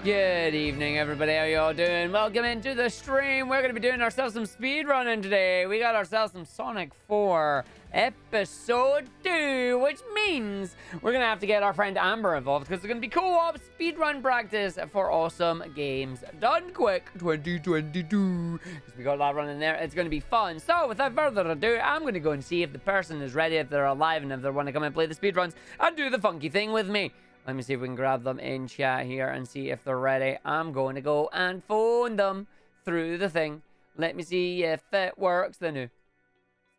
Good evening, everybody. How you all doing? Welcome into the stream. We're going to be doing ourselves some speedrunning today. We got ourselves some Sonic 4 Episode 2, which means we're going to have to get our friend Amber involved because it's going to be co-op speedrun practice for awesome games done quick 2022. Because we got that running there. It's going to be fun. So, without further ado, I'm going to go and see if the person is ready, if they're alive, and if they want to come and play the speedruns and do the funky thing with me. Let me see if we can grab them in chat here and see if they're ready. I'm going to go and phone them through the thing. Let me see if it works. The new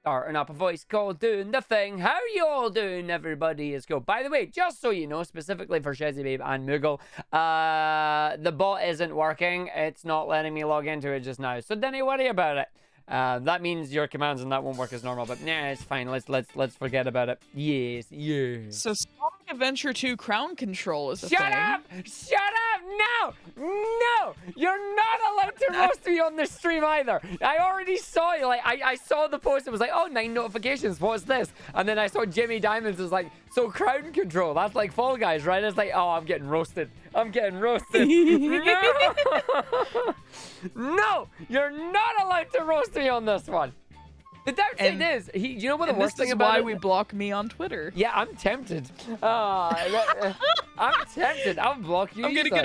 starting up a voice call, doing the thing. How you all doing? Everybody is cool. By the way, just so you know, specifically for Shezzy Babe and Moogle, the bot isn't working. It's not letting me log into it just now. So don't worry about it. That means your commands and that won't work as normal, but nah, it's fine. Let's forget about it. Yes. So Sonic Adventure 2 Crown Control is a Shut thing. up! Shut up! No! You're not allowed to roast me on the stream either. I already saw you. Like I saw the post. It was like, oh, 9 notifications. What's this? And then I saw Jimmy Diamonds was like, so Crown Control. That's like Fall Guys, right? It's like, oh, I'm getting roasted. No! No! You're not allowed to roast me on this one. The downside is, you know what the worst thing about why it? we block me on Twitter. Yeah, I'm tempted. I'm tempted. I'll block you. I'm gonna get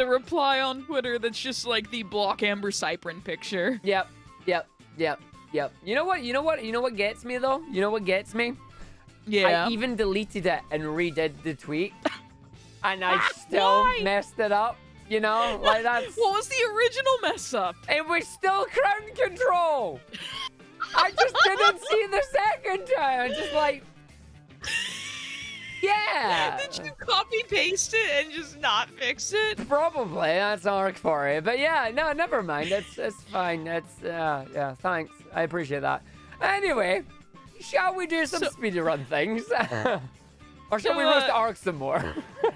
a reply on Twitter that's just like the block Amber Cyprian picture. Yep. You know what gets me though? You know what gets me? Yeah. I even deleted it and redid the tweet, and I still messed it up. You know, like that's. What was the original mess up? It was still Crown Control. I just didn't see the second time. I just like. Yeah. Did you copy paste it and just not fix it? Probably. That's Arg for you. But yeah, no, never mind. It's fine. Yeah, thanks. I appreciate that. Anyway, shall we do some speedrun things? Or shall we roast Arg some more?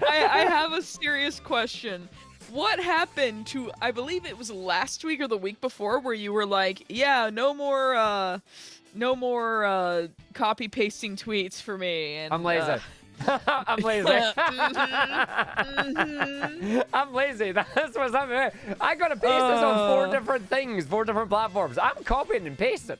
I have a serious question. What happened to, I believe it was last week or the week before, where you were like, yeah, no more copy pasting tweets for me. And, I'm lazy. I'm lazy. I'm lazy. That's what's happening. I gotta paste this on 4 different things, 4 different platforms. I'm copying and pasting.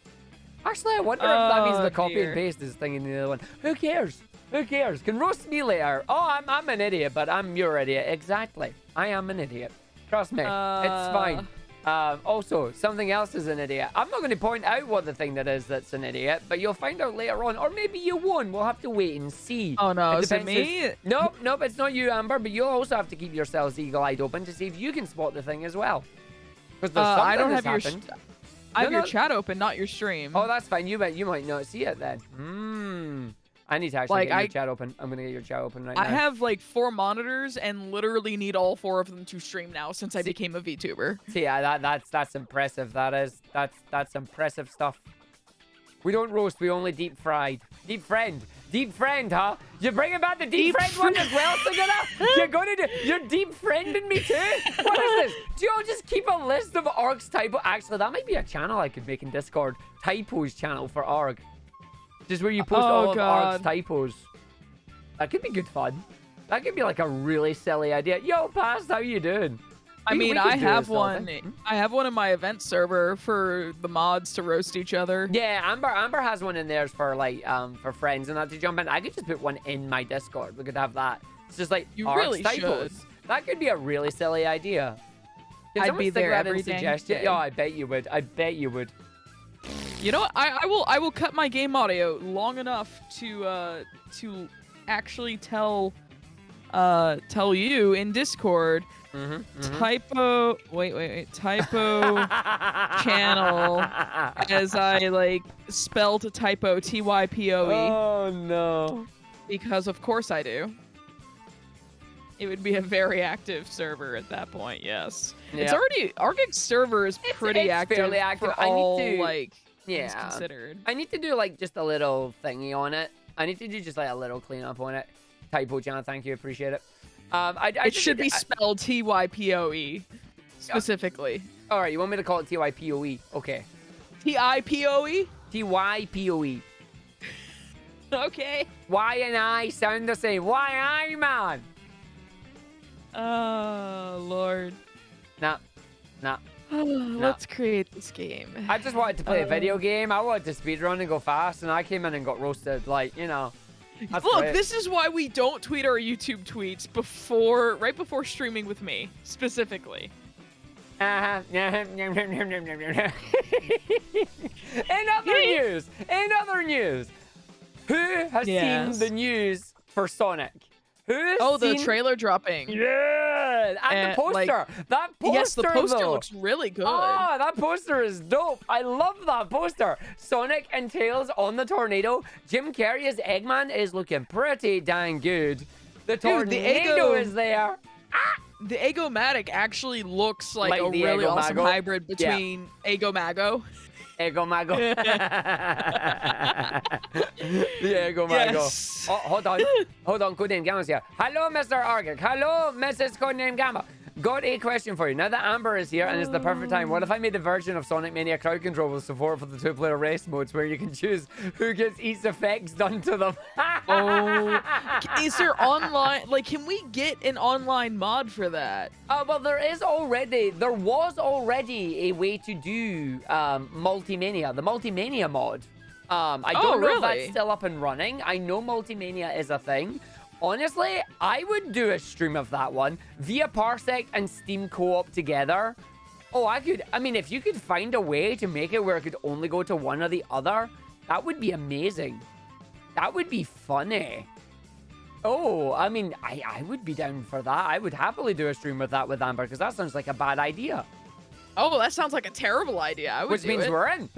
Actually, I wonder if that means the copy and paste is thing in the other one. Who cares? Who cares? Can roast me later. Oh, I'm an idiot, but I'm your idiot. Exactly. I am an idiot. Trust me. It's fine. Also, something else is an idiot. I'm not going to point out what the thing that is that's an idiot, but you'll find out later on. Or maybe you won't. We'll have to wait and see. Oh, no. Is it me? Nope. It's not you, Amber, but you'll also have to keep yourselves eagle-eyed open to see if you can spot the thing as well. Because I don't have I have your chat open, not your stream. Oh, that's fine. You might not see it then. I need to actually get your chat open. I'm gonna get your chat open right now. I have like 4 monitors and literally need all 4 of them to stream now since I became a VTuber. See, yeah, that's impressive. That's impressive stuff. We don't roast. We only deep fried. Deep friend, huh? You're bringing back the deep friend one as well, Sagana? You're deep friending me too? What is this? Do you all just keep a list of Arg's typo? Actually, that might be a channel I could make in Discord. Typos channel for Arg. Just where you post all of Arg's typos. That could be good fun. That could be like a really silly idea. Yo, Past, how you doing? I mean, I have one. I have one in my event server for the mods to roast each other. Yeah, Amber has one in theirs for like for friends and that to jump in. I could just put one in my Discord. We could have that. It's just like you Arg's really typos. Should. That could be a really silly idea. I'd be there every day. Yeah, I bet you would. I bet you would. You know what? I will cut my game audio long enough to actually tell you in Discord typo typo channel as I like spell to typo typoe. Oh no. Because of course I do. It would be a very active server at that point, yes. Yeah. It's already Argick's server is pretty active. Fairly active. For all, I need to, like yeah, considered. I need to do like just a little thingy on it. I need to do just like a little cleanup on it. Typo channel, thank you, appreciate it. It should be spelled typoe specifically. All right, you want me to call it typoe? Okay. Typoe? typoe. Okay. Y and I sound the same. Why I, man? Oh, Lord. Nah. Let's create this game. I just wanted to play a video game. I wanted to speedrun and go fast, and I came in and got roasted. Like, you know. Look, great. this is why we don't tweet our YouTube tweets right before streaming with me, specifically. In other news, who has seen the news for Sonic? The trailer dropping. Yeah, and the poster. That poster. Yes, the poster though. looks really good. Oh, that poster is dope. I love that poster. Sonic and Tails on the tornado. Jim Carrey as Eggman is looking pretty dang good. The tornado is there. The Eggo-matic actually looks like a the really awesome Eggo-Mago. hybrid between Eggo-Mago. Eggo-Mago. The Eggo-Mago. Yes. Oh, hold on. Codename Gamma's here. Hello, Mr. Argick. Hello, Mrs. Codename Gamma. Got a question for you. Now that Amber is here and it's the perfect time, what if I made a version of Sonic Mania crowd control with support for the 2-player race modes where you can choose who gets each effects done to them? Is there online? Like, can we get an online mod for that? Well, there was already a way to do Multimania, the Multimania mod. I don't know if that's still up and running. I know Multimania is a thing. Honestly, I would do a stream of that one via Parsec and Steam Co-op together. Oh, I mean, if you could find a way to make it where it could only go to one or the other, that would be amazing. That would be funny. Oh, I mean, I would be down for that. I would happily do a stream with that with Amber, because that sounds like a bad idea. Oh, that sounds like a terrible idea. I would Which means we're in.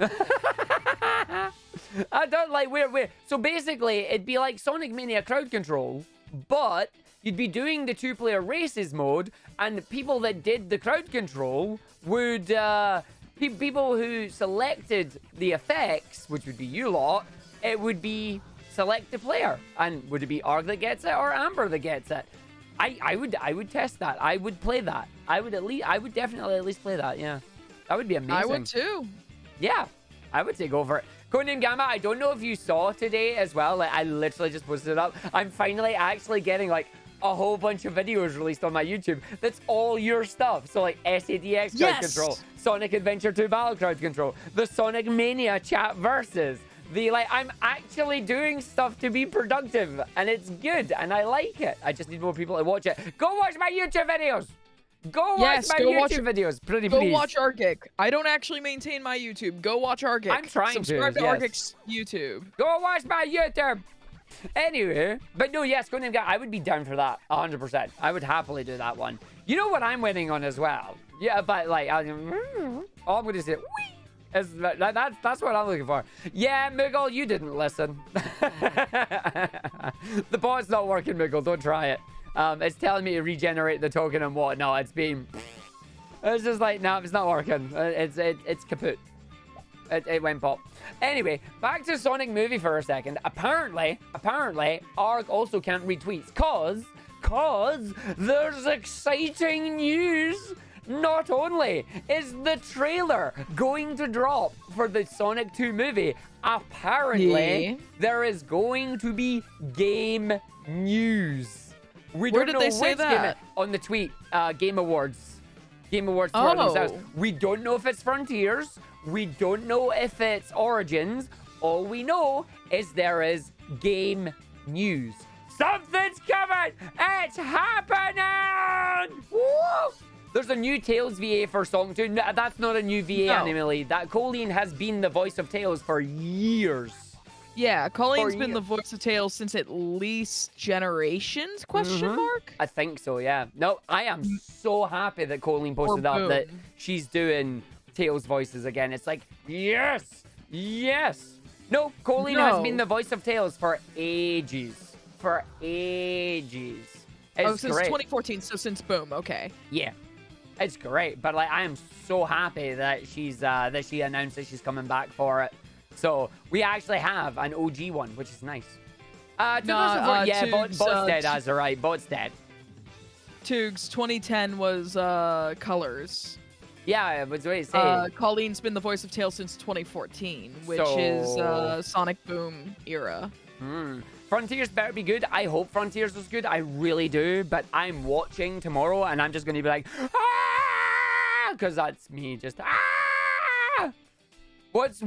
I don't like we're so basically it'd be like Sonic Mania crowd control, but you'd be doing the 2-player races mode, and people that did the crowd control would people who selected the effects, which would be you lot, it would be select the player, and would it be Arg that gets it or Amber that gets it? I would test that. I would play that. I would definitely at least play that. Yeah, that would be amazing. I would too. Yeah, I would say go for it. Codename Gamma, I don't know if you saw today as well. Like, I literally just posted it up. I'm finally actually getting like a whole bunch of videos released on my YouTube. That's all your stuff. So like SADX crowd control, Sonic Adventure 2 Battle crowd control, the Sonic Mania chat versus. I'm actually doing stuff to be productive, and it's good, and I like it. I just need more people to watch it. Go watch my YouTube videos. Go watch my YouTube videos, please. Go watch Argick. I don't actually maintain my YouTube. Go watch Argick. I'm trying Subscribe to. Subscribe to Argick's YouTube. Go watch my YouTube. Anyway, but no, yes, Codename Gamma, I would be down for that, 100%. I would happily do that one. You know what I'm waiting on as well? Yeah, but like, all I'm going to say, whee! That's what I'm looking for. Yeah, Miggle, you didn't listen. The bot's not working, Miggle. Don't try it. It's telling me to regenerate the token and whatnot. It's just like, no, it's not working. It's kaput. It went pop. Anyway, back to Sonic movie for a second. Apparently, Arg also can't retweet cause there's exciting news. Not only is the trailer going to drop for the Sonic 2 movie, apparently there is going to be game news. Where did they say that? On the tweet, Game Awards. Game Awards for themselves. We don't know if it's Frontiers. We don't know if it's Origins. All we know is there is game news. Something's coming! It's happening! Woo! There's a new Tails VA for Song 2. No, that's not a new VA animally. That Colleen has been the voice of Tails for years. Yeah, Colleen's been the voice of Tails since at least Generations, question mark? I think so, yeah. No, I am so happy that Colleen posted up that she's doing Tails voices again. It's like, yes! Yes! No, Colleen has been the voice of Tails for ages. For ages. It's since great. 2014, so since Boom, okay. Yeah. It's great, but like I am so happy that she announced that she's coming back for it. So we actually have an OG one, which is nice. Bot's dead, as right. Bot's dead. Toogs 2010 was Colors. Yeah, but what it say? Colleen's been the voice of Tails since 2014, which is Sonic Boom era. Frontiers better be good. I hope Frontiers was good. I really do. But I'm watching tomorrow, and I'm just going to be like, because that's me just, What's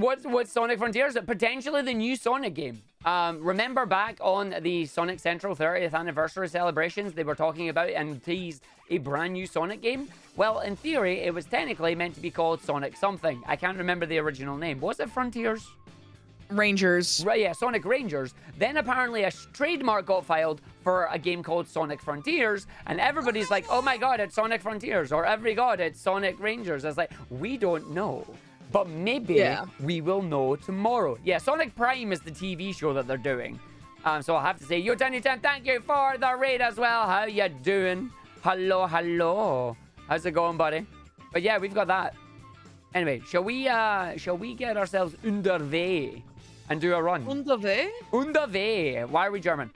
Sonic Frontiers? Potentially the new Sonic game. Remember back on the Sonic Central 30th anniversary celebrations, they were talking about and teased a brand new Sonic game? Well, in theory, it was technically meant to be called Sonic something. I can't remember the original name. Was it Frontiers? Rangers. Right, yeah, Sonic Rangers. Then apparently a trademark got filed for a game called Sonic Frontiers, and everybody's like, oh my god, it's Sonic Frontiers, or every god, it's Sonic Rangers. I was like, we don't know. But maybe we will know tomorrow. Yeah, Sonic Prime is the TV show that they're doing. So I'll have to say, Yo Tiny Tim, thank you for the raid as well. How you doing? Hello, hello. How's it going, buddy? But yeah, we've got that. Anyway, shall we get ourselves underway and do a run? Underway? Underway. Why are we German?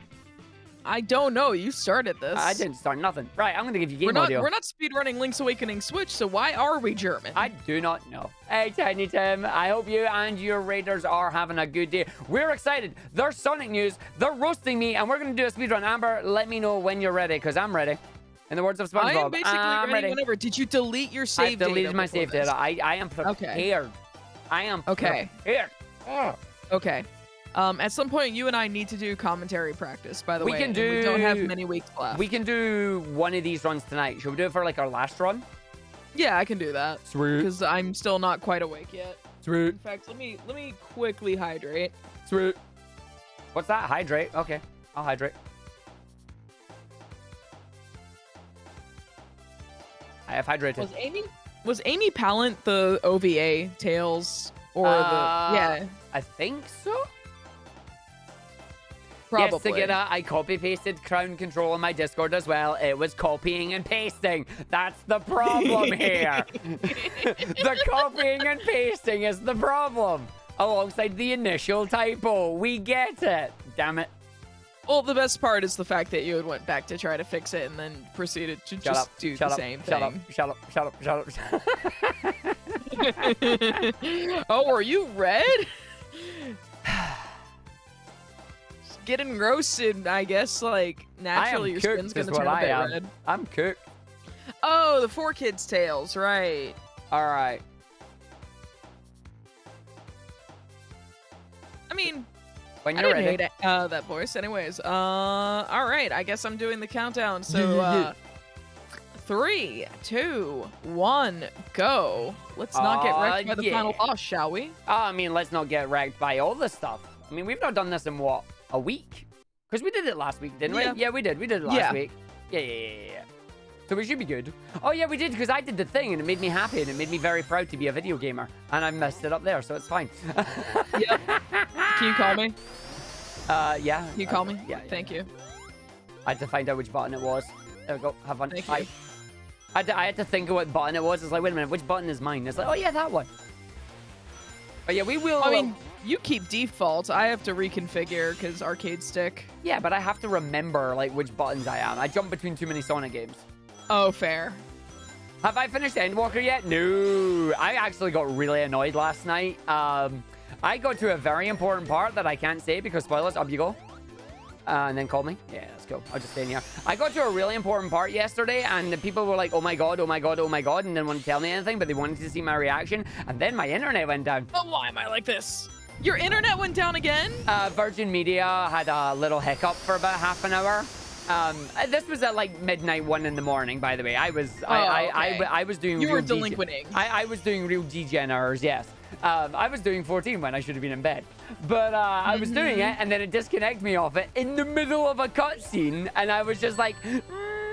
I don't know. You started this. I didn't start nothing. Right, I'm going to give you game audio. We're not speedrunning Link's Awakening Switch, so why are we German? I do not know. Hey, Tiny Tim. I hope you and your raiders are having a good day. We're excited. There's Sonic news. They're roasting me, and we're going to do a speedrun. Amber, let me know when you're ready, because I'm ready. In the words of SpongeBob, I am basically ready whenever. Did you delete your save data? I deleted my save data. I am prepared. Okay. I am prepared. Oh. Okay. At some point, you and I need to do commentary practice, by the way. We don't have many weeks left. We can do one of these runs tonight. Should we do it for, like, our last run? Yeah, I can do that. Sweet. Because I'm still not quite awake yet. Sweet. In fact, let me quickly hydrate. Sweet. What's that? Hydrate? Okay. I'll hydrate. I have hydrated. Was Amy Pallant the OVA Tails or yeah? I think so. Probably. Yes, Sagita, I copy-pasted Crown Control on my Discord as well. It was copying and pasting. That's the problem here. The copying and pasting is the problem. Alongside the initial typo. We get it. Damn it. Well, the best part is the fact that you had went back to try to fix it and then proceeded to just do the same thing. Shut up. Oh, are you red? Getting roasted, I guess, like, naturally your skin's gonna turn a bit red. I'm cooked. Oh, the 4Kids Tails, right. Alright. I mean, when you're ready. I didn't hate that voice. Anyways, alright, I guess I'm doing the countdown, so, 3, 2, 1, go. Let's not get wrecked by the final boss, shall we? I mean, let's not get wrecked by all this stuff. I mean, we've not done this in, what, a week? Because we did it last week, didn't we? Yeah, we did. We did it last week. Yeah. So we should be good. Oh, yeah, we did, because I did the thing, and it made me happy, and it made me very proud to be a video gamer. And I messed it up there, so it's fine. Yep. Can you call me? Yeah. Can you call me? Yeah. Thank you. I had to find out which button it was. There we go. Have fun. Thank you. I had to think of what button it was. It's like, wait a minute, which button is mine? It's like, oh, yeah, that one. But yeah, we will... I mean, you keep default. I have to reconfigure because arcade stick. Yeah, but I have to remember, like, which buttons I am. I jump between too many Sonic games. Oh, fair. Have I finished Endwalker yet? No. I actually got really annoyed last night. I got to a very important part that I can't say because spoilers. Up you go. And then call me. Yeah, let's go. I'll just stay in here. I got to a really important part yesterday, and the people were like, oh my god, oh my god, oh my god, and didn't want to tell me anything, but they wanted to see my reaction, and then my internet went down. Oh, why am I like this? Your internet went down again? Virgin Media had a little hiccup for about half an hour. This was at like midnight, 1 in the morning, by the way. I was doing. You were delinquenting. I was doing real degen errors, yes. I was doing 14 when I should have been in bed. But I was doing it, and then it disconnected me off it in the middle of a cutscene, and I was just like,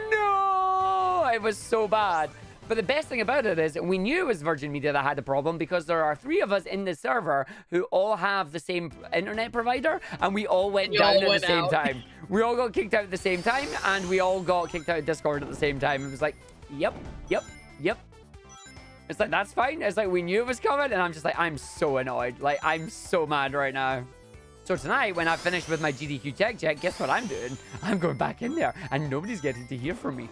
no! It was so bad. But the best thing about it is we knew it was Virgin Media that had the problem because there are 3 of us in the server who all have the same internet provider, and we all went down at the same time. We all got kicked out at the same time, and we all got kicked out of Discord at the same time. It was like, yep. It's like, that's fine. It's like, we knew it was coming, and I'm just like, I'm so annoyed. Like, I'm so mad right now. So tonight, when I finish with my GDQ tech check, guess what I'm doing? I'm going back in there, and nobody's getting to hear from me.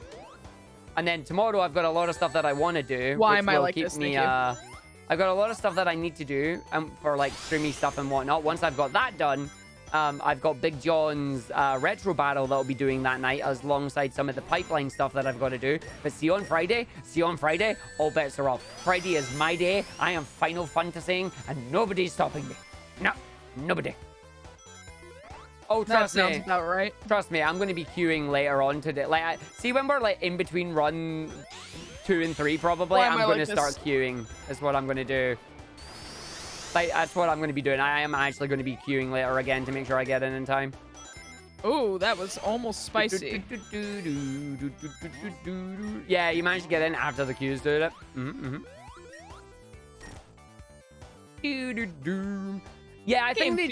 And then tomorrow, I've got a lot of stuff that I want to do. Why am I like this? I've got a lot of stuff that I need to do for, like, streamy stuff and whatnot. Once I've got that done, I've got Big John's retro battle that I'll be doing that night alongside some of the pipeline stuff that I've got to do. But see you on Friday, all bets are off. Friday is my day. I am Final Fantasying and nobody's stopping me. No, nobody. Oh, trust me. That sounds about right. Trust me, I'm going to be queuing later on today. Like, see, when we're like in between run 2 and 3, probably, I'm going to start queuing. Is what I'm going to do. Like, that's what I'm going to be doing. I am actually going to be queuing later again to make sure I get in time. Oh, that was almost spicy. Yeah, you managed to get in after the queues did it. Yeah, I think that,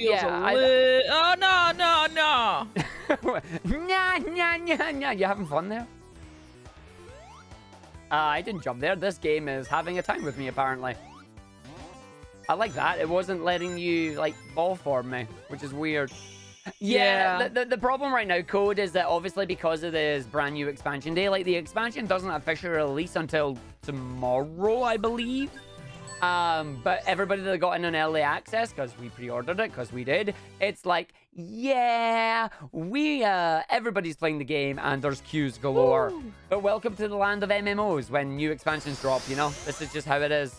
oh, no. Nah. You having fun there? I didn't jump there. This game is having a time with me, apparently. I like that. It wasn't letting you, like, ball form me, which is weird. Yeah. The problem right now, Code, is that obviously because of this brand new expansion day, like, the expansion doesn't officially release until tomorrow, I believe. But everybody that got in on early access, because we pre-ordered it, because we did, it's like, yeah, everybody's playing the game and there's queues galore. Ooh. But welcome to the land of MMOs when new expansions drop, you know? This is just how it is.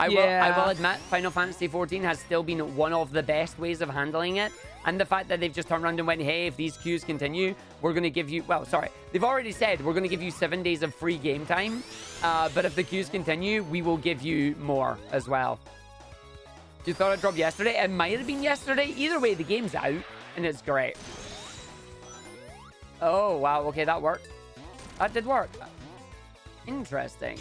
I will admit, Final Fantasy XIV has still been one of the best ways of handling it. And the fact that they've just turned around and went, hey, if these queues continue, we're going to give you... Well, sorry. They've already said we're going to give you 7 days of free game time. But if the queues continue, we will give you more as well. You thought it dropped yesterday? It might have been yesterday. Either way, the game's out. And it's great. Oh, wow. Okay, that worked. That did work. Interesting.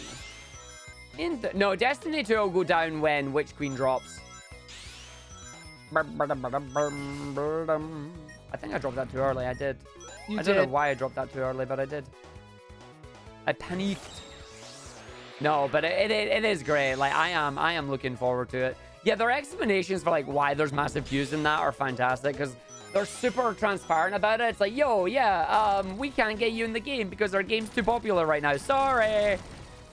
No, Destiny 2 will go down when Witch Queen drops. I think I dropped that too early. I did. I don't know why I dropped that too early, but I did. I panicked. No, but it is great. Like, I am looking forward to it. Yeah, their explanations for, like, why there's massive queues in that are fantastic, because they're super transparent about it. It's like, yo, yeah, we can't get you in the game because our game's too popular right now. Sorry.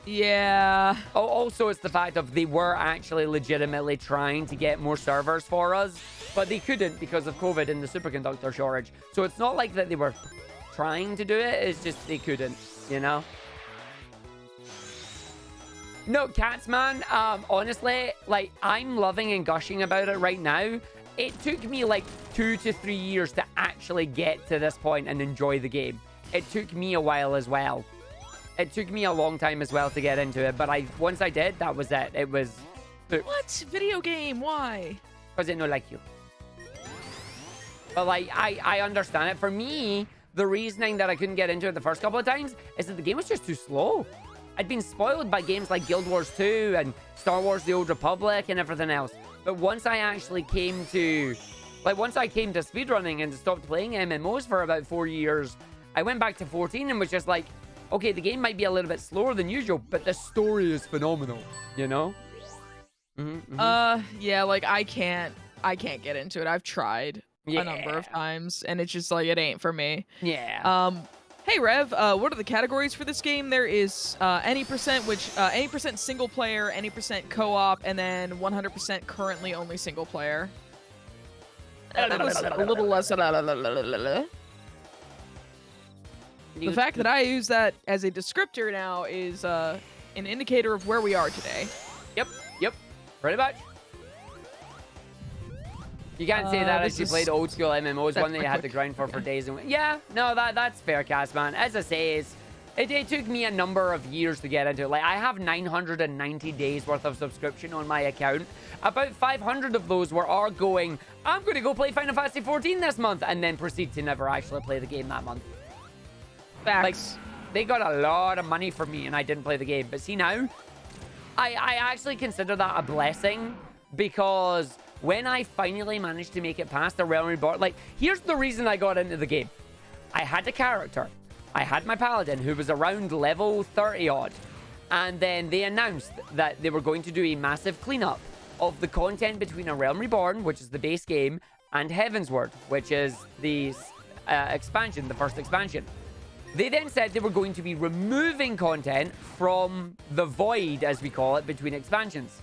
Yeah. Oh, also, it's the fact of they were actually legitimately trying to get more servers for us, but they couldn't because of COVID and the superconductor shortage. So it's not like that they were trying to do it. It's just they couldn't, you know? No, Cats, man. Honestly, like, I'm loving and gushing about it right now. It took me like 2 to 3 years to actually get to this point and enjoy the game. It took me a while as well. It took me a long time as well to get into it, but once I did, that was it. It was... What? Video game? Why? Because it not like you. But, like, I understand it. For me, the reasoning that I couldn't get into it the first couple of times is that the game was just too slow. I'd been spoiled by games like Guild Wars 2 and Star Wars The Old Republic and everything else. But once I actually came to... Like, once I came to speedrunning and stopped playing MMOs for about 4 years, I went back to 14 and was just like... Okay, the game might be a little bit slower than usual, but the story is phenomenal, you know? Yeah, like, I can't get into it. I've tried a number of times, and it's just like, it ain't for me. Yeah. Hey, Rev, what are the categories for this game? There is any percent, which, any percent single player, any percent co-op, and then 100% currently only single player. That was a little less... The fact that I use that as a descriptor now is an indicator of where we are today. Yep. Pretty much. You can't say that as you played old school MMOs, one that you had to grind for days. And yeah, no, that's fair, Cass, man. As I say, it took me a number of years to get into it. Like, I have 990 days worth of subscription on my account. About 500 of those are going, I'm going to go play Final Fantasy XIV this month, and then proceed to never actually play the game that month. Facts. Like, they got a lot of money from me and I didn't play the game. But see now, I actually consider that a blessing, because when I finally managed to make it past the Realm Reborn, like, here's the reason I got into the game. I had a character. I had my paladin who was around level 30 odd. And then they announced that they were going to do a massive cleanup of the content between A Realm Reborn, which is the base game, and Heavensward, which is the expansion, the first expansion. They then said they were going to be removing content from the void, as we call it, between expansions.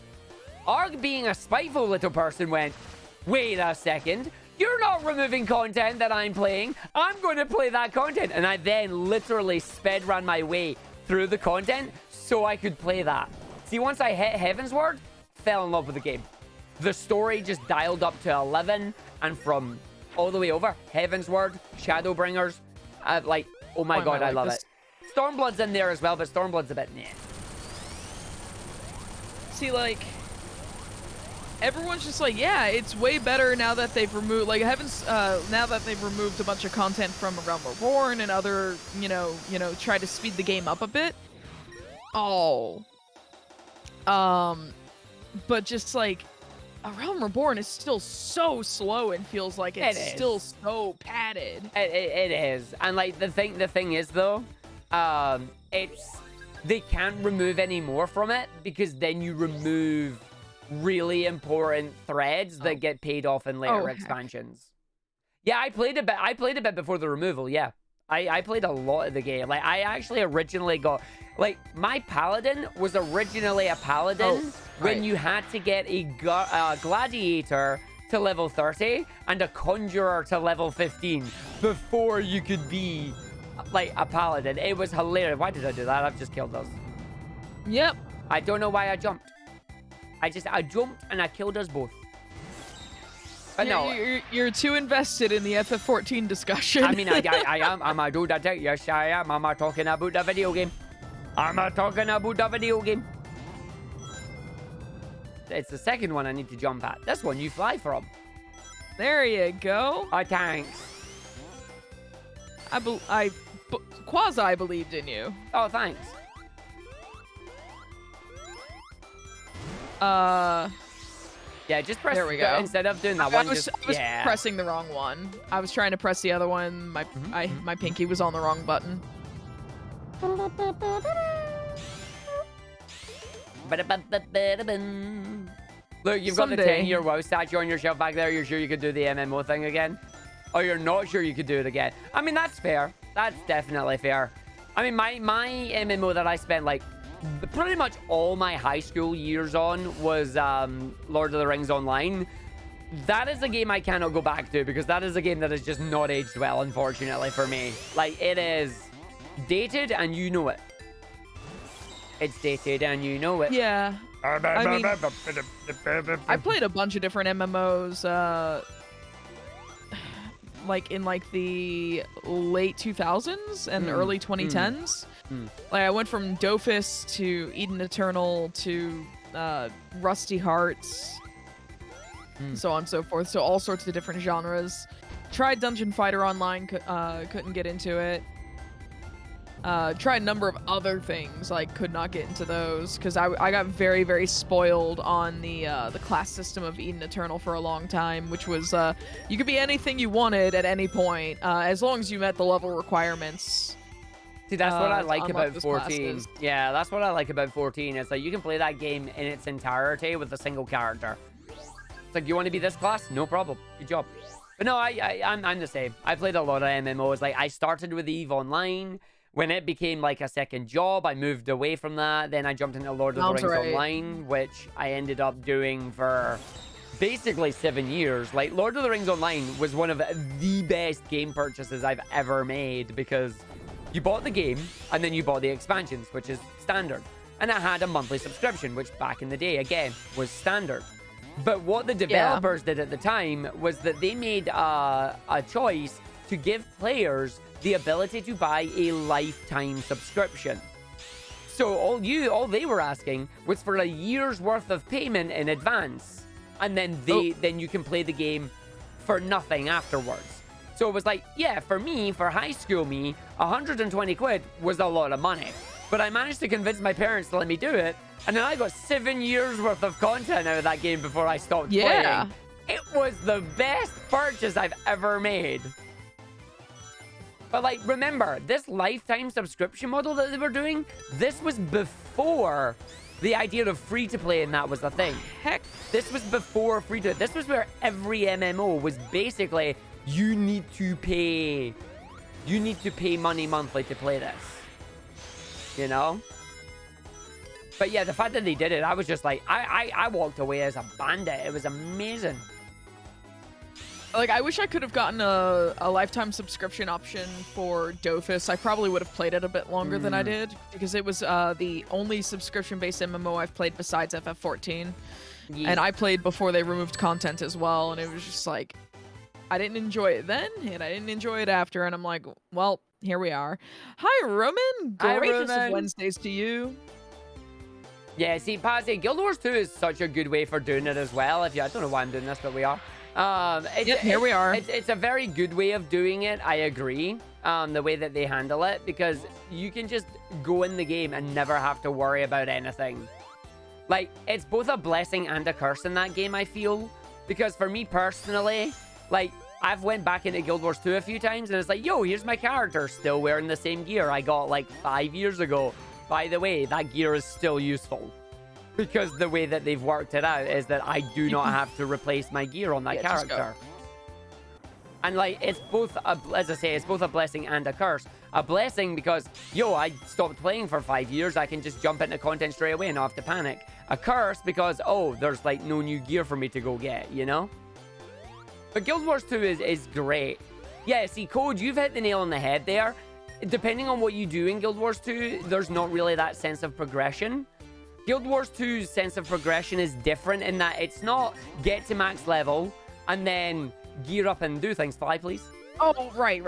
Arg, being a spiteful little person, went, wait a second, you're not removing content that I'm playing. I'm going to play that content. And I then literally sped ran my way through the content so I could play that. See, once I hit Heavensward, fell in love with the game. The story just dialed up to 11, and from all the way over, Heavensward, Shadowbringers, like, oh my god, I love it. Stormblood's in there as well, but Stormblood's a bit meh. See, like, everyone's just like, yeah, it's way better now that they've removed, like, now that they've removed a bunch of content from A Realm Reborn and other, you know, try to speed the game up a bit. Oh. But just like, A Realm Reborn is still so slow and feels like it's still so padded. It is. And like the thing is though, they can't remove any more from it because then you remove really important threads that get paid off in later expansions. Yeah, I played a bit before the removal, yeah. I played a lot of the game. Like, I actually originally got... Like, my paladin was originally a paladin when you had to get a gladiator to level 30 and a conjurer to level 15 before you could be, like, a paladin. It was hilarious. Why did I do that? I've just killed those. Yep. I don't know why I jumped. I jumped and I killed us both. But no, you're too invested in the FF14 discussion. I mean, I am. I'm a dude. Yes, I am. I'm talking about the video game. It's the second one I need to jump at. This one you fly from. There you go. Thanks. I quasi believed in you. Oh, thanks. Yeah, just press. There we go. Instead of doing that one, I was pressing the wrong one. I was trying to press the other one. My pinky was on the wrong button. Look, you've got the 10-year WoW statue on your shelf back there. You're sure you could do the MMO thing again? Or you're not sure you could do it again? I mean, that's fair. That's definitely fair. I mean, my MMO that I spent, like, pretty much all my high school years on was Lord of the Rings Online. That is a game I cannot go back to because that is a game that has just not aged well, unfortunately, for me. Like, it is dated and you know it. It's dated and you know it. Yeah. I mean, I played a bunch of different MMOs, like in like the late 2000s and early 2010s. Like I went from Dofus to Eden Eternal to Rusty Hearts, so on and so forth. So all sorts of different genres. Tried Dungeon Fighter Online, couldn't get into it. Tried a number of other things, like could not get into those because I got very, very spoiled on the class system of Eden Eternal for a long time, which was you could be anything you wanted at any point as long as you met the level requirements. See, that's what I like about 14. Classes. Yeah, that's what I like about 14. It's like you can play that game in its entirety with a single character. It's like, you want to be this class? No problem. Good job. But no, I'm the same. I played a lot of MMOs. Like, I started with EVE Online. When it became like a second job, I moved away from that. Then I jumped into Lord of the Rings Online, which I ended up doing for basically 7 years. Like, Lord of the Rings Online was one of the best game purchases I've ever made because you bought the game and then you bought the expansions, which is standard. And it had a monthly subscription, which back in the day, again, was standard. But what the developers did at the time was that they made a choice to give players the ability to buy a lifetime subscription. So all they were asking was for a year's worth of payment in advance, and then then you can play the game for nothing afterwards. So it was like, yeah, for me, for high school me, 120 quid was a lot of money. But I managed to convince my parents to let me do it, and then I got 7 years worth of content out of that game before I stopped playing. It was the best purchase I've ever made. But, like, remember, this lifetime subscription model that they were doing, this was before the idea of free-to-play, and that was the thing. Heck, this was before free-to-play. This was where every MMO was basically, you need to pay money monthly to play this. You know? But yeah, the fact that they did it, I was just like, I walked away as a bandit. It was amazing. Like, I wish I could have gotten a lifetime subscription option for Dofus. I probably would have played it a bit longer than I did, because it was the only subscription-based MMO I've played besides FF14. Yeah. And I played before they removed content as well, and it was just like, I didn't enjoy it then, and I didn't enjoy it after, and I'm like, well, here we are. Hi, Roman! Gracious of Wednesdays to you. Yeah, see, Pazzy, Guild Wars 2 is such a good way for doing it as well. If you, I don't know why I'm doing this, but we are. Yep, here we are. It's a very good way of doing it. I agree. The way that they handle it, because you can just go in the game and never have to worry about anything. Like, it's both a blessing and a curse in that game, I feel. Because for me personally, like, I've went back into Guild Wars 2 a few times, and it's like, yo, here's my character still wearing the same gear I got like 5 years ago. By the way, that gear is still useful. Because the way that they've worked it out is that I do not have to replace my gear on that character. And like, it's both, as I say, it's both a blessing and a curse. A blessing because, yo, I stopped playing for 5 years. I can just jump into content straight away and not have to panic. A curse because, oh, there's like no new gear for me to go get, you know? But Guild Wars 2 is great. Yeah, see, Code, you've hit the nail on the head there. Depending on what you do in Guild Wars 2, there's not really that sense of progression. Guild Wars 2's sense of progression is different in that it's not get to max level and then gear up and do things. Fly, please. Oh, right.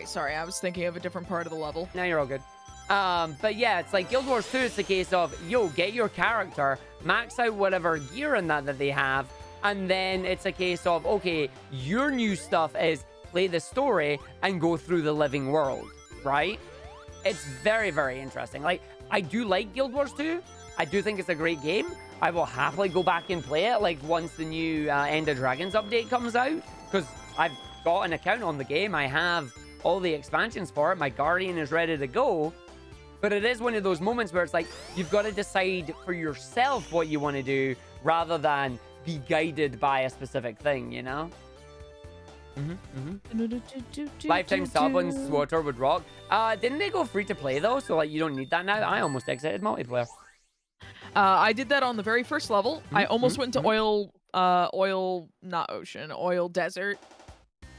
Sorry, I was thinking of a different part of the level. No, you're all good. But yeah, it's like Guild Wars 2, it's the case of, yo, get your character, max out whatever gear in that they have, and then it's a case of, okay, your new stuff is play the story and go through the living world, right? It's very, very interesting. Like, I do like Guild Wars 2. I do think it's a great game. I will happily go back and play it, like, once the new End of Dragons update comes out, because I've got an account on the game. I have all the expansions for it. My Guardian is ready to go. But it is one of those moments where it's like, you've got to decide for yourself what you want to do, rather than be guided by a specific thing, you know? Lifetime sub on SWTOR would rock. Didn't they go free to play though? So like, you don't need that now. I almost exited multiplayer. I did that on the very first level. I almost went to oil desert,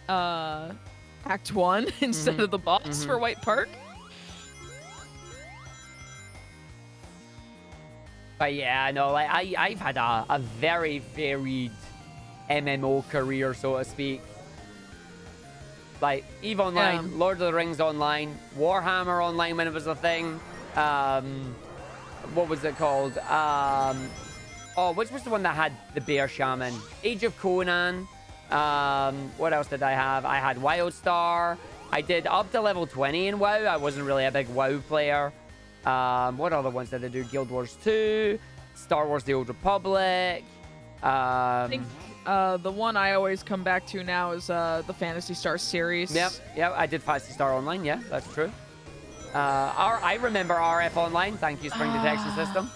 Act 1 instead of the boss for White Park. But yeah, no, like I've had a very varied MMO career, so to speak. Like EVE Online, Lord of the Rings Online, Warhammer Online when it was a thing. What was it called? Oh, which was the one that had the bear shaman? Age of Conan. What else did I have? I had WildStar. I did up to level 20 in WoW. I wasn't really a big WoW player. What other ones did I do? Guild Wars 2, Star Wars The Old Republic. I think the one I always come back to now is the Phantasy Star series. Yep, I did Phantasy Star Online. Yeah, that's true. I remember RF Online. Thank you, Spring Detection System.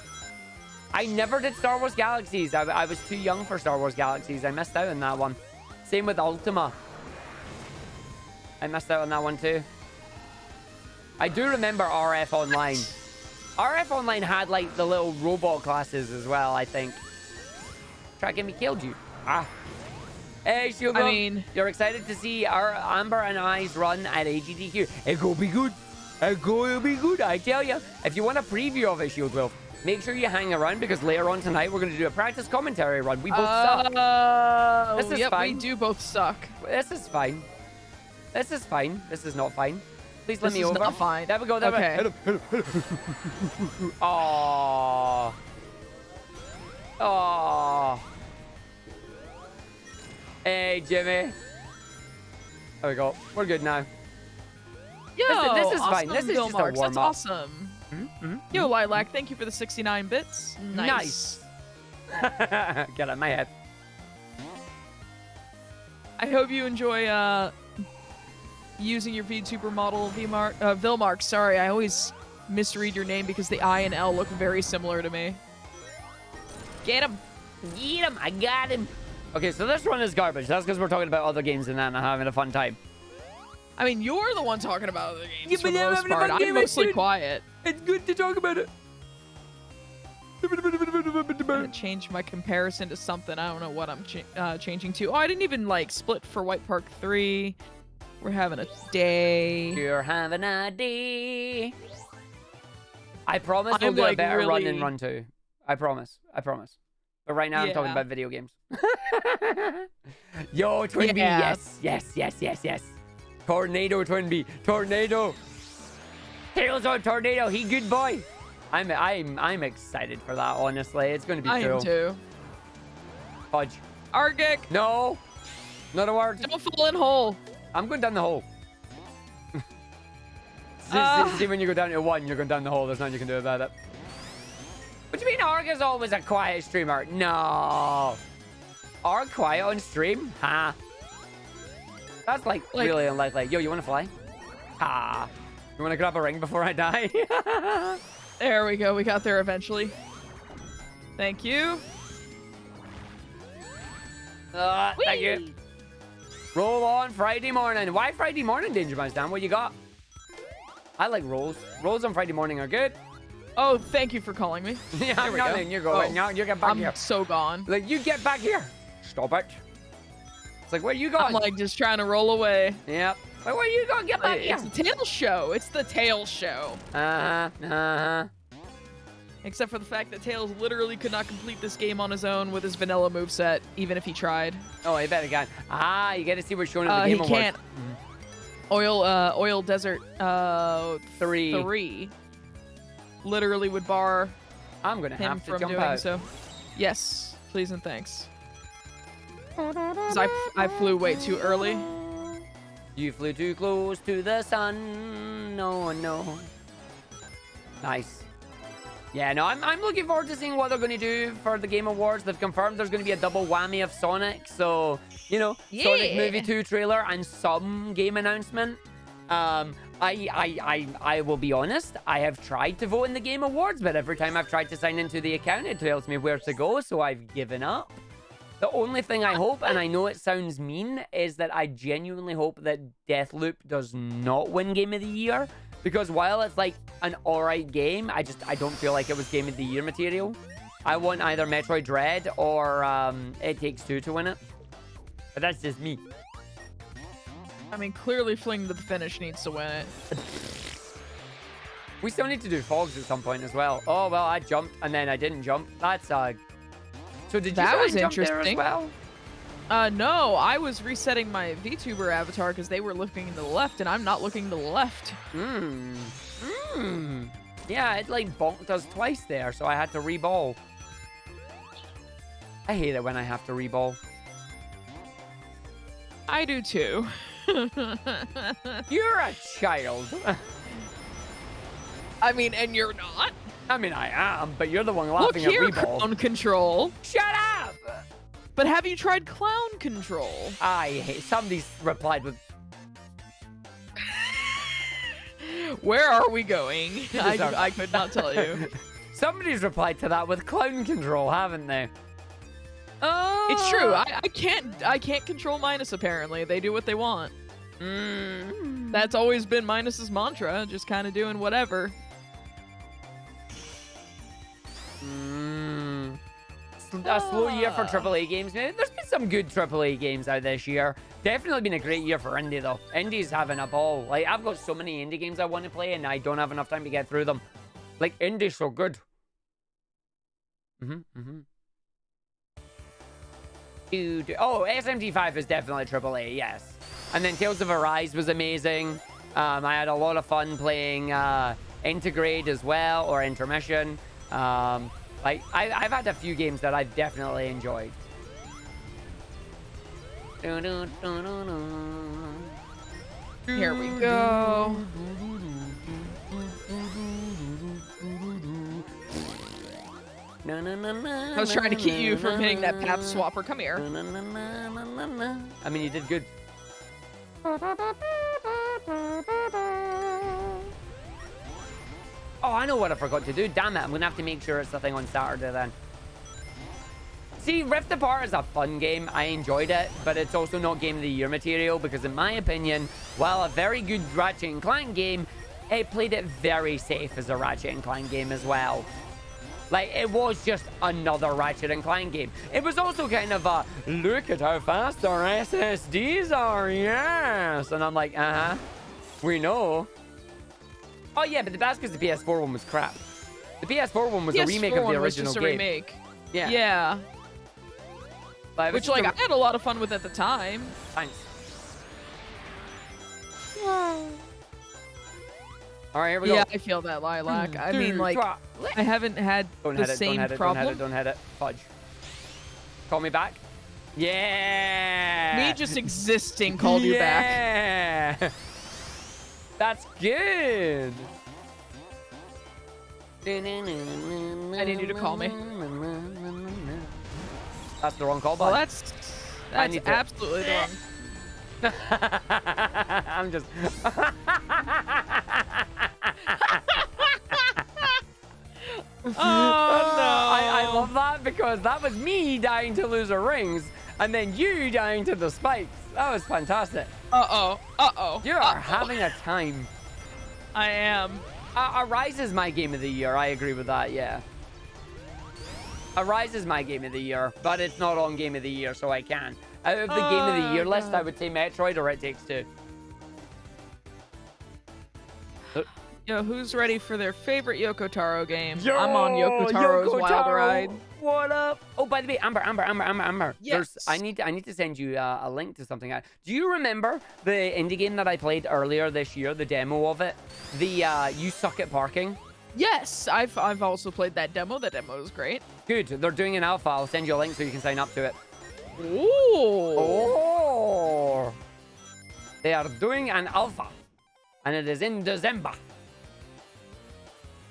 I never did Star Wars Galaxies. I was too young for Star Wars Galaxies. I missed out on that one. Same with Ultima. I missed out on that one too. I do remember RF Online. RF Online had like the little robot classes as well, I think. Try to get me killed you. Hey, Shield. I mean, you're excited to see our Amber and I's run at AGDQ. It go be good. It'll be good, I tell you. If you want a preview of it, Shield Wolf, make sure you hang around, because later on tonight we're going to do a practice commentary run. We both suck. This is fine. We do both suck. This is fine. This is fine. This is not fine. Please let me over. This is not fine. There we go. There we go. Aww. Aww. Hey, Jimmy. There we go. We're good now. Yo, this is awesome, fine. This is just a warm-up. That's awesome. Yo, Lilac, thank you for the 69 bits. Nice. Get out of my head. I hope you enjoy using your VTuber model, Vilmark. Sorry, I always misread your name because the I and L look very similar to me. Get him. Get him. I got him. Okay, so this run is garbage. That's because we're talking about other games and that and having a fun time. I mean, you're the one talking about other games for the most part. I'm mostly quiet. It's good to talk about it. I'm gonna change my comparison to something. I don't know what I'm changing to. Oh, I didn't even like split for White Park 3. We're having a day. You're having a day. I promise we'll do a better run in Run 2. I promise. I promise. But right now I'm talking about video games. Yo, Twin B, yes, yes, yes, yes, yes. Tornado, Twin B, tornado. Tails on tornado, he good boy. I'm excited for that, honestly. It's gonna be cool. I am too. Fudge. Argick. No, not a word. Don't fall in hole. I'm going down the hole. See, when you go down to 1, you're going down the hole. There's nothing you can do about it. What do you mean Arg is always a quiet streamer? No. Arg quiet on stream? Ha. That's like really unlikely. Yo, you want to fly? Ha. You want to grab a ring before I die? There we go. We got there eventually. Thank you. Thank you. Roll on Friday morning. Why Friday morning, Danger Mouse Dan? What you got? I like rolls. Rolls on Friday morning are good. Oh, thank you for calling me. Yeah, I'm coming. You're going. Now you get back here. I'm so gone. Like, you get back here. Stop it. It's like, where you going? I'm like just trying to roll away. Yep. Like, where you going? Get back here. It's the tail show. It's the tail show. Except for the fact that Tails literally could not complete this game on his own with his vanilla moveset, even if he tried. Oh, I bet he can. You get to see what's shown in the Game Awards. He can't. Oil Desert 3 literally would bar I'm gonna him have to from jump doing out. so. Yes, please and thanks. 'Cause I flew way too early. You flew too close to the sun. No, no. Nice. Yeah, no, I'm looking forward to seeing what they're going to do for the Game Awards. They've confirmed there's going to be a double whammy of Sonic. So, you know, Sonic Movie 2 trailer and some game announcement. I will be honest. I have tried to vote in the Game Awards, but every time I've tried to sign into the account, it tells me where to go. So I've given up. The only thing I hope, and I know it sounds mean, is that I genuinely hope that Deathloop does not win Game of the Year. Because while it's like an alright game, I don't feel like it was Game of the Year material. I want either Metroid Dread or It Takes Two to win it. But that's just me. I mean, clearly Fling to the Finish needs to win it. We still need to do Fogs at some point as well. Oh, well, I jumped and then I didn't jump. That's so did you that was jump interesting there as well? No, I was resetting my VTuber avatar because they were looking to the left, and I'm not looking to the left. Yeah, it like bonked us twice there, so I had to reball. I hate it when I have to reball. I do too. You're a child. I mean, and you're not. I mean, I am, but you're the one laughing Look here, at reball. Clown Control. Shut up! But have you tried Clown Control? I hate. Somebody's replied with. Where are we going? I could not tell you. Somebody's replied to that with Clown Control, haven't they? It's true. I can't control Minus. Apparently, they do what they want. That's always been Minus's mantra. Just kind of doing whatever. A slow year for AAA games. There's been some good AAA games out this year. Definitely been a great year for indie though. Indie's having a ball. Like, I've got so many indie games I want to play and I don't have enough time to get through them. Like, indie's so good. Oh, SMT5 is definitely AAA, yes. And then Tales of Arise was amazing. I had a lot of fun playing Intergrade as well, or Intermission. Like, I've had a few games that I've definitely enjoyed. Here we go. I was trying to keep you from hitting that path swapper. Come here. I mean, you did good. Oh, I know what I forgot to do. Damn it. I'm going to have to make sure it's the thing on Saturday then. See, Rift Apart is a fun game. I enjoyed it, but it's also not Game of the Year material because, in my opinion, while a very good Ratchet & Clank game, it played it very safe as a Ratchet & Clank game as well. Like, it was just another Ratchet and Clank game. It was also kind of a, look at how fast our SSDs are, yes! And I'm like, we know. Oh, yeah, but that's because the PS4 one was crap. The PS4 one was a remake of the original was just a game. Remake. Yeah. Yeah. Which, like, I had a lot of fun with at the time. Thanks. All right, here we go. Yeah, I feel that, Lilac. I mean, like, I haven't had the same problem. Don't hit it. Fudge. Call me back. Yeah. Me just existing called you back. Yeah. That's good. I need you to call me. That's the wrong call, Well, bud. that's absolutely the wrong. I'm just. Oh, no. I love that because that was me dying to loser rings and then you dying to the spikes. That was fantastic. Uh-oh. You are having a time. I am. Arise is my game of the year. I agree with that, yeah. Arise is my game of the year, but it's not on game of the year, so I can. Out of the game of the year list, I would say Metroid or It Takes Two. Yo, who's ready for their favorite Yoko Taro game? I'm on Yoko Taro's Wild Ride. What up? Oh, by the way, Amber. Yes. I need to send you a link to something. Do you remember the indie game that I played earlier this year, the demo of it? The You Suck at Parking? Yes, I've also played that demo. That demo was great. Good. They're doing an alpha. I'll send you a link so you can sign up to it. Ooh. Oh. They are doing an alpha. And it is in December.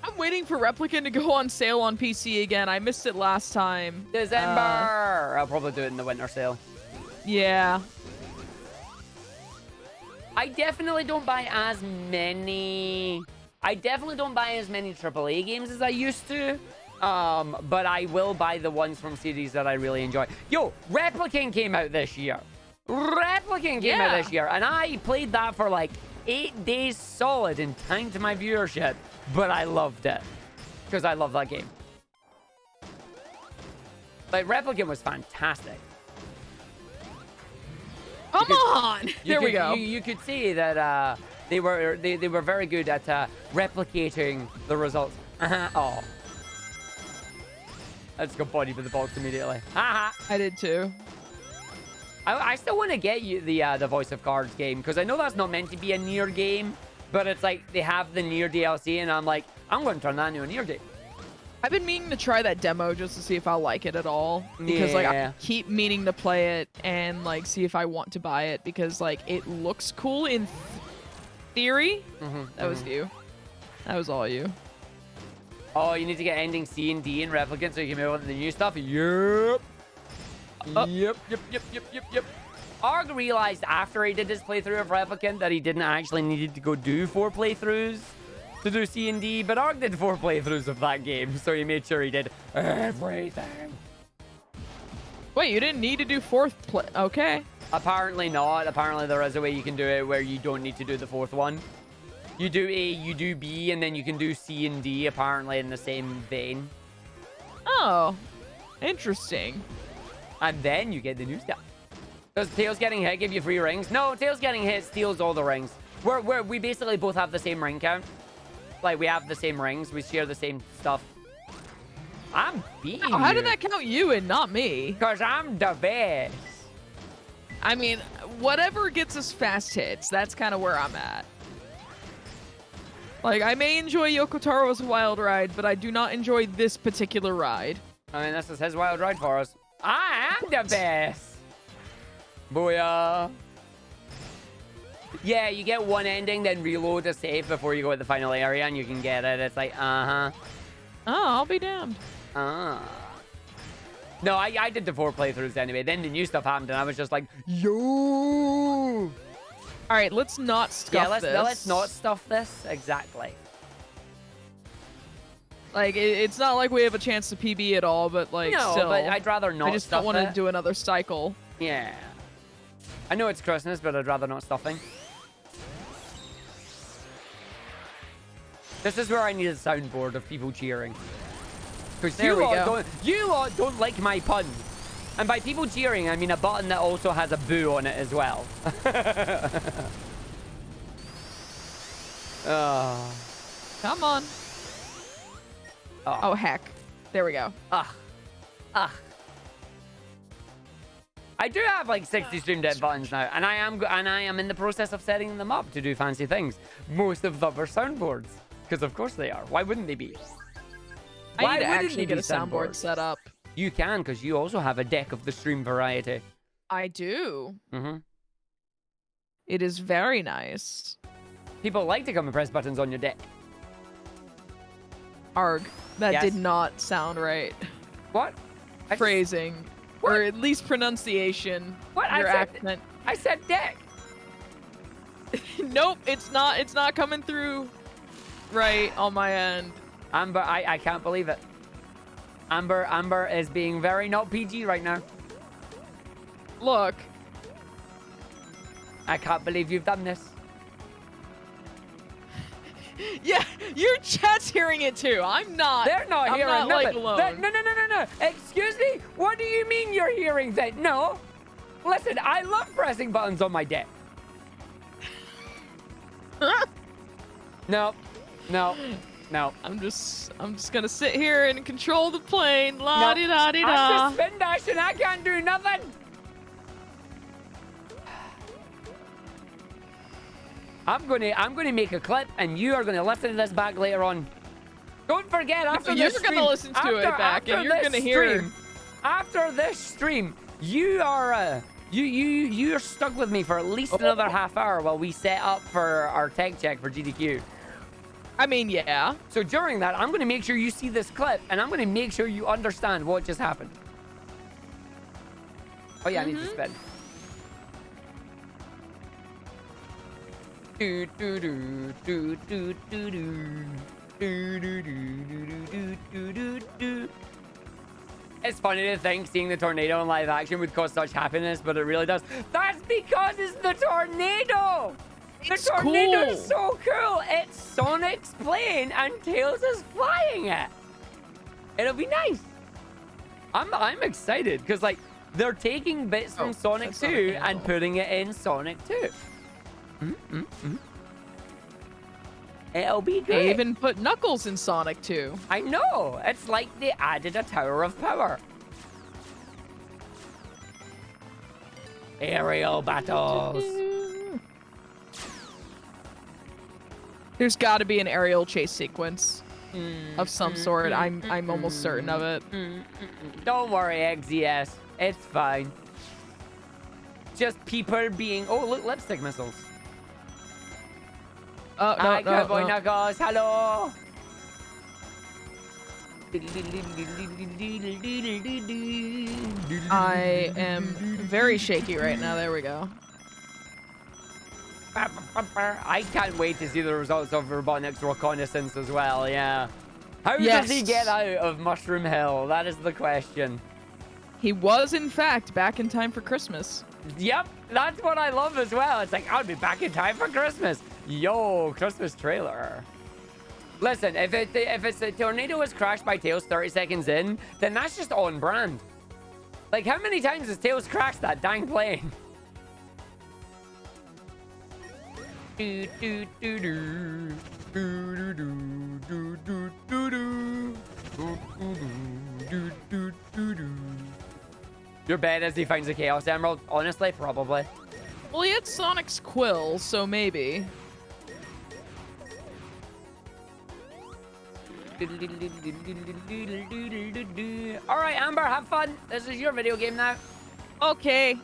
I'm waiting for Replicant to go on sale on PC again. I missed it last time. December. I'll probably do it in the winter sale. Yeah. I definitely don't buy as many AAA games as I used to. But I will buy the ones from series that I really enjoy. Yo, Replicant came out this year. And I played that for like 8 days solid and tanked my viewership. But I loved it. Because I love that game. Like, Replicant was fantastic. Come on! There we go. You could see that they were very good at replicating the results. Oh. I just got bodied with the box immediately. I did too. I still want to get you the Voice of Cards game because I know that's not meant to be a Nier game, but it's like they have the Nier DLC, and I'm like, I'm going to turn that into a Nier game. I've been meaning to try that demo just to see if I'll like it at all. Because like I keep meaning to play it and like see if I want to buy it because like it looks cool in theory. That was you. That was all you. Oh, you need to get ending C and D in Replicant so you can move on to the new stuff. Yep. Yep. Arg realized after he did his playthrough of Replicant that he didn't actually need to go do 4 playthroughs to do C and D, but Arg did 4 playthroughs of that game, so he made sure he did everything. Wait, you didn't need to do 4th play? Okay. Apparently not. Apparently there is a way you can do it where you don't need to do the 4th one. You do A, you do B, and then you can do C and D, apparently in the same vein. Oh, interesting. And then you get the new stuff. Does Tails getting hit give you free rings? No, Tails getting hit steals all the rings. We basically both have the same ring count. Like, we have the same rings. We share the same stuff. I'm beating you. How did that count you and not me? Because I'm the best. I mean, whatever gets us fast hits, that's kind of where I'm at. Like, I may enjoy Yoko Taro's Wild Ride, but I do not enjoy this particular ride. I mean, this is his wild ride for us. I am the best. Booyah. Yeah, you get one ending, then reload the save before you go to the final area, and you can get it. It's like, Oh, I'll be damned. No, I did the 4 playthroughs anyway. Then the new stuff happened, and I was just like, yo. All right, let's not stuff this. Let's not stuff this. Exactly. Like, it's not like we have a chance to PB at all, but like, no, still. but I'd rather not. I just don't want to do another cycle. Yeah. I know it's Christmas, but I'd rather not stuffing. This is where I need a soundboard of people cheering. Because There we go. You lot don't like my puns. And by people cheering, I mean a button that also has a boo on it as well. Oh. Come on. Oh, heck. There we go. I do have like 60 stream dead buttons now, and I am in the process of setting them up to do fancy things. Most of them are soundboards, because of course they are. Why wouldn't they be? I need to actually get a soundboard set up. You can, because you also have a deck of the stream variety. I do. Mm-hmm. It is very nice. People like to come and press buttons on your deck. Arg. That Yes. did not sound right. What? Phrasing. What? Or at least pronunciation. What? Your accent. I said deck. Nope, it's not. It's not coming through right on my end. Amber, I can't believe it. Amber is being very not PG right now. Look. I can't believe you've done this. Yeah, your chat's hearing it too. I'm not. They're not hearing I'm not, nothing. like, alone. No. Excuse me? What do you mean you're hearing that? No. Listen, I love pressing buttons on my deck. No. I'm just gonna sit here and control the plane. La di da di I'm da. just spin dashing. I can't do nothing. I'm gonna make a clip, and you are gonna listen to this back later on. Don't forget, after You're this gonna stream, listen to it back, and you're gonna hear. After this stream, you are you're stuck with me for at least another half hour while we set up for our tech check for GDQ. I mean, yeah. So during that, I'm gonna make sure you see this clip, and I'm gonna make sure you understand what just happened. Oh yeah, I need to spin. Do do do do do do do do do do do do do. It's funny to think seeing the tornado in live action would cause such happiness, but it really does. That's because it's the tornado. The tornado is so cool. It's Sonic's plane and Tails is flying it. It'll be nice. I'm excited because like they're taking bits from Sonic 2 and putting it in Sonic 2. It'll be great. They even put Knuckles in Sonic 2. I know. It's like they added a Tower of Power. Aerial battles. There's got to be an aerial chase sequence of some sort. I'm almost certain of it. Don't worry, XZS. It's fine. Just people being... Oh, look, lipstick missiles. Hi, Cowboy Knuckles. Hello. I am very shaky right now. There we go. I can't wait to see the results of Robotnik's reconnaissance as well, yeah. How does he get out of Mushroom Hill? That is the question. He was, in fact, back in time for Christmas. Yep, that's what I love as well. It's like, I'll be back in time for Christmas. Yo, Christmas trailer. Listen, if it's a tornado was crashed by Tails 30 seconds in, then that's just on brand. Like, how many times has Tails crashed that dang plane? Do, do, do, do. Do, do, do, do, do, do. Do, do, do, do, do. Your bet is he finds a Chaos Emerald? Honestly, probably. Well, he had Sonic's quill, so maybe. Alright, Amber, have fun. This is your video game now. Okay.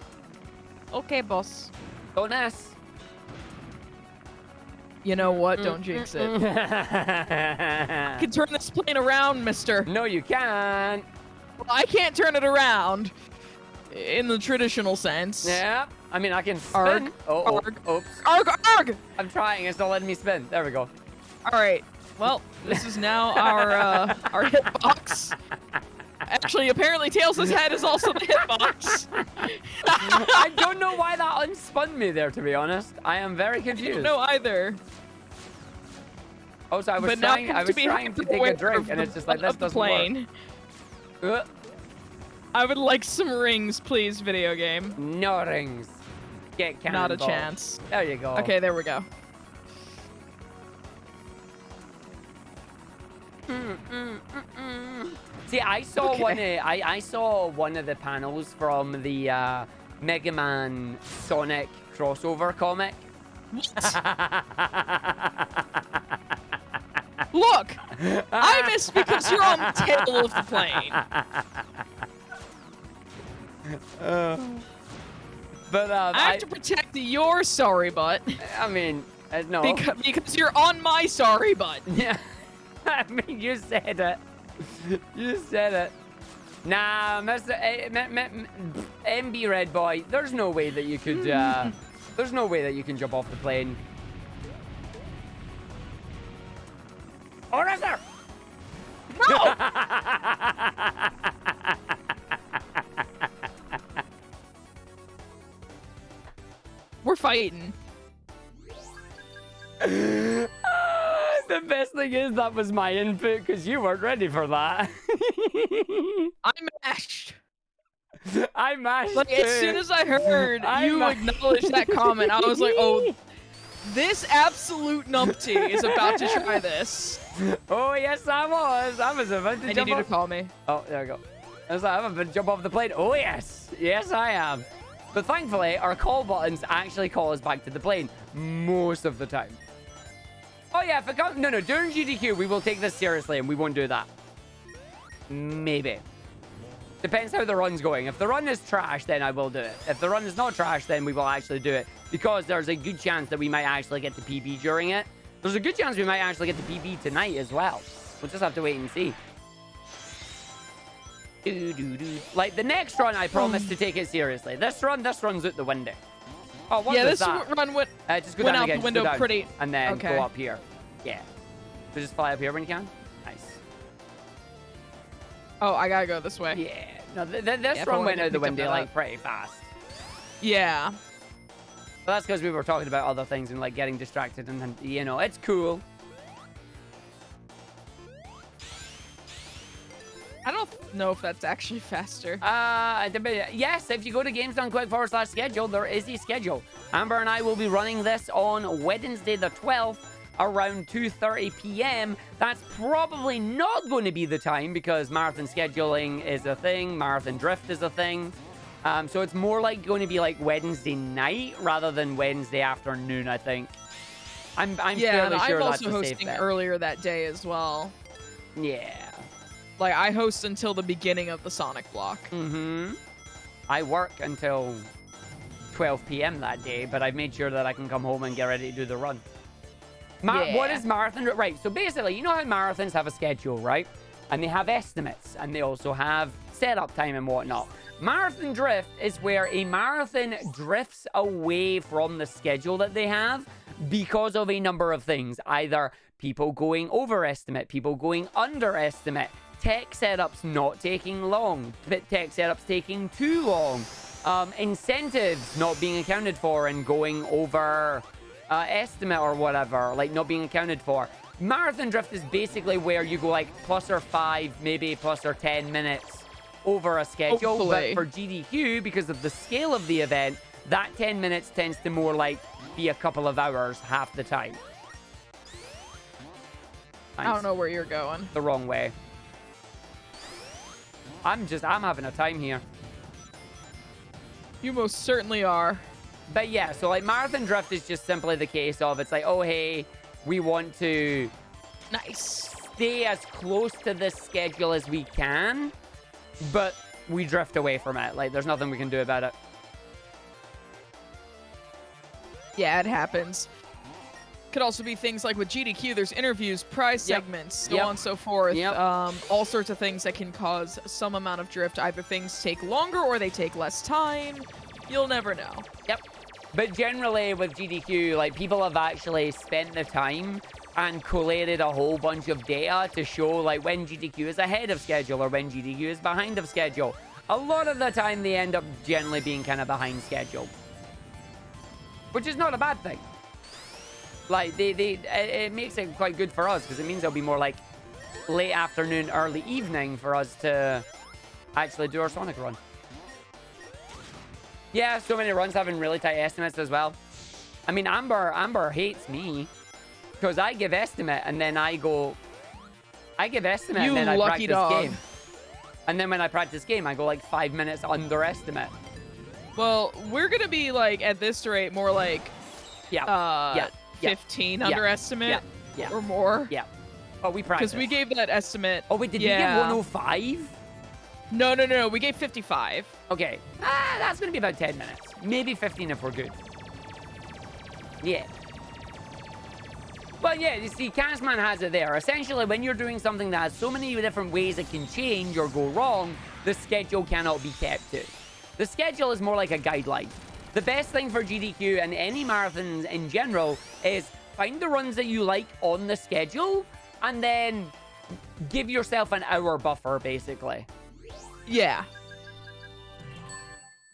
Okay, boss. Don't ask. You know what? Don't jinx it. I can turn this plane around, mister. No, you can't. Well, I can't turn it around in the traditional sense. Yeah. I mean, I can spin. Arg. Arg. Oops. Arg, arg! I'm trying. It's not letting me spin. There we go. All right. Well, this is now our hitbox. Actually, apparently Tails' head is also the hitbox. I don't know why that unspun me there, to be honest. I am very confused. I don't know either. Also, I was trying to take a drink, and it's just like, this doesn't work. I would like some rings, please, video game. No rings. Get cannonball. Not a chance. There you go. Okay, there we go. See, I saw I saw one of the panels from the Mega Man Sonic crossover comic. Look, I missed because you're on the tail of the plane. But I have to protect your sorry butt. I mean, no. Because you're on my sorry butt. Yeah. I mean, you said it. You said it. Nah, Mr. MB Red Boy, there's no way that you could, there's no way that you can jump off the plane. Or is there? No! We're fighting. The best thing is that was my input because you weren't ready for that. I mashed. I mashed. Like, as soon as I heard you acknowledge that comment, I was like, oh, this absolute numpty is about to try this. Oh, yes, I was. I was about to jump off. I need you to call me. Oh, there we go. I was like, I'm about to jump off the plane. Oh, yes. Yes, I am. But thankfully, our call buttons actually call us back to the plane most of the time. Oh, yeah, if it comes... No, during GDQ, we will take this seriously and we won't do that. Maybe. Depends how the run's going. If the run is trash, then I will do it. If the run is not trash, then we will actually do it. Because there's a good chance that we might actually get to PB during it. There's a good chance we might actually get to PB tonight as well. We'll just have to wait and see. Like, the next run, I promise to take it seriously. This run's out the window. Oh, what was that? This run went, just go down out again, the window pretty... And then go up here. Yeah. So just fly up here when you can. Nice. Oh, I gotta go this way. Yeah. No, this run went out the window, like, pretty fast. Yeah. But that's because we were talking about other things and, like, getting distracted and, you know, it's cool. I don't know if that's actually faster. Yes, if you go to games.quick/schedule, there is a schedule. Amber and I will be running this on Wednesday the 12th around 2:30 p.m. That's probably not going to be the time because marathon scheduling is a thing. Marathon drift is a thing. So it's more like going to be like Wednesday night rather than Wednesday afternoon, I think. I'm fairly sure that's a safe bet. I'm also hosting earlier that day as well. Yeah. Like, I host until the beginning of the Sonic block. Mm-hmm. I work until 12 p.m. that day, but I've made sure that I can come home and get ready to do the run. What is marathon? Right, so basically, you know how marathons have a schedule, right? And they have estimates, and they also have setup time and whatnot. Marathon drift is where a marathon drifts away from the schedule that they have because of a number of things. Either people going overestimate, people going underestimate, tech setups not taking long, tech setups taking too long, incentives not being accounted for and going over estimate or whatever, like not being accounted for. Marathon drift is basically where you go like plus or 5, maybe plus or 10 minutes over a schedule. Hopefully. But for GDQ, because of the scale of the event, that 10 minutes tends to more like be a couple of hours half the time. I don't know where you're going. The wrong way. I'm having a time here. You most certainly are. But yeah, so like marathon drift is just simply the case of it's like, oh, hey, we want to stay as close to this schedule as we can, but we drift away from it. Like, there's nothing we can do about it. Yeah, it happens. Could also be things like with GDQ, there's interviews, prize segments, so on and so forth. All sorts of things that can cause some amount of drift. Either things take longer or they take less time. You'll never know. Yep. But generally with GDQ, like, people have actually spent the time and collated a whole bunch of data to show like when GDQ is ahead of schedule or when GDQ is behind of schedule. A lot of the time they end up generally being kind of behind schedule, which is not a bad thing. Like, it makes it quite good for us because it means it'll be more like late afternoon, early evening for us to actually do our Sonic run. Yeah, so many runs having really tight estimates as well. I mean, Amber hates me because I give estimate and then I give estimate and then I practice game. And then when I practice game, I go like 5 minutes underestimate. Well, we're gonna be like at this rate more like 15 underestimate or more. Yeah. Oh, we practiced. Because we gave that estimate. Oh, wait, did we give 105? No. We gave 55. Okay. That's going to be about 10 minutes. Maybe 15 if we're good. Yeah. Well, yeah, you see, Casman has it there. Essentially, when you're doing something that has so many different ways it can change or go wrong, the schedule cannot be kept to. The schedule is more like a guideline. The best thing for GDQ and any marathons in general is find the runs that you like on the schedule and then give yourself an hour buffer, basically. Yeah.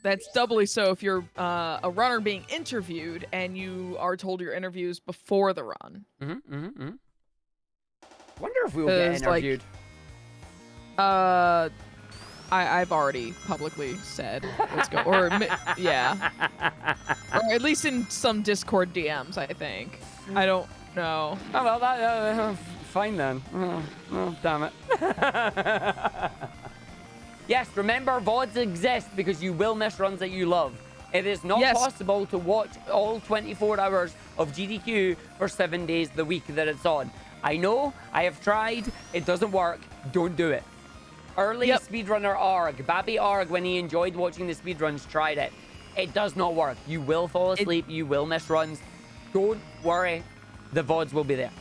That's doubly so if you're a runner being interviewed and you are told your interviews before the run. Wonder if we will get interviewed. Like, I've already publicly said let's go, or yeah, or at least in some Discord DMs. I think. I don't know. Oh well, that fine then. Oh, damn it. Yes, remember, VODs exist because you will miss runs that you love. It is not possible to watch all 24 hours of GDQ for 7 days the week that it's on. I know, I have tried, it doesn't work, don't do it. Early speedrunner Arg, Babby Arg, when he enjoyed watching the speedruns, tried it. It does not work. You will fall asleep, you will miss runs. Don't worry, the VODs will be there.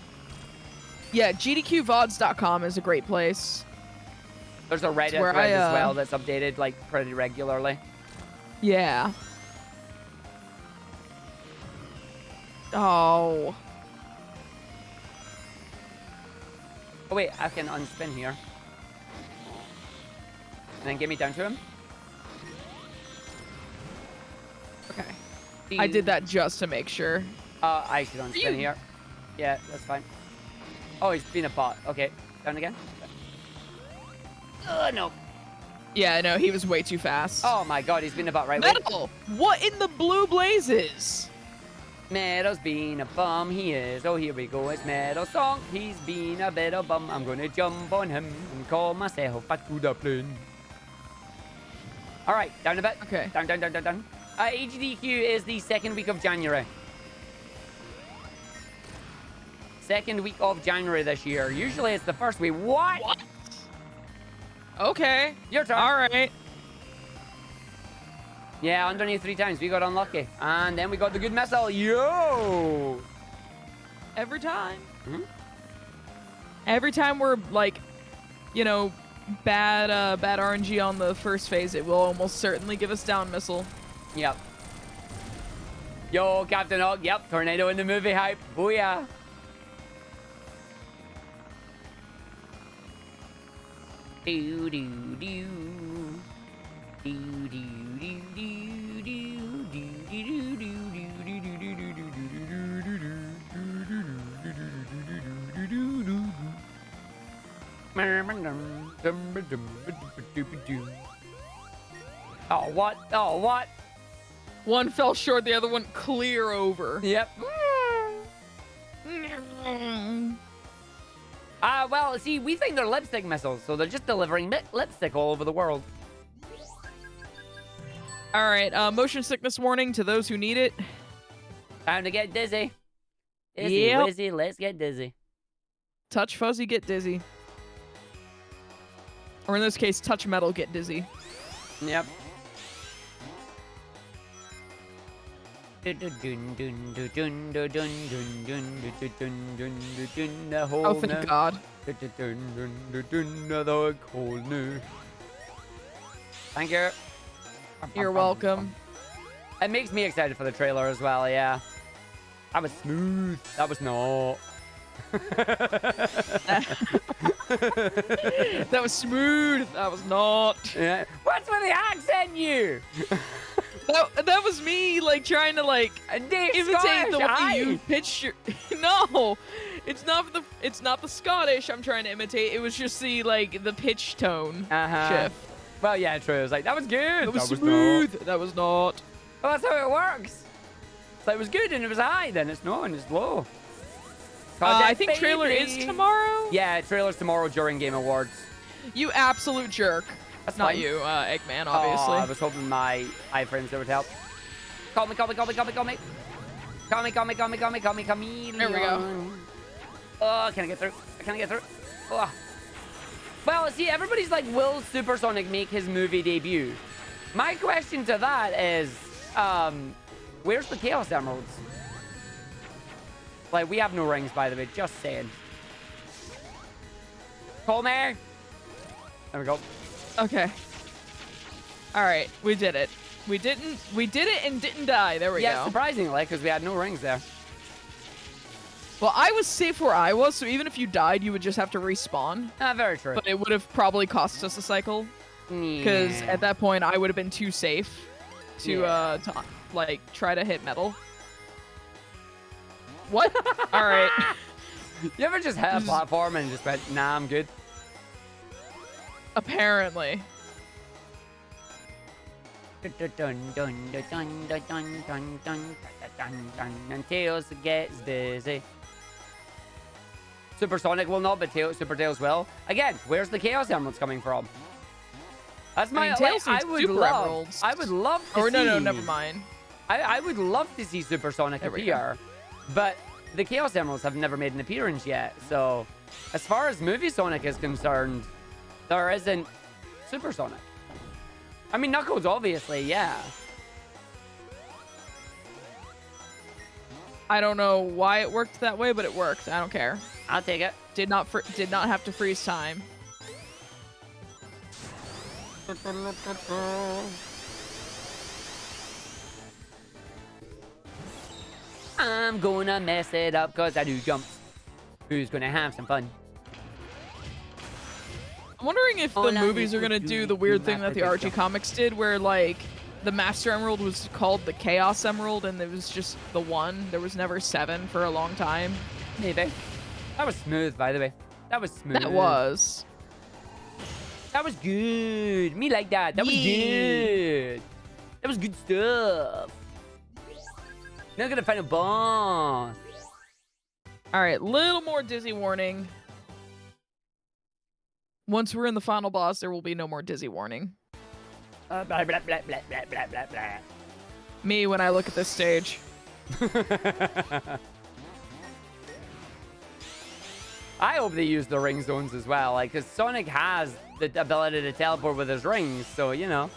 Yeah, GDQVODs.com is a great place. There's a Reddit thread as well that's updated like pretty regularly. Yeah. Oh. Oh wait, I can unspin here. And then get me down to him. Okay. I did that just to make sure. I should unspin here. Yeah, that's fine. Oh, he's been a bot. Okay, down again. No. Yeah, no, he was way too fast. Oh my god, he's been a bot right. Metal! What in the blue blazes? Metal's been a bum, he is. Oh, here we go, it's Metal song. He's been a bit of bum. I'm gonna jump on him and call myself back to the plane. Alright, down a bit. Okay. Down. HDQ is the second week of January. Second week of January this year. Usually it's the first week. What? Okay. Your turn. All right. Yeah, underneath 3 times. We got unlucky. And then we got the good missile. Yo! Every time. Every time we're like, you know, bad RNG on the first phase, it will almost certainly give us down missile. Yep. Yo, Captain Hawk. Yep. Tornado in the movie hype. Booyah. Do do do do do do do do. Oh what? Oh what? One fell short, the other one clear over. Yep. Well, see, we think they're lipstick missiles, so they're just delivering lipstick all over the world. All right, motion sickness warning to those who need it. Time to get dizzy. Dizzy, wizzy, let's get dizzy. Touch fuzzy, get dizzy. Or in this case, touch metal, get dizzy. Yep. Oh, thank God. Thank you. You're welcome. It makes me excited for the trailer as well, yeah. That was smooth. That was not. That was smooth. That was not. Yeah. What's with the accent, you? That was me, like, trying to, like, imitate the way you pitch your... No! It's not the Scottish I'm trying to imitate. It was just the, like, the pitch tone shift. Well, yeah, true. It was like, that was good. That was smooth. That was not. Well, that's how it works. So it was good and it was high, then it's no and it's low. I think trailer is tomorrow. Yeah, trailer's tomorrow during Game Awards. You absolute jerk. That's not fine. you, Eggman, obviously. I was hoping my iframes would help. Call me. There we go. Oh, can I get through? Oh. Well, see, everybody's like, will Supersonic make his movie debut? My question to that is, where's the Chaos Emeralds? Like, we have no rings, by the way, just saying. Call me. There we go. Okay. All right, we did it. We did it and didn't die. There we go. Yeah, surprisingly, because we had no rings there. Well, I was safe where I was, so even if you died, you would just have to respawn. Very true. But it would have probably cost us a cycle. Because at that point, I would have been too safe to like, try to hit metal. What? All right. You ever just hit a platform and just went, nah, I'm good? Apparently. And Tails gets busy. Supersonic will not, but Super Tails will. Again, where's the Chaos Emeralds coming from? That's my... Tails I would love to see... No, never mind. I would love to see Supersonic appear, but the Chaos Emeralds have never made an appearance yet. So, as far as Movie Sonic is concerned, there isn't Supersonic. I mean, Knuckles, obviously, yeah. I don't know why it worked that way, but it worked. I don't care. I'll take it. Did not have to freeze time. I'm gonna mess it up because I do jumps. Who's gonna have some fun? I'm wondering if the movies are gonna do the weird thing that the Archie comics did, where, like, the Master Emerald was called the Chaos Emerald, and it was just the one. There was never 7 for a long time. Maybe. That was smooth, by the way. That was smooth. That was. That was good. Me like that. That was good. That was good stuff. Now gonna find a boss. All right, little more dizzy warning. Once we're in the final boss, there will be no more dizzy warning. Blah, blah, blah, blah, blah, blah, blah, blah. Me when I look at this stage. I hope they use the ring zones as well, like, because Sonic has the ability to teleport with his rings, so, you know.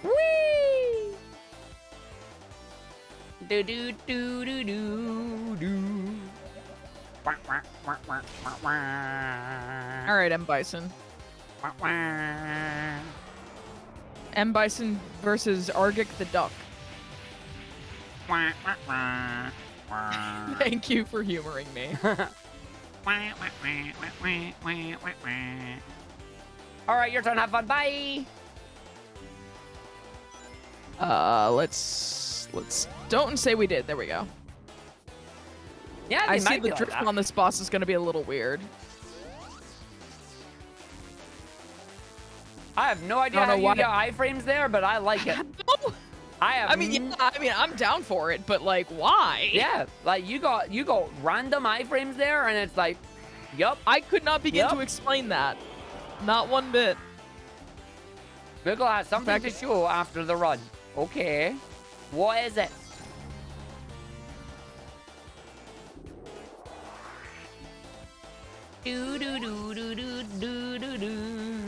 Whee! Do do do do do do. Wah, wah, wah, wah, wah, wah. All right, M. Bison. Wah, wah. M. Bison versus Argick the Duck. Wah, wah, wah. Wah. Thank you for humoring me. All right, your turn. Have fun. Bye. Let's don't say we did. There we go. Yeah, I see the drift on this boss is going to be a little weird. I have no idea how you get iframes there, but I like it. I mean, I'm down for it, but, like, why? Yeah, like, you got random iframes there, and it's like, yup. I could not begin to explain that. Not one bit. Google has something to show after the run. Okay. What is it? Do do do do do do do do.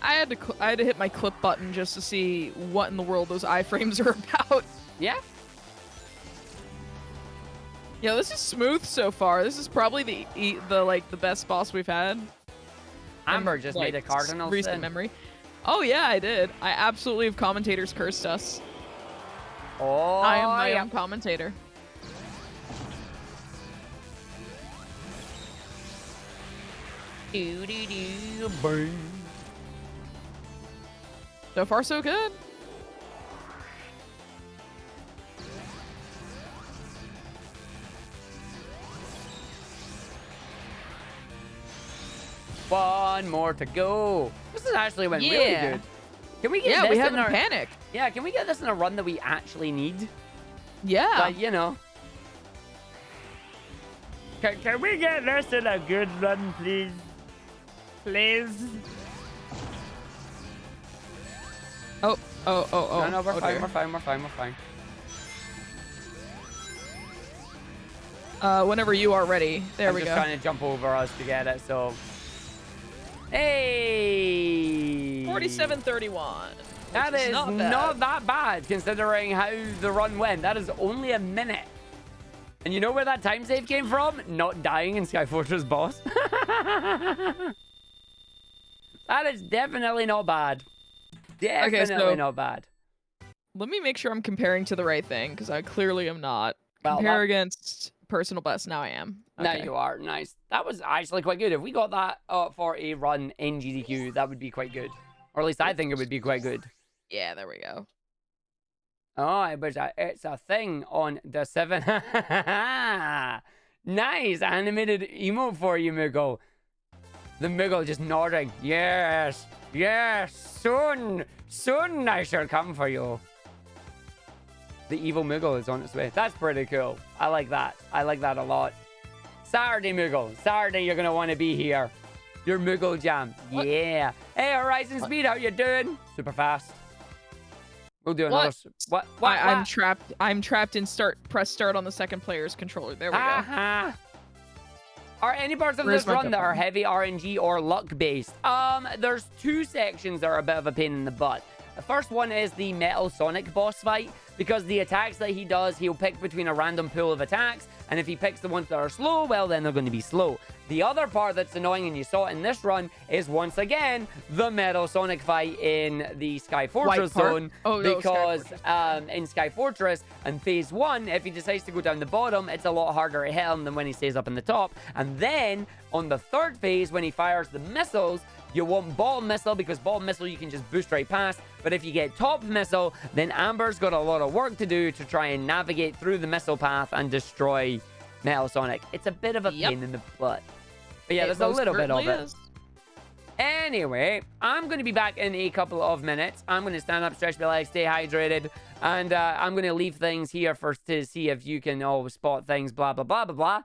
I had to hit my clip button just to see what in the world those iframes are about. Yeah. Yeah, this is smooth so far. This is probably the best boss we've had. Amber just made a cardinal recent sin. memory. Oh yeah, I did. I absolutely have commentators cursed us. Oh, I am my own commentator. Boom. So far, so good. One more to go. This has actually went really good. Can we get this we in haven't our... panicked. Yeah, can we get this in a run that we actually need? Yeah. But, you know. Can we get this in a good run, please? Please? Oh. No, we're fine, dear. we're fine, we're fine, we're fine. Whenever you are ready. There we I'm go. just trying to jump over us to get it, so... Hey! 47:31. That is not that bad, considering how the run went. That is only a minute. And you know where that time save came from? Not dying in Sky Fortress boss. That is definitely not bad. Definitely not bad. Let me make sure I'm comparing to the right thing, because I clearly am not. Well, Compare against personal best. Now I am. Now Okay. you are. Nice. That was actually quite good. If we got that for a run in GDQ, that would be quite good. Or at least I think it would be quite good. Yeah, there we go. Oh, it's a thing on the 7. Nice animated emote for you, Moogle. The Moogle just nodding. Yes, yes, soon I shall come for you. The evil Moogle is on its way. That's pretty cool. I like that. I like that a lot. Saturday, Moogle. Saturday, you're going to want to be here. Your Moogle jam. What? Yeah. Hey, Horizon Speed, how you doing? Super fast. We'll do another... What? I'm trapped. I'm trapped in press start on the second player's controller. There we go. Are any parts of Where's this my run that are cup? heavy RNG or luck based? There's two sections that are a bit of a pain in the butt. The first one is the Metal Sonic boss fight, because the attacks that he does, he'll pick between a random pool of attacks, and if he picks the ones that are slow, well, then they're going to be slow. The other part that's annoying, and you saw it in this run, is once again the Metal Sonic fight in the Sky Fortress zone. Because in Sky Fortress and Phase 1, if he decides to go down the bottom, it's a lot harder to hit him than when he stays up in the top. And then on the third phase, when he fires the missiles, you want bottom missile, because bottom missile you can just boost right past. But if you get top missile, then Amber's got a lot of work to do to try and navigate through the missile path and destroy Metal Sonic. It's a bit of a pain in the butt. But yeah, there's a little bit of it. Anyway, I'm going to be back in a couple of minutes. I'm going to stand up, stretch my legs, stay hydrated, and I'm going to leave things here first to see if you can all spot things, blah, blah, blah, blah, blah.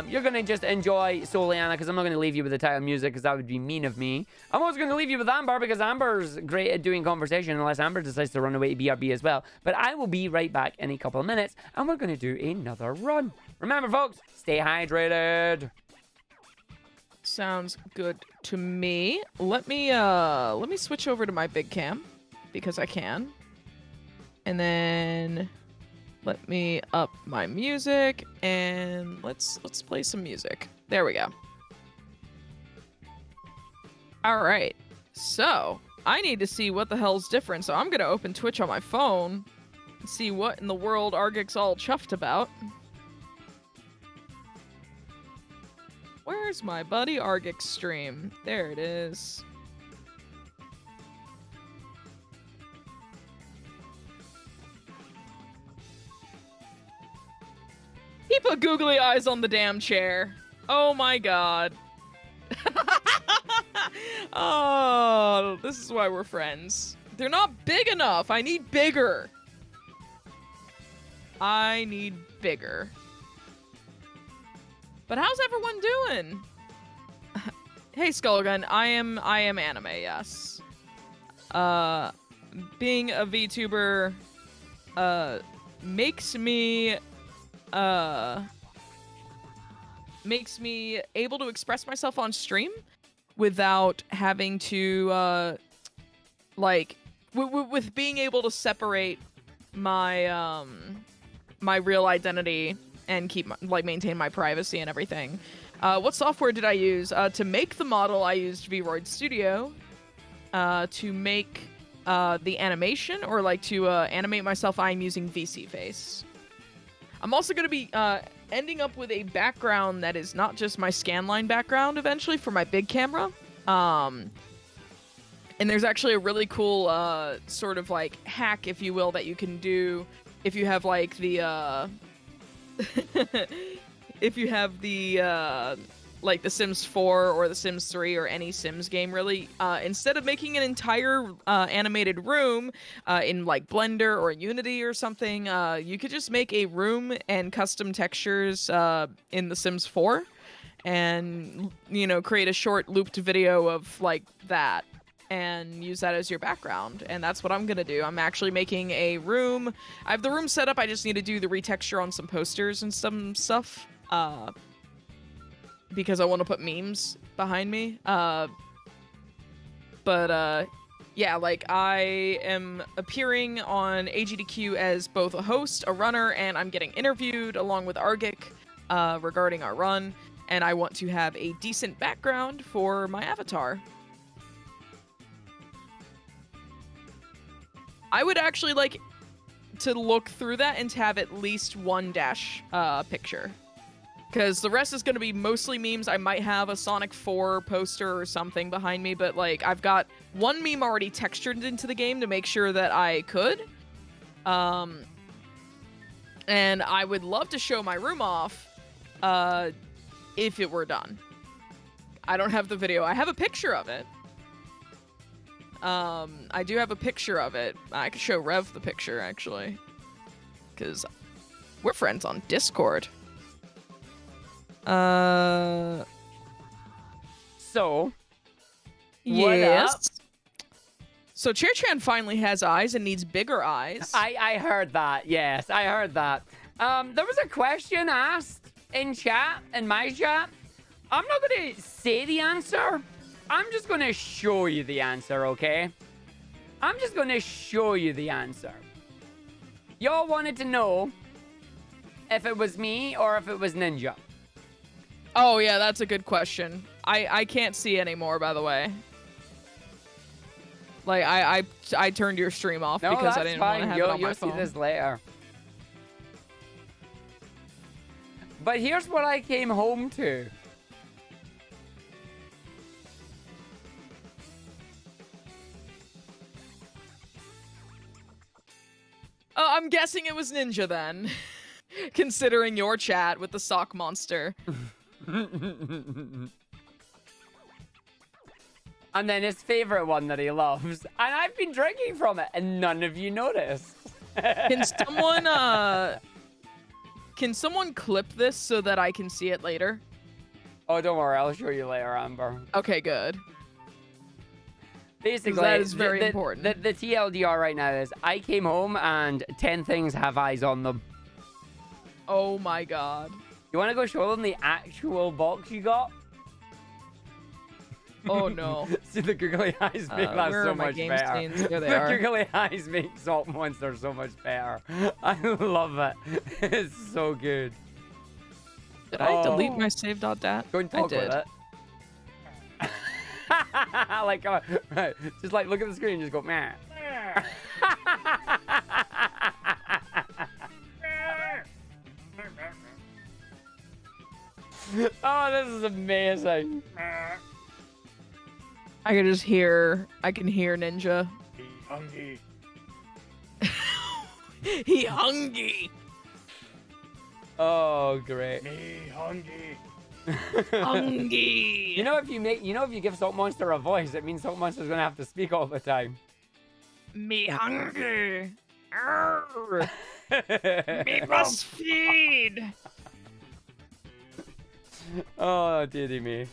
You're going to just enjoy Soliana, because I'm not going to leave you with the title music, because that would be mean of me. I'm also going to leave you with Amber, because Amber's great at doing conversation, unless Amber decides to run away to BRB as well. But I will be right back in a couple of minutes, and we're going to do another run. Remember, folks, stay hydrated. Sounds good to me. Let me switch over to my big cam, because I can. And then let me up my music, and let's play some music. There we go. All right. So, I need to see what the hell's different. So, I'm going to open Twitch on my phone and see what in the world Argick's all chuffed about. Where's my buddy Argick stream? There it is. He put googly eyes on the damn chair. Oh my god. Oh, this is why we're friends. They're not big enough. I need bigger. I need bigger. But how's everyone doing? Hey, Skullgun, I am anime, yes. Being a VTuber, makes me able to express myself on stream without having to, with being able to separate my, my real identity and keep maintain my privacy and everything. What software did I use? To make the model, I used VRoid Studio. To make the animation, or to animate myself, I'm using VC Face. I'm also going to be ending up with a background that is not just my scanline background eventually for my big camera. And there's actually a really cool sort of like hack, if you will, that you can do if you have like the if you have the like the Sims 4 or the Sims 3 or any Sims game, really, instead of making an entire animated room in like Blender or Unity or something, you could just make a room and custom textures in the Sims 4 and, you know, create a short looped video of like that and use that as your background. And that's what I'm gonna do. I'm actually making a room. I have the room set up. I just need to do the retexture on some posters and some stuff. Because I want to put memes behind me. Yeah, like I am appearing on AGDQ as both a host, a runner, and I'm getting interviewed along with Argick regarding our run, and I want to have a decent background for my avatar. I would actually like to look through that and to have at least one dash picture. Because the rest is going to be mostly memes. I might have a Sonic 4 poster or something behind me, but like I've got one meme already textured into the game to make sure that I could. And I would love to show my room off if it were done. I don't have the video. I have a picture of it. I do have a picture of it. I could show Rev the picture, actually. Because we're friends on Discord. So, yes. So Chair-Chan finally has eyes and needs bigger eyes. I heard that. Yes, I heard that. There was a question asked in chat, in my chat. I'm not going to say the answer. I'm just going to show you the answer, okay? I'm just going to show you the answer. Y'all wanted to know if it was me or if it was Ninja. Oh, yeah, that's a good question. I can't see anymore, by the way. Like, I turned your stream off because I didn't want to have it on my phone. You'll see this later. But here's what I came home to. Oh, I'm guessing it was Ninja then. Considering your chat with the sock monster. And then his favorite one that he loves. And I've been drinking from it, and none of you noticed. Can someone clip this so that I can see it later? Oh, don't worry. I'll show you later, Amber. Okay, good. Basically, that is very important. The TLDR right now is I came home and 10 things have eyes on them. Oh my god. You want to go show them the actual box you got? Oh no. See, the googly eyes make that so much better. There they The are. googly eyes make Salt Monster so much better. I love it. It's so good. Did I delete my save.dat? Go and talk with it. Like, right. Just like look at the screen and just go, meh. Oh, this is amazing. I can hear Ninja. He hungry. He hungry. Oh, great. Me hungry. Hungry. You know, if you give Salt Monster a voice, it means Salt Monster's gonna have to speak all the time. Me hungry. Me must feed. Oh, dearie me.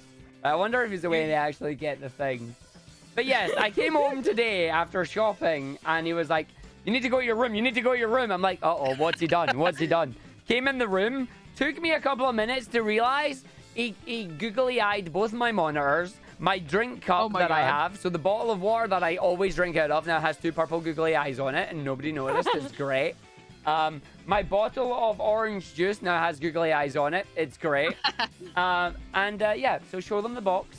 I wonder if he's the way they actually get the thing. But yes, I came home today after shopping, and he was like, you need to go to your room. You need to go to your room. I'm like, uh-oh, what's he done? What's he done? Came in the room. Took me a couple of minutes to realize he googly-eyed both my monitors, my drink cup that I have. So the bottle of water that I always drink out of now has 2 purple googly eyes on it, and nobody noticed. It's great. My bottle of orange juice now has googly eyes on it. It's great. Yeah, so show them the box.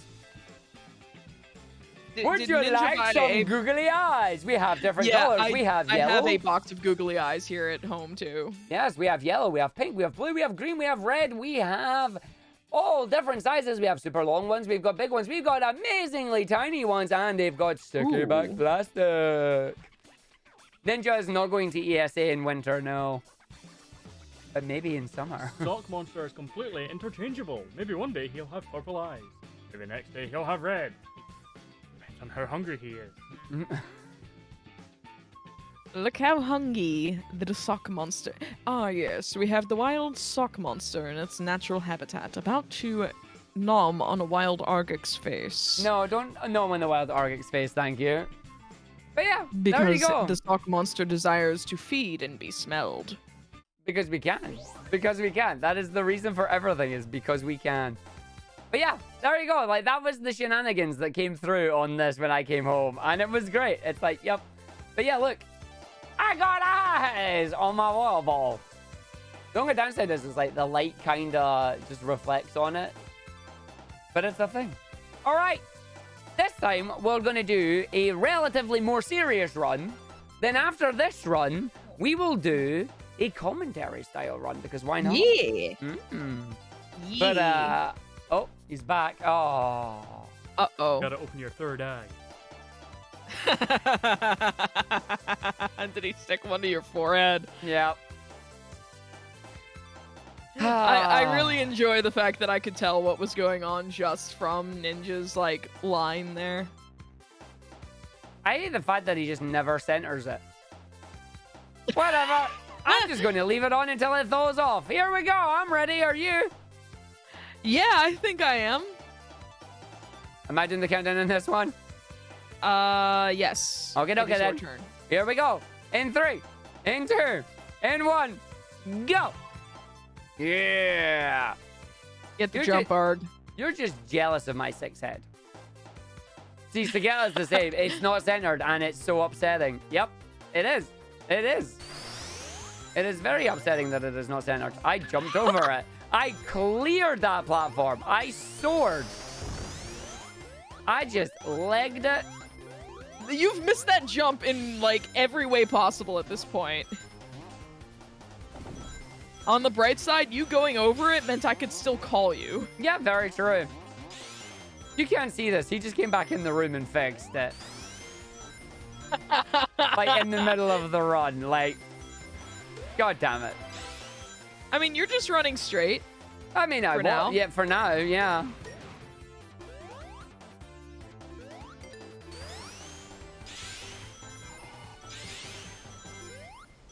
Would you Ninja like buy some a- googly eyes? We have different Yeah, colors. We have I yellow. have a box of googly eyes here at home too. Yes, we have yellow, we have pink, we have blue, we have green, we have red, we have all different sizes. We have super long ones, we've got big ones, we've got amazingly tiny ones, and they've got sticky back Ooh. plastic. Ninja is not going to ESA in winter, no. But maybe in summer. Sock Monster is completely interchangeable. Maybe one day he'll have purple eyes. Maybe the next day he'll have red. Depends on how hungry he is. Look how hungry the sock monster. Ah, yes, we have the wild sock monster in its natural habitat, about to nom on a wild Argick's face. No, don't nom on the wild Argick's face, thank you. But yeah, there you Because go. the sock monster desires to feed and be smelled. Because we can. Because we can. That is the reason for everything, is because we can. But yeah, there you go. Like, that was the shenanigans that came through on this when I came home. And it was great. It's like, yep. But yeah, look. I got eyes on my water ball. The only downside is like the light kind of just reflects on it. But it's a thing. All right. This time, we're going to do a relatively more serious run. Then after this run, we will do a commentary style run, because why not? Yeah. But, oh, he's back. Oh. Uh-oh. Gotta open your third eye. Did he stick one to your forehead? Yeah. I really enjoy the fact that I could tell what was going on just from Ninja's, like, line there. I hate the fact that he just never centers it. Whatever. I'm just going to leave it on until it thaws off. Here we go. I'm ready. Are you? Yeah, I think I am. Imagine the countdown in this one. Yes. Okay, It is your then. turn. Here we go. In 3, in 2, in 1, go. Yeah. Get the You're jump, Arg. You're just jealous of my 6 head. See, Sagella's the same. It's not centered, and it's so upsetting. Yep, it is. It is. It is very upsetting that it is not centered. I jumped over it. I cleared that platform. I soared. I just legged it. You've missed that jump in, like, every way possible at this point. On the bright side, you going over it meant I could still call you. Yeah, very true. You can't see this. He just came back in the room and fixed it. Like, in the middle of the run. Like, God damn it. I mean, you're just running straight. I mean, For now? Yeah, for now, yeah.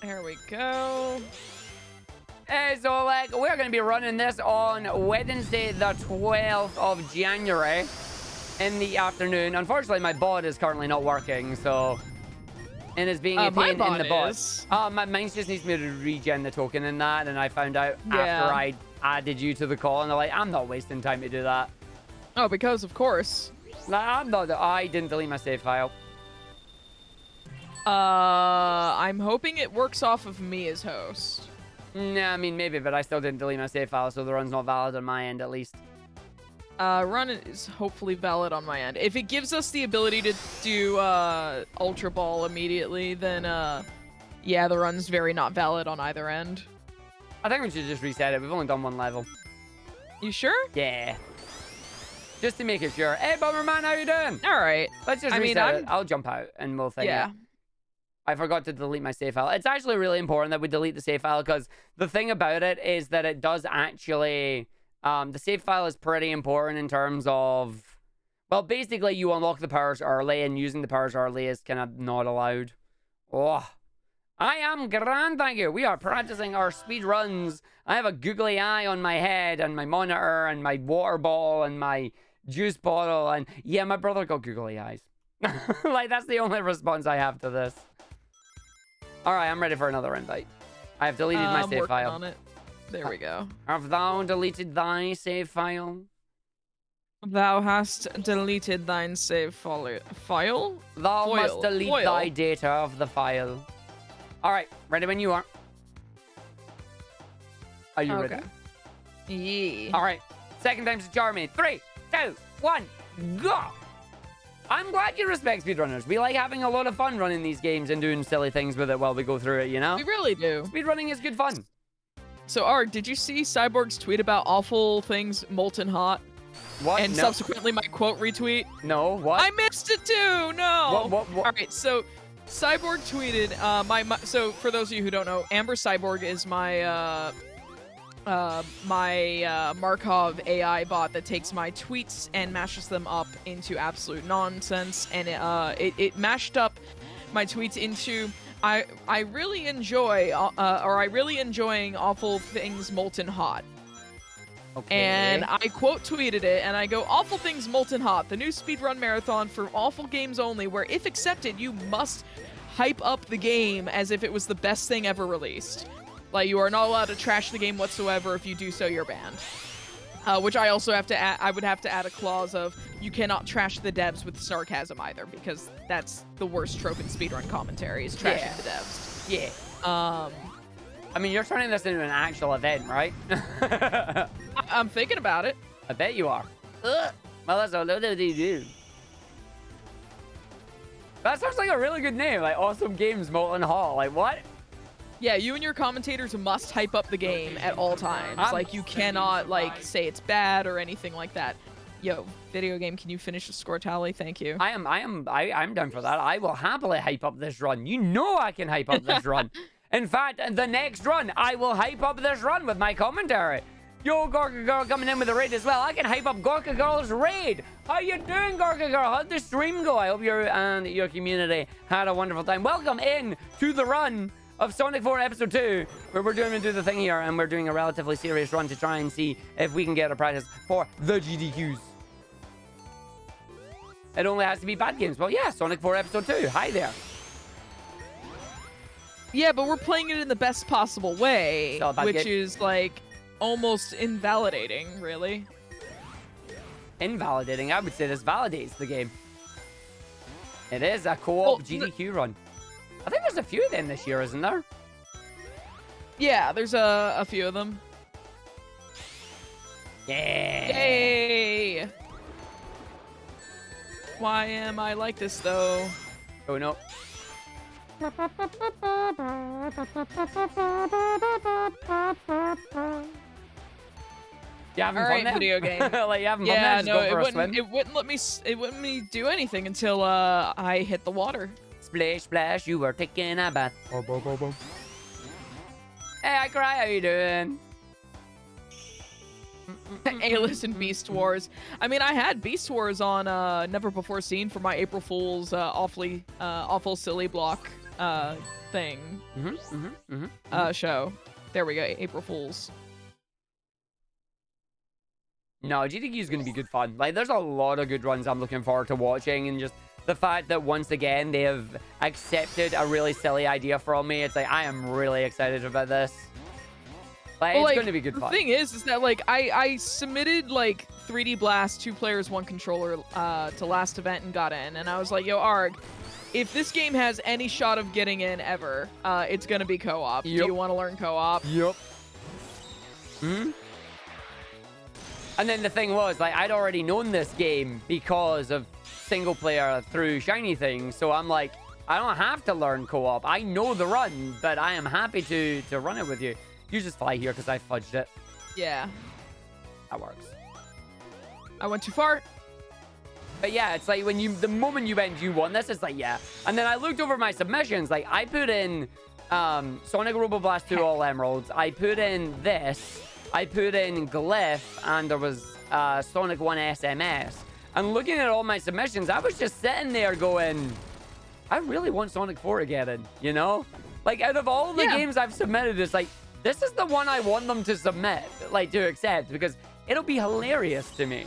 There we go. Hey, so, like, we're going to be running this on Wednesday, the 12th of January in the afternoon. Unfortunately, my bot is currently not working, so... And it's being a My pain in the bot bot. is. Mine just needs me to regen the token and that, and I found out Yeah. after I added you to the call, and they're like, I'm not wasting time to do that. Oh, because of course. Like, I'm not... I didn't delete my save file. I'm hoping it works off of me as host. Nah, I mean, maybe, but I still didn't delete my save file, so the run's not valid on my end, at least. Run is hopefully valid on my end. If it gives us the ability to do, Ultra Ball immediately, then, yeah, the run's very not valid on either end. I think we should just reset it. We've only done 1 level. You sure? Yeah. Just to make it sure. Hey, Bummerman, how you doing? Alright. Let's just reset it. I'll jump out and we'll think Yeah. it. I forgot to delete my save file. It's actually really important that we delete the save file, because the thing about it is that it does actually... the save file is pretty important in terms of... Well, basically, you unlock the powers early, and using the powers early is kind of not allowed. Oh, I am grand, thank you. We are practicing our speed runs. I have a googly eye on my head, and my monitor, and my water ball, and my juice bottle, and yeah, my brother got googly eyes. Like, that's the only response I have to this. All right, I'm ready for another invite. I have deleted my I'm save working file. on it. There we go. Have thou deleted thy save file? Thou hast deleted thine save file? Thou Foil. must delete Foil. thy data of the file. All right, ready when you are. Are you ready? Yeah. All right, second time's a charm. 3, 2, 1, go! I'm glad you respect speedrunners. We like having a lot of fun running these games and doing silly things with it while we go through it, you know? We really do. Speedrunning is good fun. So, Arg, did you see Cyborg's tweet about awful things molten hot? What? And No. subsequently my quote retweet? No, what? I missed it too! No! What? All right, so Cyborg tweeted, so for those of you who don't know, Amber Cyborg is my Markov AI bot that takes my tweets and mashes them up into absolute nonsense, and it mashed up my tweets into I really enjoy I really enjoying awful things molten hot. Okay. And I quote tweeted it, and I go, awful things molten hot, the new speedrun marathon for awful games only, where if accepted, you must hype up the game as if it was the best thing ever released. Like, you are not allowed to trash the game whatsoever. If you do so, you're banned. Which I also have to add, I would have to add a clause of, you cannot trash the devs with sarcasm either, because that's the worst trope in speedrun commentary, is trashing the devs. Yeah. I mean, you're turning this into an actual event, right? I'm thinking about it. I bet you are. Ugh. Well, that's all they do. That sounds like a really good name, like Awesome Games Molten Hall. Like, what? Yeah, you and your commentators must hype up the game at all times. Like, you cannot, like, say it's bad or anything like that. Yo, video game, can you finish the score tally? Thank you. I'm done for that. I will happily hype up this run. You know I can hype up this run. In fact, the next run, I will hype up this run with my commentary. Yo, Gorka Girl coming in with a raid as well. I can hype up Gorka Girl's raid. How you doing, Gorka Girl? How'd the stream go? I hope you and your community had a wonderful time. Welcome in to the run of Sonic 4 Episode 2, where we're going to do the thing here, and we're doing a relatively serious run to try and see if we can get a practice for the GDQs. It only has to be bad games. Well, yeah, Sonic 4 Episode 2. Hi there. Yeah, but we're playing it in the best possible way, which is, like, almost invalidating, really. Invalidating? I would say this validates the game. It is a co-op GDQ run. I think there's a few of them this year, isn't there? Yeah, there's a few of them. Yeah. Yay! Why am I like this, though? Oh, no. You having fun now? Video game. Like, you having fun now? Just no, go for a swim? it wouldn't let me do anything until I hit the water. Splish, splash, you were taking a bath. Hey, I cry, how you doing? A-list and Beast Wars. I mean, I had Beast Wars on Never Before Seen for my April Fool's awful silly block thing. Show. There we go, April Fool's. No, GDQ is going to be good fun. Like, there's a lot of good runs I'm looking forward to watching, and just the fact that once again they have accepted a really silly idea from me, it's like, I am really excited about this. Like, it's going to be good fun. The thing is that, like, I submitted, like, 3D Blast, 2 players, 1 controller to last event and got in, and I was like, yo, Arg, if this game has any shot of getting in ever, it's going to be co-op. Yep. Do you want to learn co-op? Yep. And then the thing was, like, I'd already known this game because of single player through Shiny Things, so I'm like, I don't have to learn co-op. I know the run, but I am happy to run it with you. You just fly here because I fudged it. Yeah. That works. I went too far. But yeah, it's like when the moment you went, you won this, it's like, yeah. And then I looked over my submissions, like I put in Sonic Robo Blast 2 All Emeralds. I put in this. I put in Glyph, and there was Sonic 1 SMS. And looking at all my submissions, I was just sitting there going, I really want Sonic 4 to get in, you know? Like, out of all the games I've submitted, it's like, this is the one I want them to submit, like, to accept, because it'll be hilarious to me.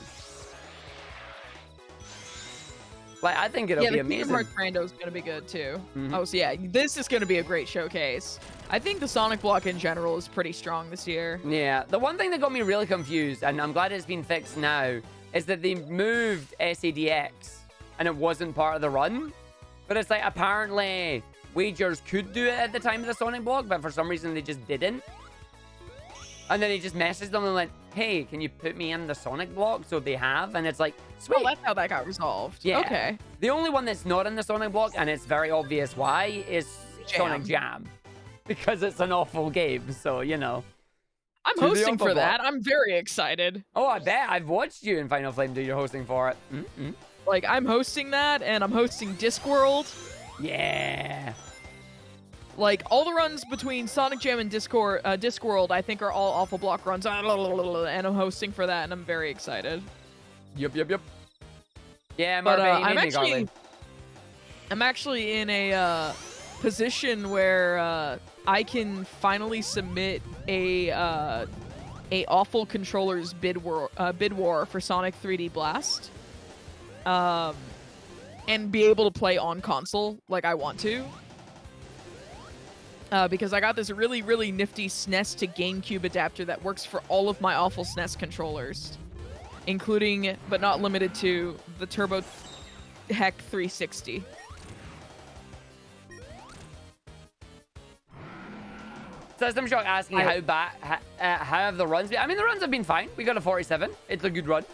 Like, I think it'll be amazing. Kingdom Hearts Brando is going to be good, too. Oh, so yeah, this is going to be a great showcase. I think the Sonic block in general is pretty strong this year. Yeah, the one thing that got me really confused, and I'm glad it's been fixed now, is that they moved SADX, and it wasn't part of the run. But it's like, apparently, wagers could do it at the time of the Sonic block, but for some reason, they just didn't. And then he just messaged them and went, hey, can you put me in the Sonic block? So they have, and it's like, sweet. Oh, that's how that got resolved. Yeah. Okay. The only one that's not in the Sonic block, and it's very obvious why, is Sonic Jam. Because it's an awful game, so, you know. I'm hosting for that. I'm very excited. Oh, I bet. I've watched you in Final Flame do your hosting for it. Like, I'm hosting that, and I'm hosting Discworld. Yeah. Like, all the runs between Sonic Jam and Discworld, I think, are all awful block runs. And I'm hosting for that, and I'm very excited. Yep. Yeah, but Marvin, I'm actually in a position where I can finally submit a awful controllers bid war for Sonic 3D Blast, and be able to play on console like I want to. Because I got this really, really nifty SNES to GameCube adapter that works for all of my awful SNES controllers, including, but not limited to, the Turbo Heck 360. System Shock asking how have the runs been? I mean, the runs have been fine. We got a 47. It's a good run.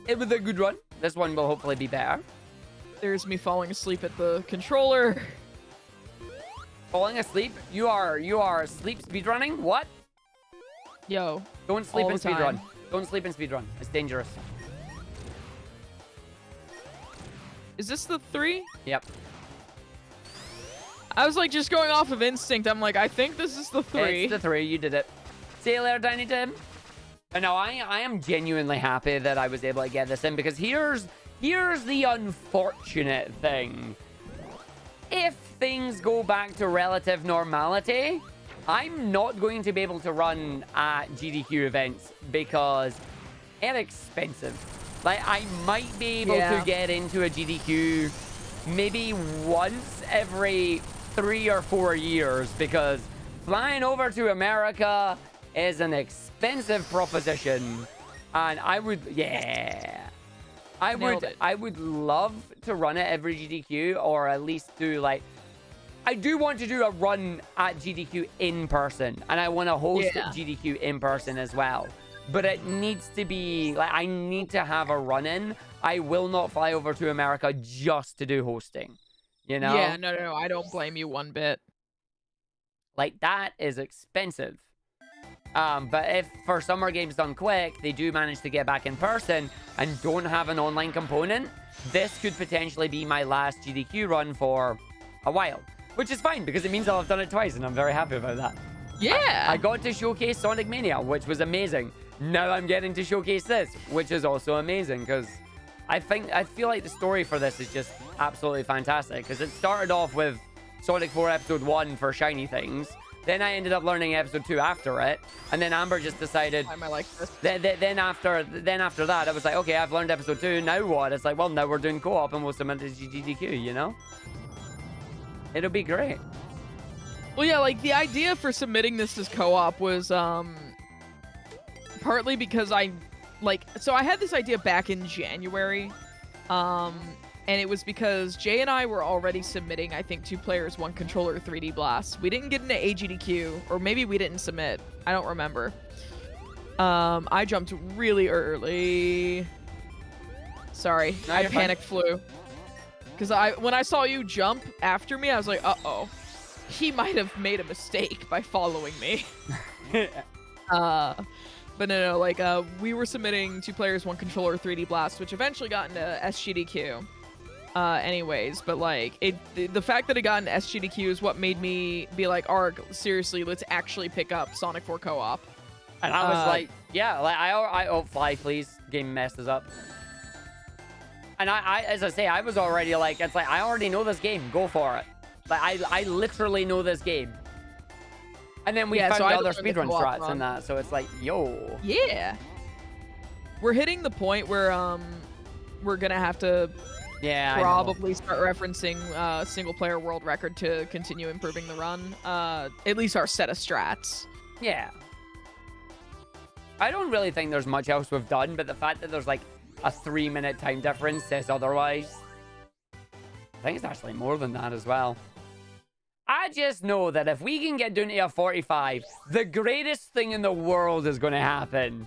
It was a good run. This one will hopefully be better. There's me falling asleep at the controller. Falling asleep? You are asleep speedrunning? What? Yo. Don't sleep in speedrun. Don't sleep in speedrun. It's dangerous. Is this the 3? Yep. I was like just going off of instinct. I'm like, I think this is the 3. It's the 3. You did it. See you later, Tiny Tim. But no, I am genuinely happy that I was able to get this in, because here's the unfortunate thing. If things go back to relative normality, I'm not going to be able to run at GDQ events because they're expensive. Like, I might be able to get into a GDQ maybe once every 3 or 4 years, because flying over to America is an expensive proposition. And I would love to run it every GDQ, or at least do, like, I do want to do a run at GDQ in person, and I want to host GDQ in person as well. But it needs to be, like, I need to have a run-in. I will not fly over to America just to do hosting, you know? Yeah, no, I don't blame you one bit. Like, that is expensive. But if for Summer Games Done Quick, they do manage to get back in person and don't have an online component, this could potentially be my last GDQ run for a while. Which is fine, because it means I'll have done it twice, and I'm very happy about that. Yeah! I got to showcase Sonic Mania, which was amazing. Now I'm getting to showcase this, which is also amazing, because I feel like the story for this is just absolutely fantastic, because it started off with Sonic 4 Episode 1 for shiny things. Then I ended up learning Episode 2 after it, and then Amber just decided. I like this. Then after that, I was like, okay, I've learned Episode 2. Now what? It's like, well, now we're doing co-op, and we'll submit it to GDQ. You know, it'll be great. Well, yeah, like the idea for submitting this as co-op was partly because I had this idea back in January, and it was because Jay and I were already submitting, I think, 2 players, 1 controller 3D Blast. We didn't get into AGDQ, or maybe we didn't submit. I don't remember. I jumped really early. Sorry, I panic flew. Because when I saw you jump after me, I was like, uh-oh. He might have made a mistake by following me. But no, like, we were submitting 2 players, 1 controller 3D Blast, which eventually got into SGDQ. Anyways, but like the fact that it got into SGDQ is what made me be like, Arg, seriously, let's actually pick up Sonic 4 co-op. And I was like, yeah, like oh, fly, please. Game messes up. And I, as I say, I was already like, it's like, I already know this game. Go for it. Like, I literally know this game. And then we found other speedrun strats and that, so it's like, yo. Yeah. We're hitting the point where we're gonna have to probably start referencing single-player world record to continue improving the run. At least our set of strats. Yeah. I don't really think there's much else we've done, but the fact that there's like a 3-minute time difference says otherwise. I think it's actually more than that as well. I just know that if we can get down to a 45, the greatest thing in the world is going to happen.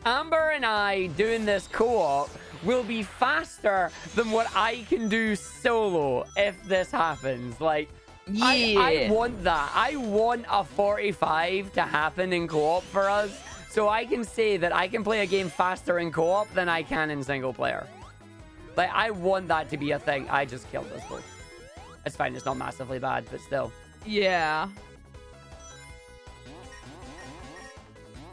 Amber and I doing this co-op will be faster than what I can do solo if this happens. Like, Yeah. I want that. I want a 45 to happen in co-op for us, so I can say that I can play a game faster in co-op than I can in single player. Like, I want that to be a thing. I just killed this boat. It's fine. It's not massively bad, but still. Yeah.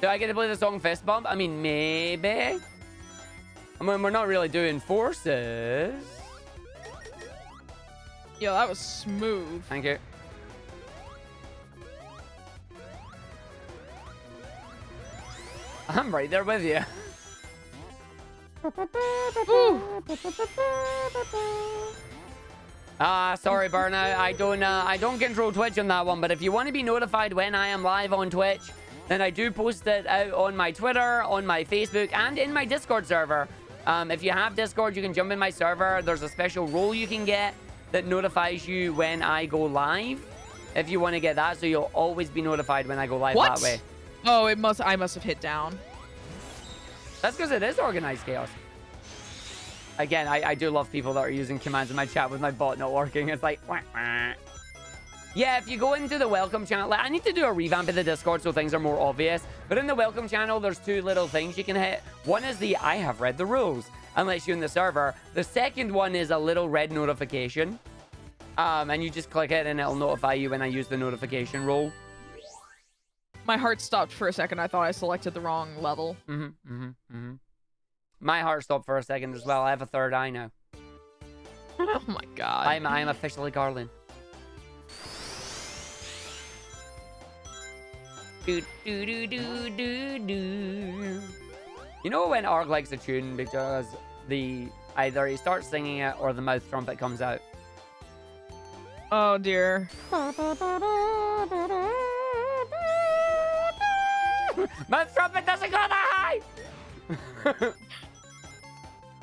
Do I get to play the song Fist Bump? I mean, maybe. I mean, we're not really doing forces. Yo, that was smooth. Thank you. I'm right there with you. Sorry, Burnout. I don't control Twitch on that one, but if you want to be notified when I am live on Twitch, then I do post it out on my Twitter, on my Facebook, and in my Discord server. If you have Discord, you can jump in my server. There's a special role you can get that notifies you when I go live. If you want to get that, so you'll always be notified when I go live that way. Oh, I must have hit down. That's because it is organized chaos. Again, I do love people that are using commands in my chat with my bot not working. It's like, wah, wah. Yeah, if you go into the welcome channel, like, I need to do a revamp of the Discord so things are more obvious. But in the welcome channel, there's two little things you can hit. One is the I have read the rules, unless you're in the server. The second one is a little red notification. And you just click it and it'll notify you when I use the notification rule. My heart stopped for a second. I thought I selected the wrong level. My heart stopped for a second as well. I have a third eye now. Oh my god. I'm officially Garland. Do, do, do, do, do, do. You know when Arg likes a tune because either he starts singing it or the mouth trumpet comes out. Oh dear. Mouth trumpet doesn't go that high!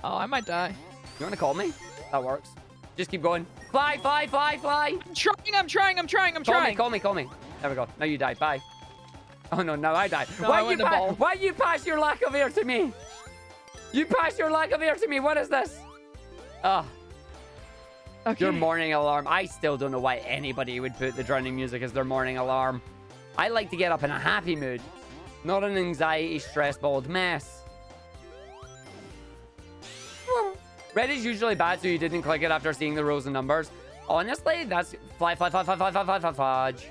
Oh, I might die. You want to call me? That works. Just keep going. Fly, fly, fly, fly! I'm trying. Call me. There we go. Now you die. Bye. Oh no, now I die. No, why you pass your lack of air to me? You pass your lack of air to me. What is this? Okay. Your morning alarm. I still don't know why anybody would put the drowning music as their morning alarm. I like to get up in a happy mood, not an anxiety, stress-balled mess. Red is usually bad, so you didn't click it after seeing the rows and numbers. Honestly, that's fudge.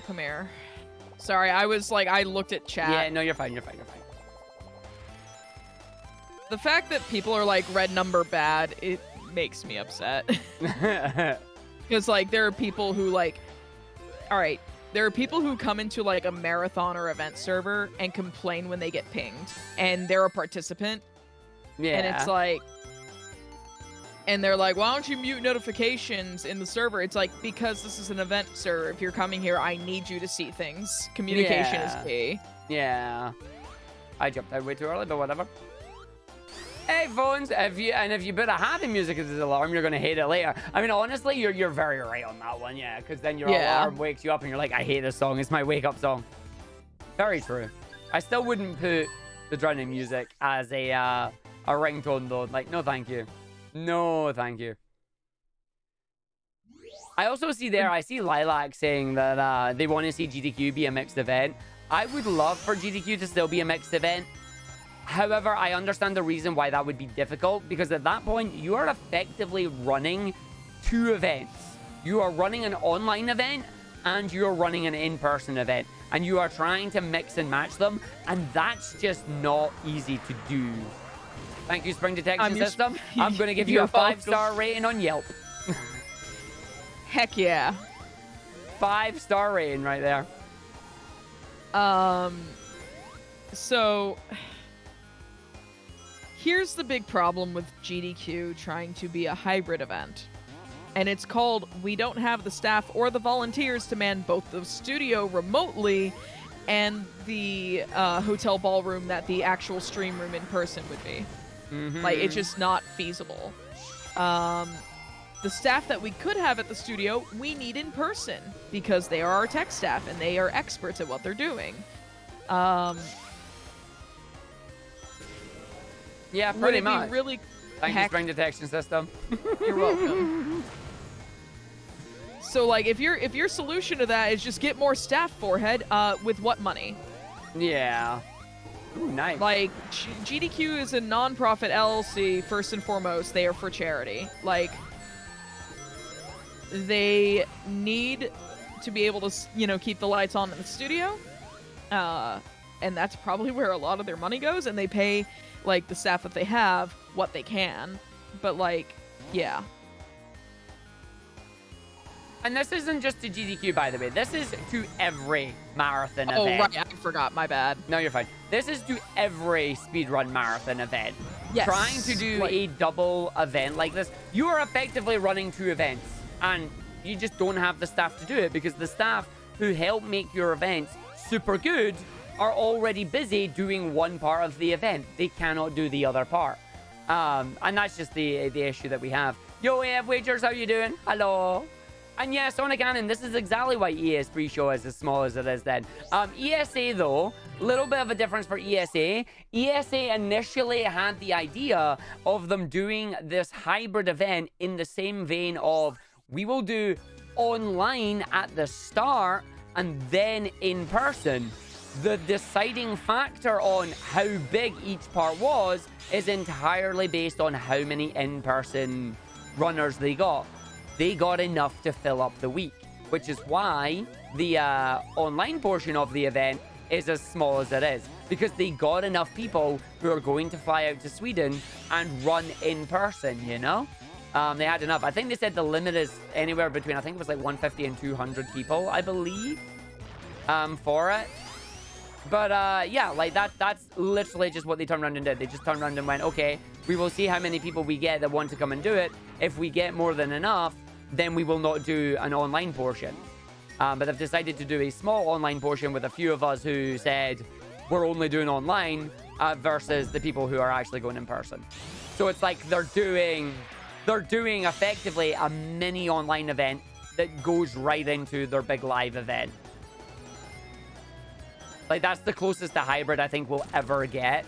Come here. Sorry, I was like, I looked at chat. Yeah, no, you're fine. The fact that people are like red number bad, it makes me upset. Because like there are people who like, all right, there are people who come into like a marathon or event server and complain when they get pinged, and they're a participant. Yeah. And it's like, and they're like, why don't you mute notifications in the server? It's like, because this is an event server. If you're coming here, I need you to see things. Communication is key. Yeah. I jumped out way too early, but whatever. Hey, phones, if you put a happy music as an alarm, you're going to hate it later. I mean, honestly, you're very right on that one, yeah, because then your alarm wakes you up and you're like, I hate this song. It's my wake-up song. Very true. I still wouldn't put the drowning music as a ringtone, though. Like, no, thank you. No, thank you. I also see I see Lilac saying that they want to see GDQ be a mixed event. I would love for GDQ to still be a mixed event. However, I understand the reason why that would be difficult, because at that point, you are effectively running two events. You are running an online event and you're running an in-person event, and you are trying to mix and match them, and that's just not easy to do. Thank you, Spring Detection System. I'm going to give you a 5-star rating on Yelp. Heck yeah. 5-star rating right there. So here's the big problem with GDQ trying to be a hybrid event. And it's called, we don't have the staff or the volunteers to man both the studio remotely and the hotel ballroom that the actual stream room in person would be. Like, it's just not feasible. the staff that we could have at the studio, we need in person because they are our tech staff and they are experts at what they're doing. Yeah, pretty much. Be really Thank you, spring detection system. You're welcome. So, like, if your solution to that is just get more staff, Forehead, with what money? Yeah. Ooh, nice. Like, GDQ is a non-profit LLC, first and foremost. They are for charity. Like, they need to be able to, you know, keep the lights on in the studio. And that's probably where a lot of their money goes. And they pay, like, the staff that they have what they can. But, like, yeah. And this isn't just to GDQ, by the way. This is to every marathon event. Oh, right. I forgot. My bad. No, you're fine. This is to every speedrun marathon event. Yes. Trying to do a double event like this, you are effectively running 2 events. And you just don't have the staff to do it because the staff who help make your events super good are already busy doing one part of the event. They cannot do the other part. And that's just the issue that we have. Yo, AF Wagers, how you doing? Hello. And yeah, Sonic Cannon, this is exactly why EA's pre-show is as small as it is then. ESA, though, a little bit of a difference for ESA. ESA initially had the idea of them doing this hybrid event in the same vein of, we will do online at the start and then in person. The deciding factor on how big each part was is entirely based on how many in-person runners they got. They got enough to fill up the week, which is why the online portion of the event is as small as it is, because they got enough people who are going to fly out to Sweden and run in person, you know? They had enough. I think they said the limit is anywhere between, I think it was like 150 and 200 people, I believe, for it. But yeah, like that's literally just what they turned around and did. They just turned around and went, okay, we will see how many people we get that want to come and do it. If we get more than enough, then we will not do an online portion. But they've decided to do a small online portion with a few of us who said we're only doing online versus the people who are actually going in person. So it's like they're doing effectively a mini online event that goes right into their big live event. Like, that's the closest to hybrid I think we'll ever get.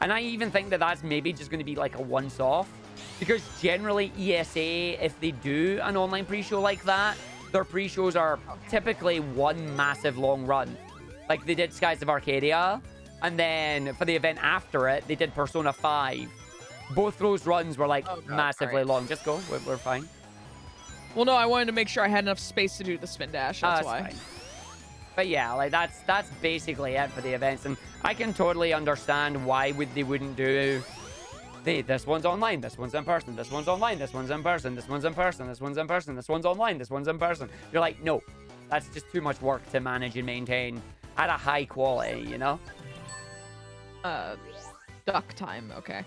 And I even think that that's maybe just going to be like a once-off. Because generally, ESA, if they do an online pre-show like that, their pre-shows are typically one massive long run. Like, they did Skies of Arcadia, and then for the event after it, they did Persona 5. Both those runs were, like, massively long. Just go. We're fine. Well, no, I wanted to make sure I had enough space to do the spin dash. That's why. Fine. But yeah, like that's basically it for the events, and I can totally understand why they wouldn't do this one's online, this one's in person, this one's online, this one's in person, this one's in person, this one's in person, this one's online, this one's in person. You're like, no, that's just too much work to manage and maintain at a high quality, you know? Duck time, okay.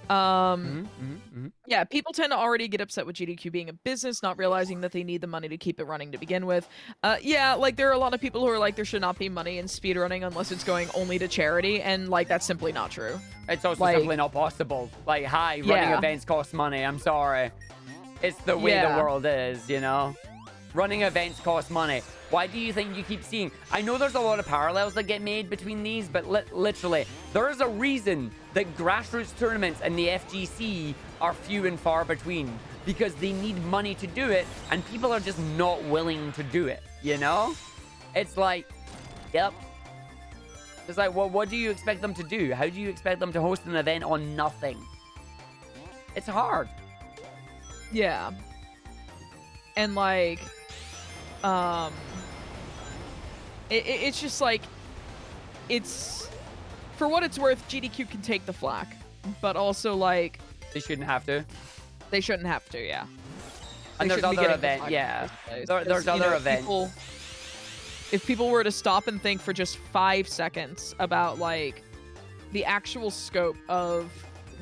Yeah, people tend to already get upset with GDQ being a business, not realizing that they need the money to keep it running to begin with. Yeah, like, there are a lot of people who are like, there should not be money in speedrunning unless it's going only to charity, and, like, that's simply not true. It's also simply not possible. Like, hi, running events costs money, I'm sorry. It's the way the world is, you know? Running events cost money. Why do you think you keep seeing... I know there's a lot of parallels that get made between these, but literally, there is a reason that grassroots tournaments and the FGC are few and far between. Because they need money to do it, and people are just not willing to do it, you know? It's like, yep. It's like, well, what do you expect them to do? How do you expect them to host an event on nothing? It's hard. Yeah. And, like... It's just like, it's, for what it's worth, GDQ can take the flack, but also, like, they shouldn't have to. They shouldn't have to, yeah. And there's other events, yeah. There's other events. If people were to stop and think for just 5 seconds about, like, the actual scope of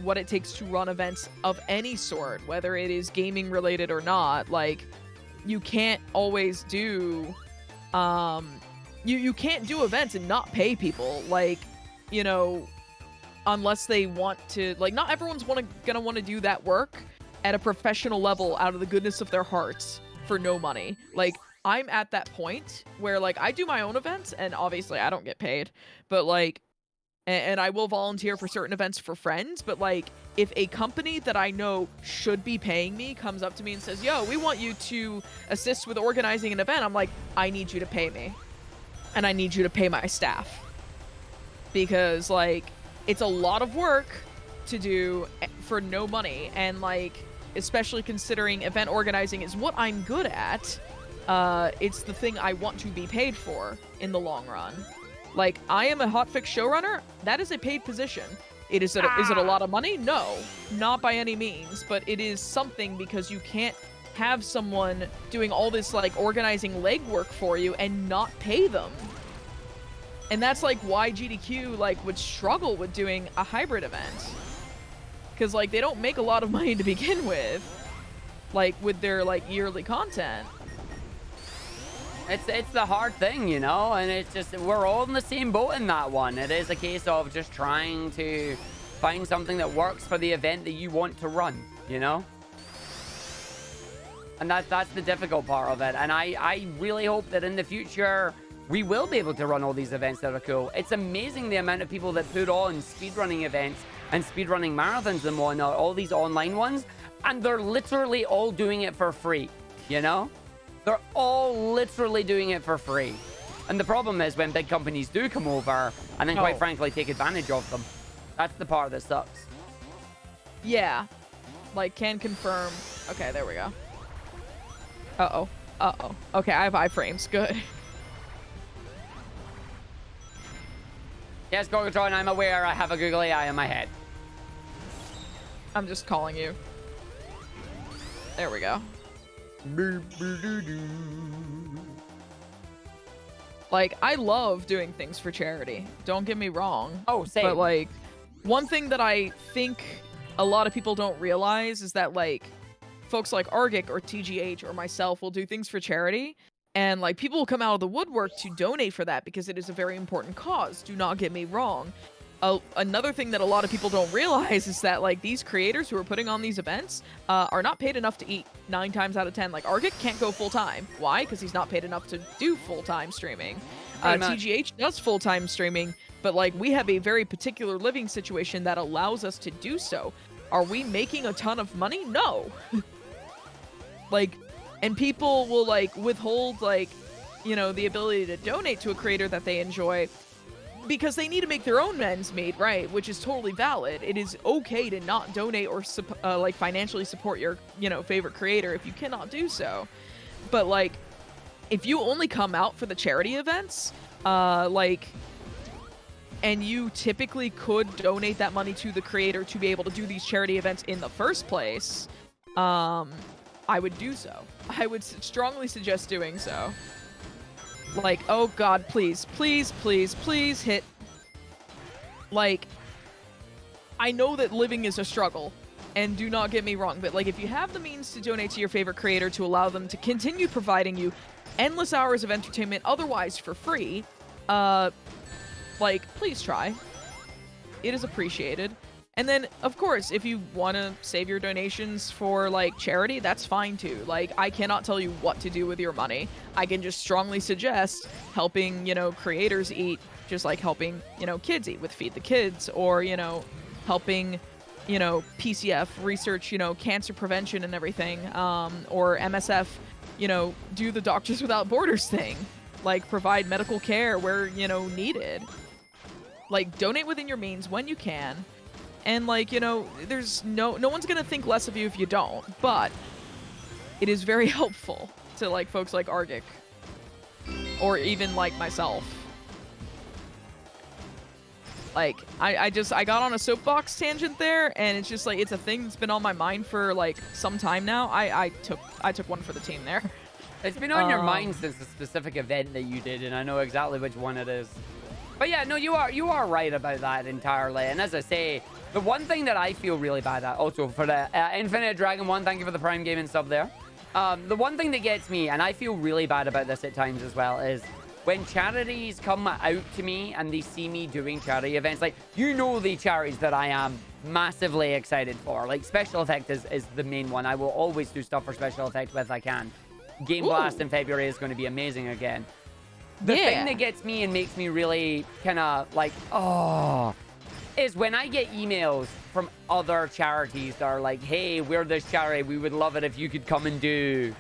what it takes to run events of any sort, whether it is gaming related or not, like, you can't always do, you can't do events and not pay people, like, you know, unless they want to, like, not everyone's gonna want to do that work, at a professional level out of the goodness of their hearts for no money. Like, I'm at that point where, like, I do my own events, and obviously I don't get paid, but, like, and I will volunteer for certain events for friends, but, like, if a company that I know should be paying me comes up to me and says, yo, we want you to assist with organizing an event, I'm like, I need you to pay me. And I need you to pay my staff. Because, like, it's a lot of work to do for no money, and, like, especially considering event organizing is what I'm good at, it's the thing I want to be paid for in the long run. Like, I am a hotfix showrunner. That is a paid position. Is it a lot of money? No, not by any means, but it is something because you can't have someone doing all this, like, organizing legwork for you and not pay them. And that's, like, why GDQ, like, would struggle with doing a hybrid event. Because, like, they don't make a lot of money to begin with, like, with their, like, yearly content. It's the hard thing, you know, and it's just, we're all in the same boat in that one. It is a case of just trying to find something that works for the event that you want to run, you know? And that's the difficult part of it. And I really hope that in the future, we will be able to run all these events that are cool. It's amazing the amount of people that put on speedrunning events and speedrunning marathons and whatnot, all these online ones, and they're literally all doing it for free, you know? They're all literally doing it for free. And the problem is when big companies do come over and then quite frankly take advantage of them. That's the part that sucks. Yeah. Like, can confirm. Okay, there we go. Uh-oh. Uh-oh. Okay, I have iframes. Good. Yes, Gorgatron, I'm aware I have a googly eye in my head. I'm just calling you. There we go. Like, I love doing things for charity. Don't get me wrong. Oh, same. But, like, one thing that I think a lot of people don't realize is that, like, folks like Argick or TGH or myself will do things for charity. And, like, people will come out of the woodwork to donate for that because it is a very important cause. Do not get me wrong. Another thing that a lot of people don't realize is that, like, these creators who are putting on these events are not paid enough to eat 9 times out of 10. Like, Argick can't go full-time. Why? Because he's not paid enough to do full-time streaming. TGH does full-time streaming, but, like, we have a very particular living situation that allows us to do so. Are we making a ton of money? No. Like, and people will, like, withhold, like, you know, the ability to donate to a creator that they enjoy because they need to make their own ends meet, right? Which is totally valid. It is okay to not donate or like financially support your, you know, favorite creator if you cannot do so. But, like, if you only come out for the charity events, like, and you typically could donate that money to the creator to be able to do these charity events in the first place, I would do so. I would strongly suggest doing so. Like, oh god, please, please, please, please hit. Like, I know that living is a struggle, and do not get me wrong, but, like, if you have the means to donate to your favorite creator to allow them to continue providing you endless hours of entertainment otherwise for free, like, please try. It is appreciated. And then, of course, if you want to save your donations for, like, charity, that's fine too. Like, I cannot tell you what to do with your money. I can just strongly suggest helping, you know, creators eat, just like helping, you know, kids eat with Feed the Kids, or, you know, helping, you know, PCF research, you know, cancer prevention and everything, or MSF, you know, do the Doctors Without Borders thing. Like, provide medical care where, you know, needed. Like, donate within your means when you can. And, like, you know, there's no one's gonna think less of you if you don't, but it is very helpful to, like, folks like Argick, or even, like, myself. Like, I got on a soapbox tangent there, and it's just, like, it's a thing that's been on my mind for, like, some time now. I took one for the team there. It's been on your mind since the specific event that you did, and I know exactly which one it is. But yeah, no, you are right about that entirely. And as I say, the one thing that I feel really bad at, also for the Infinite Dragon 1, thank you for the Prime Gaming sub there. The one thing that gets me, and I feel really bad about this at times as well, is when charities come out to me and they see me doing charity events, like, you know, the charities that I am massively excited for. Like, special effect is the main one. I will always do stuff for special effect if I can. Game Blast in February is going to be amazing again. The thing that gets me and makes me really kind of like, oh, is when I get emails from other charities that are like, hey, we're this charity. We would love it if you could come and do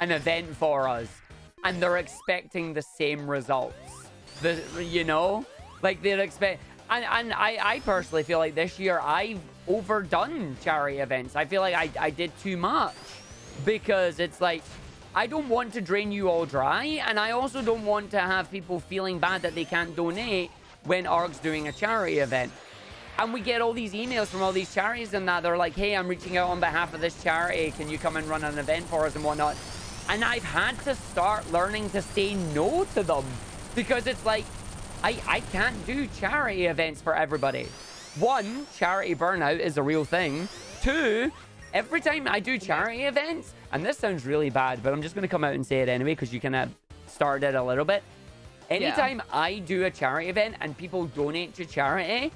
an event for us. And they're expecting the same results. You know? Like, they're and I personally feel like this year I've overdone charity events. I feel like I did too much. Because it's like, I don't want to drain you all dry. And I also don't want to have people feeling bad that they can't donate when Arg's doing a charity event. And we get all these emails from all these charities and that. They're like, hey, I'm reaching out on behalf of this charity. Can you come and run an event for us and whatnot? And I've had to start learning to say no to them. Because it's like, I can't do charity events for everybody. One, charity burnout is a real thing. Two, every time I do charity events, and this sounds really bad, but I'm just going to come out and say it anyway because you kind of started it a little bit. Anytime I do a charity event and people donate to charity,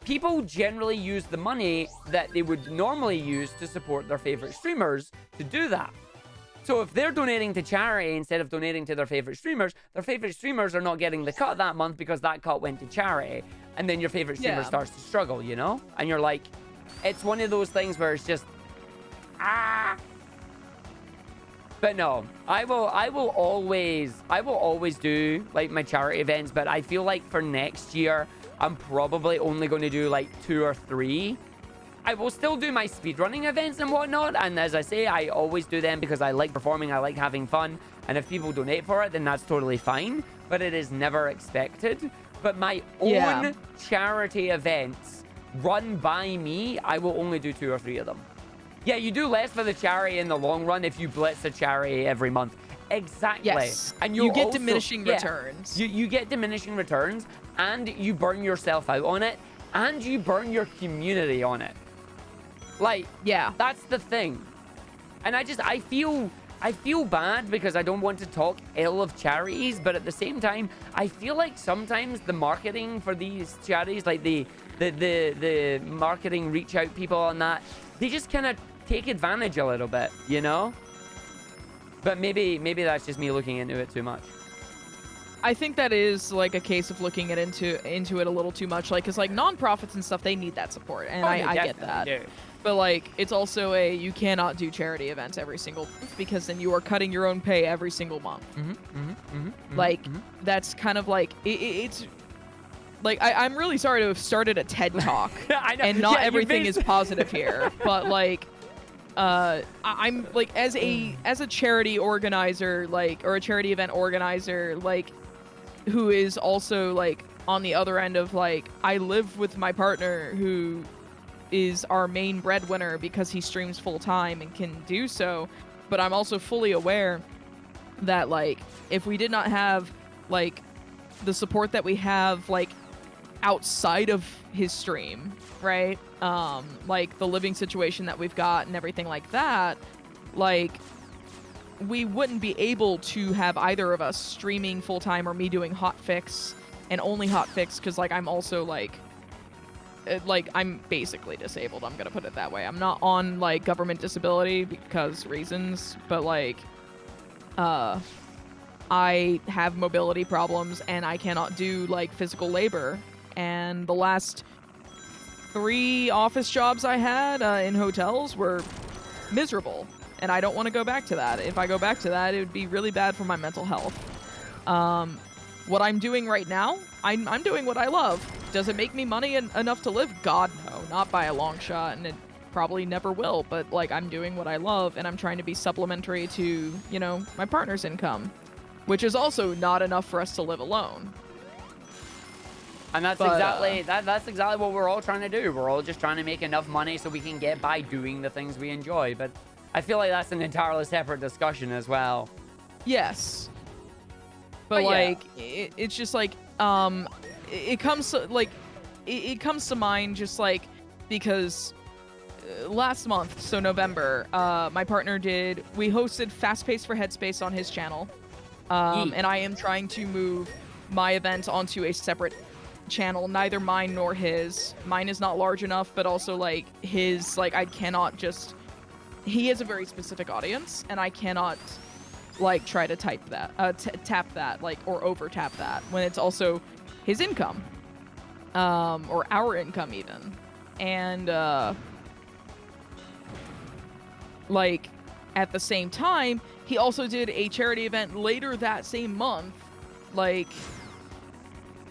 people generally use the money that they would normally use to support their favorite streamers to do that. So if they're donating to charity instead of donating to their favorite streamers are not getting the cut that month because that cut went to charity. And then your favorite streamer starts to struggle, you know? And you're like, it's one of those things where it's just, But no, I will always do like my charity events, but I feel like for next year, I'm probably only going to do like 2 or 3. I will still do my speedrunning events and whatnot, and as I say, I always do them because I like performing, I like having fun, and if people donate for it, then that's totally fine, but it is never expected. But my own charity events run by me, I will only do 2 or 3 of them. Yeah, you do less for the charity in the long run if you blitz a charity every month. Exactly. Yes. And you get diminishing returns. You get diminishing returns, and you burn yourself out on it, and you burn your community on it. Like, that's the thing. And I feel bad because I don't want to talk ill of charities, but at the same time, I feel like sometimes the marketing for these charities, like the marketing reach out people on that, they just kind of take advantage a little bit, you know? But maybe that's just me looking into it too much. I think that is like a case of looking into it a little too much, like, because like nonprofits and stuff, they need that support, and I get that. Do. But like, it's also you cannot do charity events every single month because then you are cutting your own pay every single month. That's kind of like it's. Like, I'm really sorry to have started a TED Talk, I know. And not everything is positive here, but like, I'm like, as a charity organizer, like, or a charity event organizer, like, who is also like on the other end of like, I live with my partner who is our main breadwinner because he streams full time and can do so, but I'm also fully aware that like, if we did not have like the support that we have like outside of his stream, right? Like the living situation that we've got and everything like that, like we wouldn't be able to have either of us streaming full time or me doing hotfix and only hotfix because like I'm also like I'm basically disabled. I'm gonna put it that way. I'm not on like government disability because reasons, but like I have mobility problems and I cannot do like physical labor. And the last 3 office jobs I had in hotels were miserable, and I don't want to go back to that. If I go back to that, it would be really bad for my mental health. What I'm doing right now, I'm doing what I love. Does it make me money enough to live? God, no, not by a long shot, and it probably never will, but like I'm doing what I love, and I'm trying to be supplementary to, you know, my partner's income, which is also not enough for us to live alone. And that's exactly what we're all trying to do. We're all just trying to make enough money so we can get by doing the things we enjoy. But I feel like that's an entirely separate discussion as well. Yes. But like, it's just like, it comes to mind just like, because last month, so November, my partner we hosted Fast Pace for Headspace on his channel. And I am trying to move my event onto a separate channel, neither mine nor his. Mine is not large enough, but also like his, like I cannot just, he has a very specific audience, and I cannot like try to type that, tap that, like, or over tap that when it's also his income, or our income even. And like at the same time, he also did a charity event later that same month, like,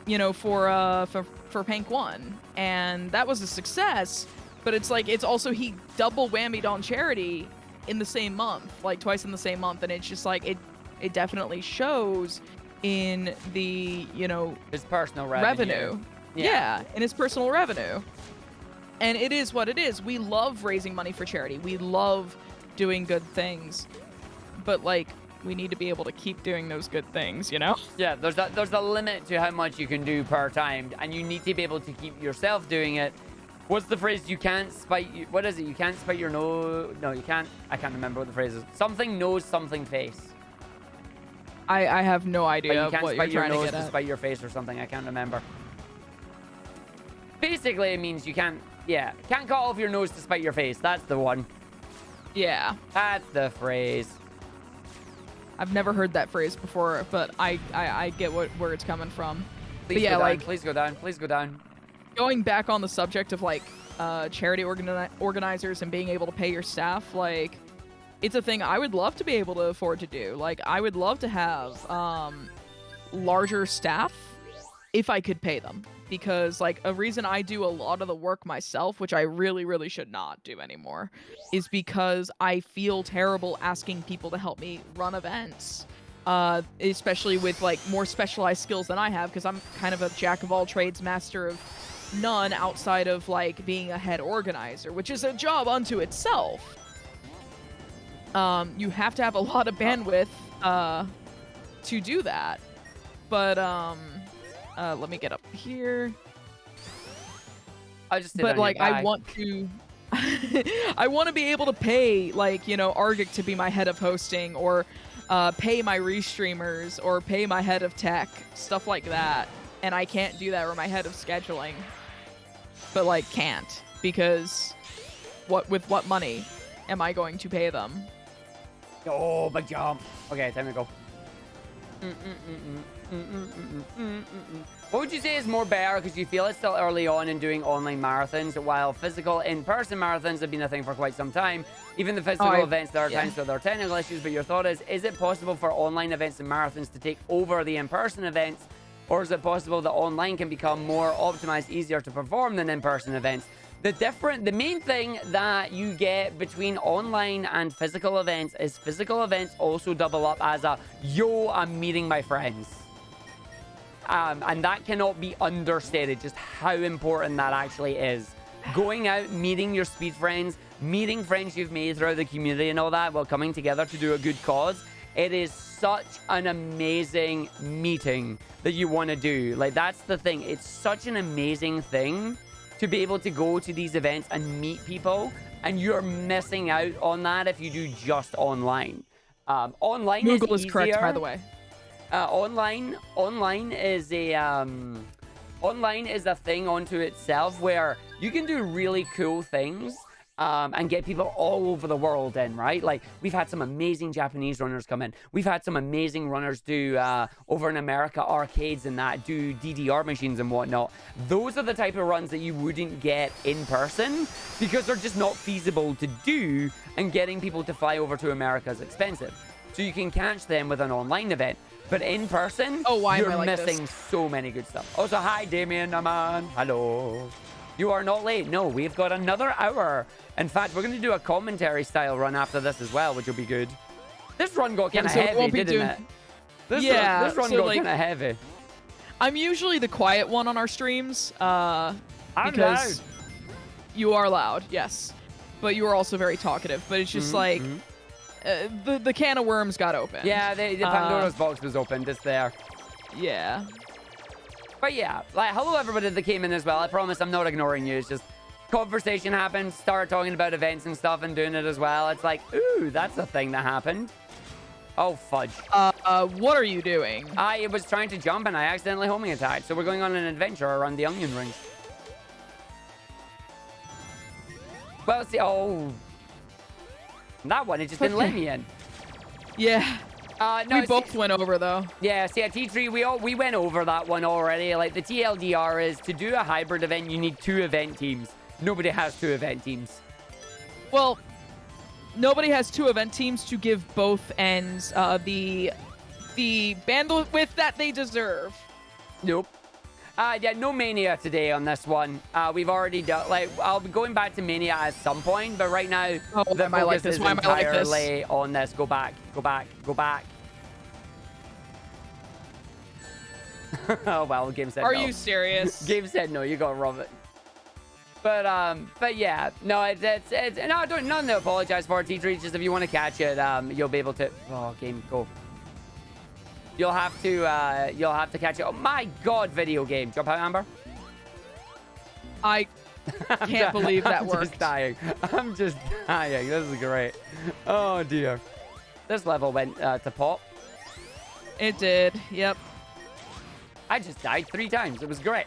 you know, for Pank 1, and that was a success. But it's like, it's also, he double whammied on charity in the same month, like twice in the same month, and it's just like, it definitely shows in the, you know, his personal revenue. Yeah, in his personal revenue. And it is what it is. We love raising money for charity. We love doing good things. But like, we need to be able to keep doing those good things, you know? Yeah, there's a limit to how much you can do per time, and you need to be able to keep yourself doing it. What's the phrase? You can't spite you. What is it? You can't spite your nose. No, you can't. I can't remember what the phrase is. Something nose, something face. I have no idea you can't what you're spite your trying to nose get to at. spite your face or something. I can't remember. Basically, it means you can't. Yeah, can't cut off your nose to spite your face. That's the one. Yeah. That's the phrase. I've never heard that phrase before, but I get where it's coming from. Please but yeah, go down, like, please go down. Please go down. going back on the subject of like charity organizers and being able to pay your staff, like, it's a thing I would love to be able to afford to do. Like, I would love to have larger staff if I could pay them, because like a reason I do a lot of the work myself, which I really should not do anymore, is because I feel terrible asking people to help me run events, especially with like more specialized skills than I have, because I'm kind of a jack of all trades, master of none, outside of like being a head organizer, which is a job unto itself. You have to have a lot of bandwidth to do that. But let me get up here. I just did. But like, I want to I want to be able to pay, like, you know, Argick to be my head of hosting, or pay my restreamers, or pay my head of tech, stuff like that. And I can't do that, or my head of scheduling. But like, can't, because with what money am I going to pay them? Oh, big jump. Okay, time to go. What would you say is more better, because you feel it's still early on in doing online marathons, while physical in-person marathons have been a thing for quite some time? Even the physical events, there are times where there are technical issues, but your thought is it possible for online events and marathons to take over the in-person events, or is it possible that online can become more optimized, easier to perform than in-person events? The main thing that you get between online and physical events is physical events also double up as a, yo, I'm meeting my friends. And that cannot be understated, just how important that actually is. Going out, meeting your speed friends, meeting friends you've made throughout the community and all that, while coming together to do a good cause. It is such an amazing meeting that you want to do. Like, that's the thing. It's such an amazing thing to be able to go to these events and meet people, and you're missing out on that if you do just online. Online Google is easier. Correct, by the way. Online is a thing unto itself, where you can do really cool things and get people all over the world in, right? Like, we've had some amazing Japanese runners come in. We've had some amazing runners do, over in America, arcades and that, do DDR machines and whatnot. Those are the type of runs that you wouldn't get in person, because they're just not feasible to do, and getting people to fly over to America is expensive. So you can catch them with an online event. But in person, you're missing so many good stuff. Also, hi, Damien, Aman. Hello. You are not late. No, we've got another hour. In fact, we're going to do a commentary style run after this as well, which will be good. This run got kind of heavy, didn't it? This run got kind of heavy. I'm usually the quiet one on our streams, I'm because loud. You are loud, yes. But you are also very talkative. But it's just like, the can of worms got open. Yeah, the Pandora's box was opened. It's there. Yeah. But yeah, like, hello everybody that came in as well. I promise I'm not ignoring you. It's just conversation happened, start talking about events and stuff and doing it as well. It's like, ooh, that's a thing that happened. Oh, fudge. What are you doing? I was trying to jump and I accidentally homing attacked. So we're going on an adventure around the onion rings. Well, see, oh. That one, it just didn't let me in. Yeah. No, we both went over, though. Yeah, see, at T3, we went over that one already. Like, the TLDR is, to do a hybrid event, you need 2 event teams. Nobody has 2 event teams. Well, nobody has 2 event teams to give both ends the bandwidth that they deserve. Nope. Yeah, no Mania today on this one. We've already done, like, I'll be going back to Mania at some point, but right now, the focus is entirely on this. Go back, go back, go back. Oh, well, game said no. Are you serious? Game said no, you gotta rob it. But yeah, no, it's no, nothing to apologize for, T3. Just if you want to catch it, you'll be able to. Oh, game, go. You'll have to catch it. Oh my God, video game. Jump out, Amber. I can't believe that worked. I'm just dying. I'm just dying. This is great. Oh dear. This level went to pop. It did. Yep. I just died 3 times. It was great.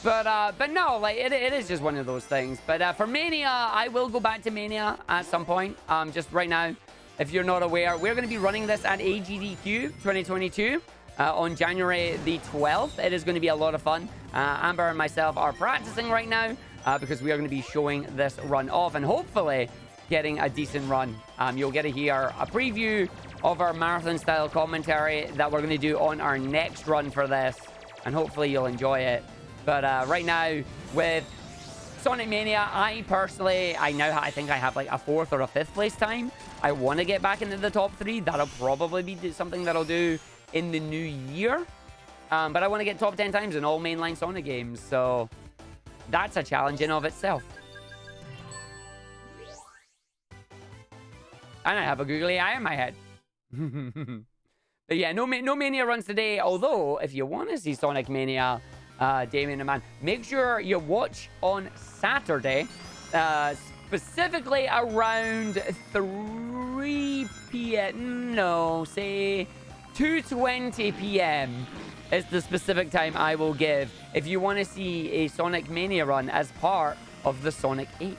But no, like it is just one of those things. But for Mania, I will go back to Mania at some point. Just right now, if you're not aware, we're going to be running this at AGDQ 2022 on January the 12th. It is going to be a lot of fun. Amber and myself are practicing right now because we are going to be showing this run off and hopefully getting a decent run. You'll get to hear a preview of our marathon style commentary that we're going to do on our next run for this, and hopefully you'll enjoy it. But right now with Sonic Mania, I think I have like a 4th or a 5th place time. I want to get back into the top 3. That'll probably be something that I'll do in the new year. But I want to get top 10 times in all mainline Sonic games. So that's a challenge in of itself. And I have a googly eye in my head. But yeah, no Mania runs today. Although, if you want to see Sonic Mania, Damien and man, make sure you watch on Saturday, specifically around 3 p.m. No, say 2:20 p.m. is the specific time I will give if you want to see a Sonic Mania run as part of the Sonic 8,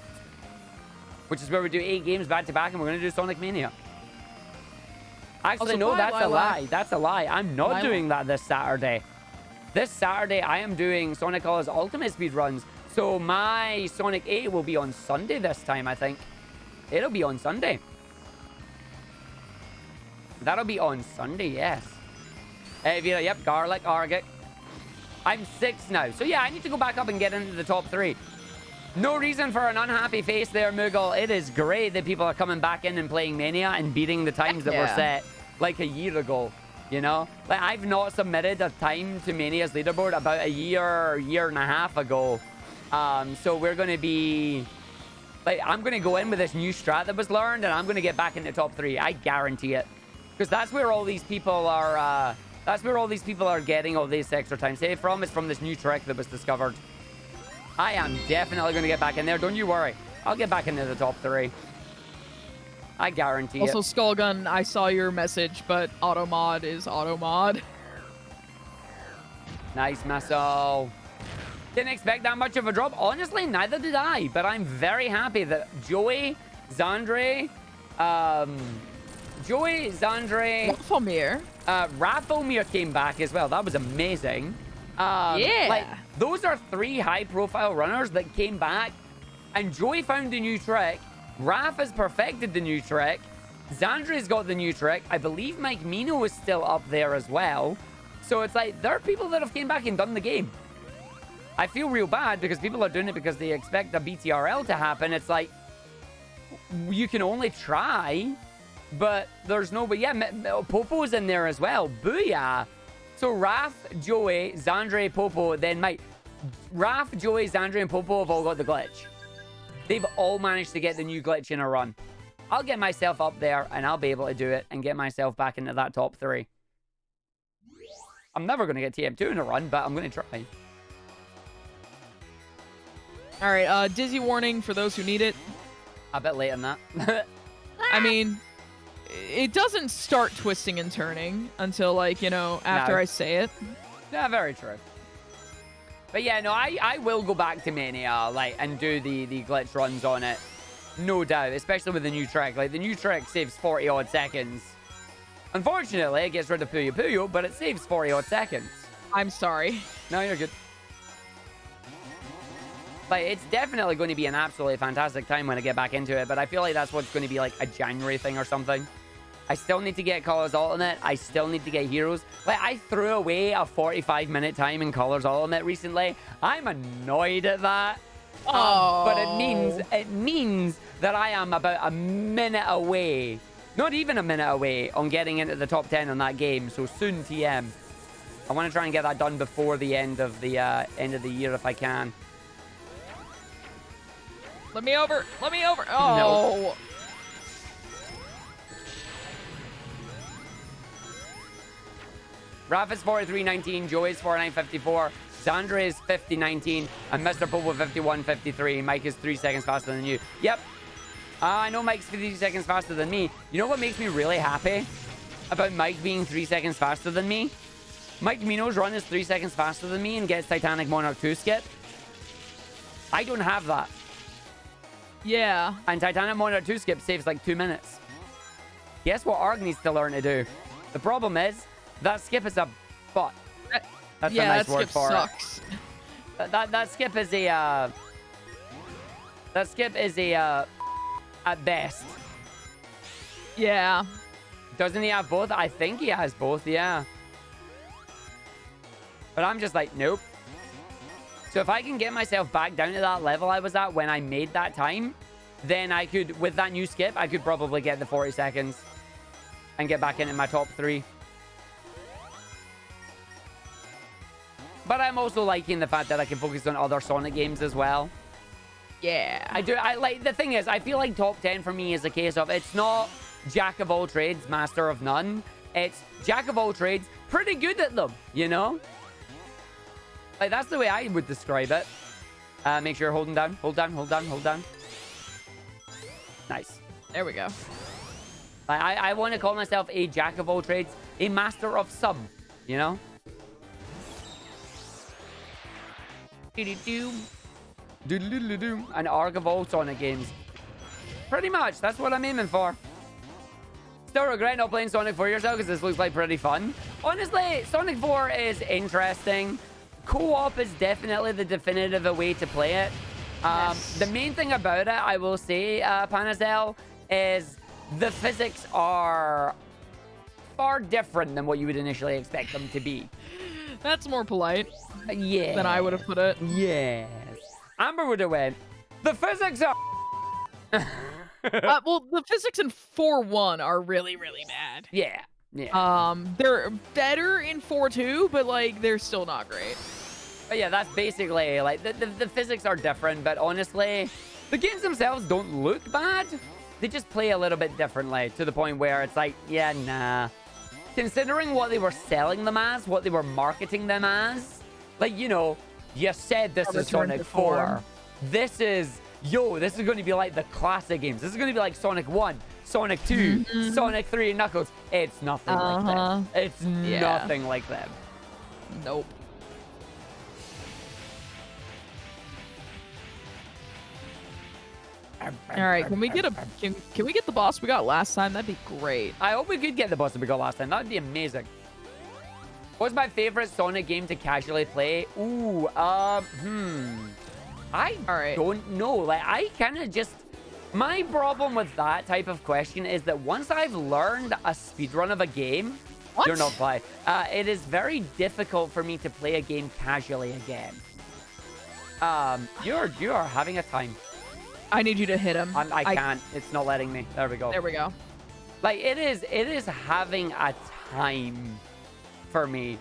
which is where we do 8 games back to back, and we're going to do Sonic Mania. Actually, no, that's a lie. That's a lie. I'm not doing that this Saturday. This Saturday, I am doing Sonic Colors Ultimate Speedruns. So my Sonic 8 will be on Sunday this time, I think. It'll be on Sunday. That'll be on Sunday, yes. Yep, Garlic, Argick. I'm 6 now. So yeah, I need to go back up and get into the top 3. No reason for an unhappy face there, Moogle. It is great that people are coming back in and playing Mania and beating the times that were set like a year ago. You know, like I've not submitted a time to Mania's leaderboard about a year and a half ago. So we're going to be like, I'm going to go in with this new strat that was learned, and I'm going to get back in the top 3. I guarantee it, because that's where all these people are. That's where all these people are getting all this extra time save from. It's from this new trick that was discovered. I am definitely going to get back in there. Don't you worry. I'll get back into the top 3. I guarantee also, it. Also, Skullgun, I saw your message, but automod is automod. Nice, Maso. Didn't expect that much of a drop. Honestly, neither did I. But I'm very happy that Joey, Zandre, Rafomir came back as well. That was amazing. Yeah. Like, those are 3 high-profile runners that came back, and Joey found a new trick. Raph has perfected the new trick. Zandre's got the new trick. I believe Mike Mino is still up there as well. So it's like, there are people that have came back and done the game. I feel real bad because people are doing it because they expect a BTRL to happen. It's like, you can only try, but there's no... But yeah, Popo's in there as well. Booyah! So Raph, Joey, Zandre, Popo, then Mike. Raph, Joey, Zandre, and Popo have all got the glitch. They've all managed to get the new glitch in a run. I'll get myself up there, and I'll be able to do it and get myself back into that top 3. I'm never going to get TM2 in a run, but I'm going to try. All right, dizzy warning for those who need it. A bit late on that. I mean, it doesn't start twisting and turning until, like, you know, after No. I say it. Yeah, very true. But yeah, no, I will go back to Mania, like, and do the glitch runs on it. No doubt, especially with the new trick. Like, the new trick saves 40-odd seconds. Unfortunately, it gets rid of Puyo Puyo, but it saves 40-odd seconds. I'm sorry. No, you're good. Like, it's definitely going to be an absolutely fantastic time when I get back into it, but I feel like that's what's going to be, like, a January thing or something. I still need to get Colors Ultimate. I still need to get Heroes. Like, I threw away a 45-minute time in Colors Ultimate recently. I'm annoyed at that. But it means that I am about a minute away, not even a minute away, on getting into the top 10 on that game. So soon, TM. I want to try and get that done before the end of the year if I can. Let me over. Let me over. Oh. No. Raph is 43.19, Joey is 49.54, Sandra is 50.19, and Mr. Pope with 51.53. Mike is 3 seconds faster than you. Yep. I know Mike's 53 seconds faster than me. You know what makes me really happy about Mike being 3 seconds faster than me? Mike Mino's run is 3 seconds faster than me and gets Titanic Monarch 2 skip. I don't have that. Yeah. And Titanic Monarch 2 skip saves like 2 minutes. Guess what Arg needs to learn to do? The problem is, that skip is a butt. That's a nice word for sucks. it. That skip is a at best. Yeah. Doesn't he have both? I think he has both, yeah. But I'm just like, nope. So if I can get myself back down to that level I was at when I made that time, then I could, with that new skip, I could probably get the 40 seconds and get back into my top 3. But I'm also liking the fact that I can focus on other Sonic games as well. Yeah. I like, the thing is, I feel like top 10 for me is a case of, it's not jack of all trades, master of none. It's jack of all trades, pretty good at them, you know? Like, that's the way I would describe it. Make sure you're holding down, hold down, hold down, hold down. Nice. There we go. I want to call myself a jack of all trades, a master of some, you know? Do-do-do. Do-do-do-do-do. An Arg of all Sonic games. Pretty much. That's what I'm aiming for. Still regret not playing Sonic 4 yourself because this looks like pretty fun. Honestly, Sonic 4 is interesting. Co-op is definitely the definitive way to play it. Yes. The main thing about it, I will say, Panazel, is the physics are far different than what you would initially expect them to be. That's more polite Yeah. than I would have put it. Yes. Amber would have went, the physics are... Well, the physics in 4-1 are really, really bad. Yeah. Yeah. They're better in 4-2, but, like, they're still not great. But yeah, that's basically, like, the physics are different, but honestly, the games themselves don't look bad. They just play a little bit differently, to the point where it's like, yeah, nah. Considering what they were selling them as, what they were marketing them as, like, you know, you said this is Sonic 4. This is, this is going to be like the classic games. This is going to be like Sonic 1, Sonic 2, Sonic 3, and Knuckles. It's nothing like them. It's nothing like them. Nope. All right, can we get can we get the boss we got last time? That'd be great. I hope we could get the boss that we got last time. That'd be amazing. What's my favorite Sonic game to casually play? Ooh, I don't know. Like, I kind of just... My problem with that type of question is that once I've learned a speedrun of a game... What? You're not playing. It is very difficult for me to play a game casually again. You are having a time. I need you to hit him. I can't. It's not letting me. There we go. There we go. Like, it is having a time for me.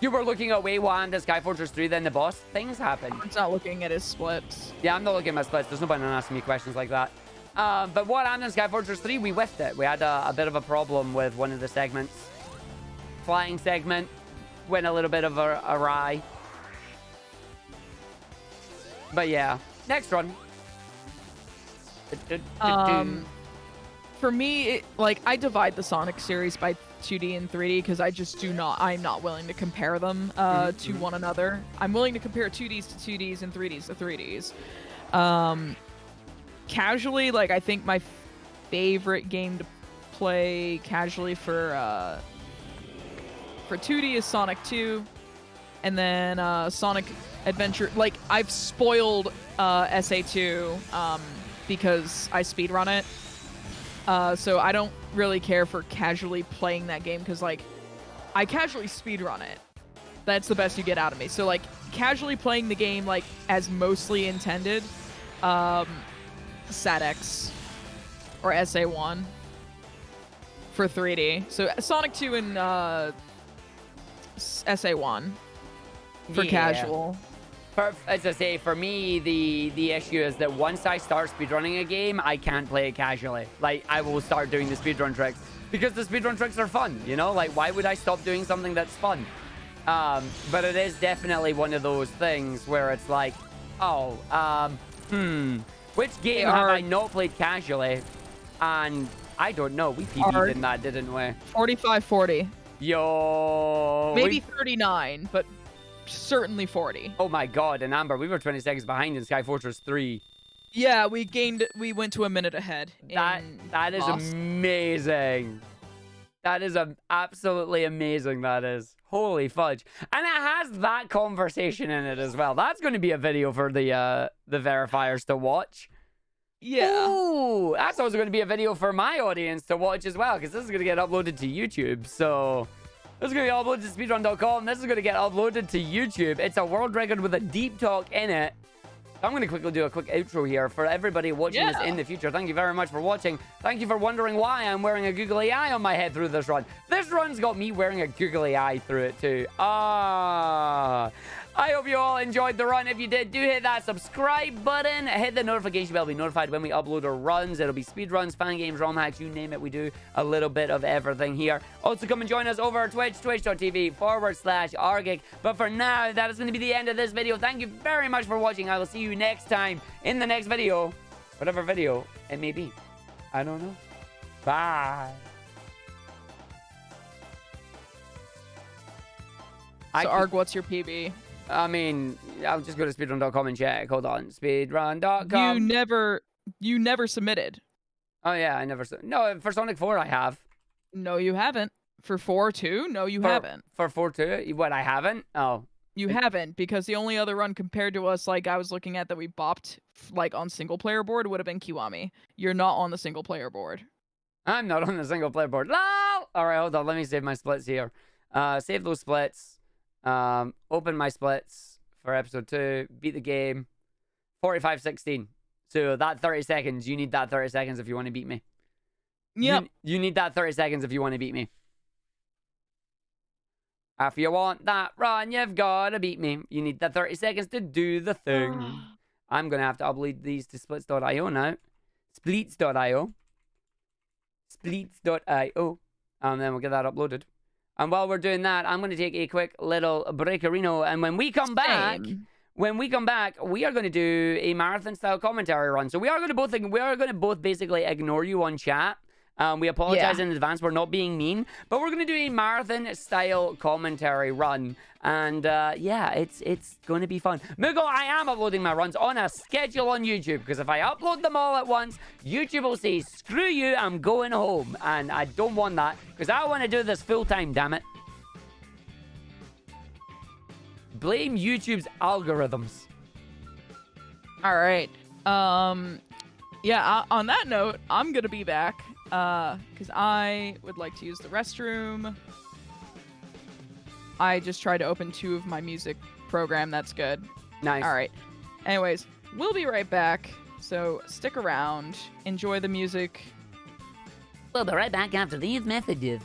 You were looking at Way 1 to Sky Fortress 3, then the boss. Things happen. I'm not looking at his splits. Yeah, I'm not looking at my splits. There's no point in asking me questions like that. But what happened in Sky Fortress 3, we whiffed it. We had a bit of a problem with one of the segments. Flying segment went a little bit of a awry. But yeah, next run. for me, like, I divide the Sonic series by 2D and 3D because I'm not willing to compare them to one another. I'm willing to compare 2Ds to 2Ds and 3Ds to 3Ds. Casually, like, I think my favorite game to play casually for 2D is Sonic 2, and then Sonic Adventure. Like, I've spoiled SA2 because I speedrun it. So I don't really care for casually playing that game because, like, I casually speedrun it. That's the best you get out of me. So, like, casually playing the game, like, as mostly intended, SATX or SA1 for 3D. So Sonic 2 and SA1 for casual. As I say, for me, the issue is that once I start speedrunning a game, I can't play it casually. Like, I will start doing the speedrun tricks because the speedrun tricks are fun, you know? Like, why would I stop doing something that's fun? But it is definitely one of those things where it's like, oh, which game have I not played casually? And I don't know. We PB'd in that, didn't we? 45-40. Yo. Maybe 39, but certainly 40. Oh my god, and Amber, we were 20 seconds behind in Sky Fortress 3. Yeah, we went to a minute ahead. That is amazing. That is absolutely amazing, that is. Holy fudge. And it has that conversation in it as well. That's going to be a video for the verifiers to watch. Yeah. Ooh, that's also going to be a video for my audience to watch as well, because this is going to get uploaded to YouTube, so... This is going to be uploaded to speedrun.com. This is going to get uploaded to YouTube. It's a world record with a deep talk in it. I'm going to quickly do a quick outro here for everybody watching this in the future. Thank you very much for watching. Thank you for wondering why I'm wearing a googly eye on my head through this run. This run's got me wearing a googly eye through it too. I hope you all enjoyed the run. If you did, do hit that subscribe button. Hit the notification bell to be notified when we upload our runs. It'll be speedruns, fan games, ROM hacks, you name it. We do a little bit of everything here. Also, come and join us over at Twitch, twitch.tv/Argick. But for now, that is going to be the end of this video. Thank you very much for watching. I will see you next time in the next video. Whatever video it may be. I don't know. Bye. So, Arg, what's your PB? I mean, I'll just go to speedrun.com and check. Hold on. Speedrun.com. You never submitted. Oh, yeah, I never... No, for Sonic 4, I have. No, you haven't. For 4 too? No, you haven't. For 4 too? What, I haven't? Oh. You haven't, because the only other run compared to us, like, I was looking at that we bopped, like, on single-player board would have been Kiwami. You're not on the single-player board. I'm not on the single-player board. LOL! All right, hold on. Let me save my splits here. Save those splits. Open my splits for episode 2, beat the game, 45-16. So that 30 seconds, you need that 30 seconds if you want to beat me. Yep. You need that 30 seconds if you want to beat me. If you want that run, you've got to beat me. You need that 30 seconds to do the thing. I'm going to have to upload these to splits.io now. Splits.io. Splits.io. And then we'll get that uploaded. And while we're doing that, I'm going to take a quick little breakerino. And when we come back, we are going to do a marathon-style commentary run. So we are going to both basically ignore you on chat. We apologize in advance. We're not being mean, but we're going to do a marathon-style commentary run. And yeah, it's going to be fun. Mugo, I am uploading my runs on a schedule on YouTube, because if I upload them all at once, YouTube will say, screw you, I'm going home. And I don't want that, because I want to do this full-time, damn it. Blame YouTube's algorithms. All right. Yeah, on that note, I'm going to be back. Because I would like to use the restroom. I just tried to open 2 of my music program. That's good. Nice. All right. Anyways, we'll be right back. So stick around. Enjoy the music. We'll be right back after these messages.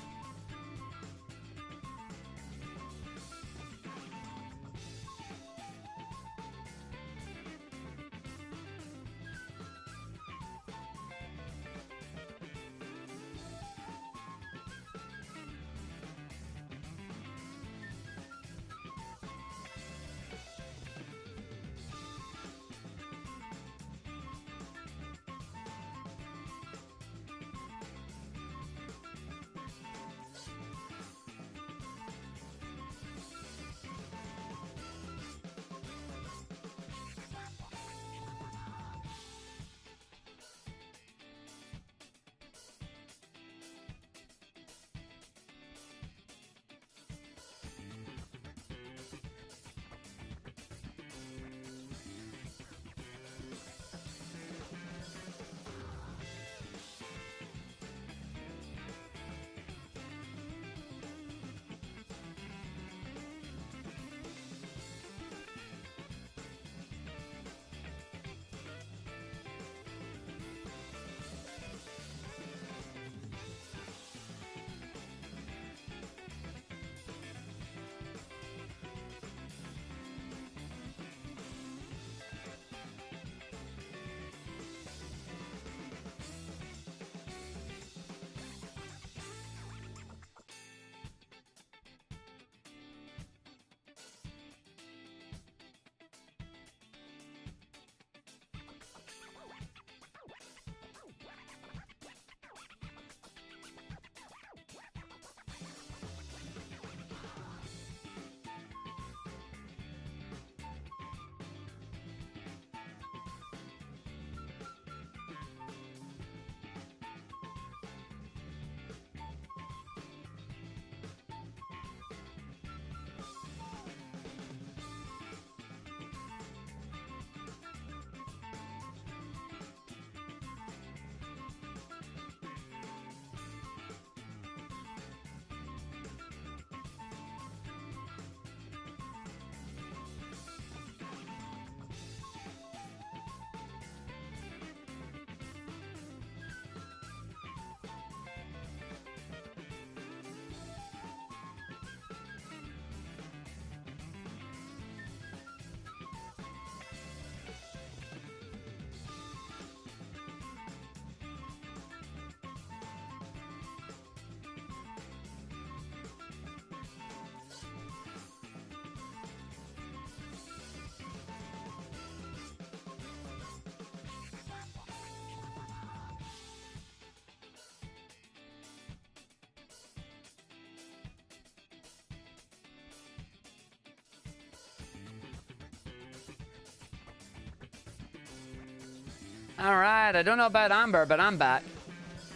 All right, I don't know about Amber, but I'm back.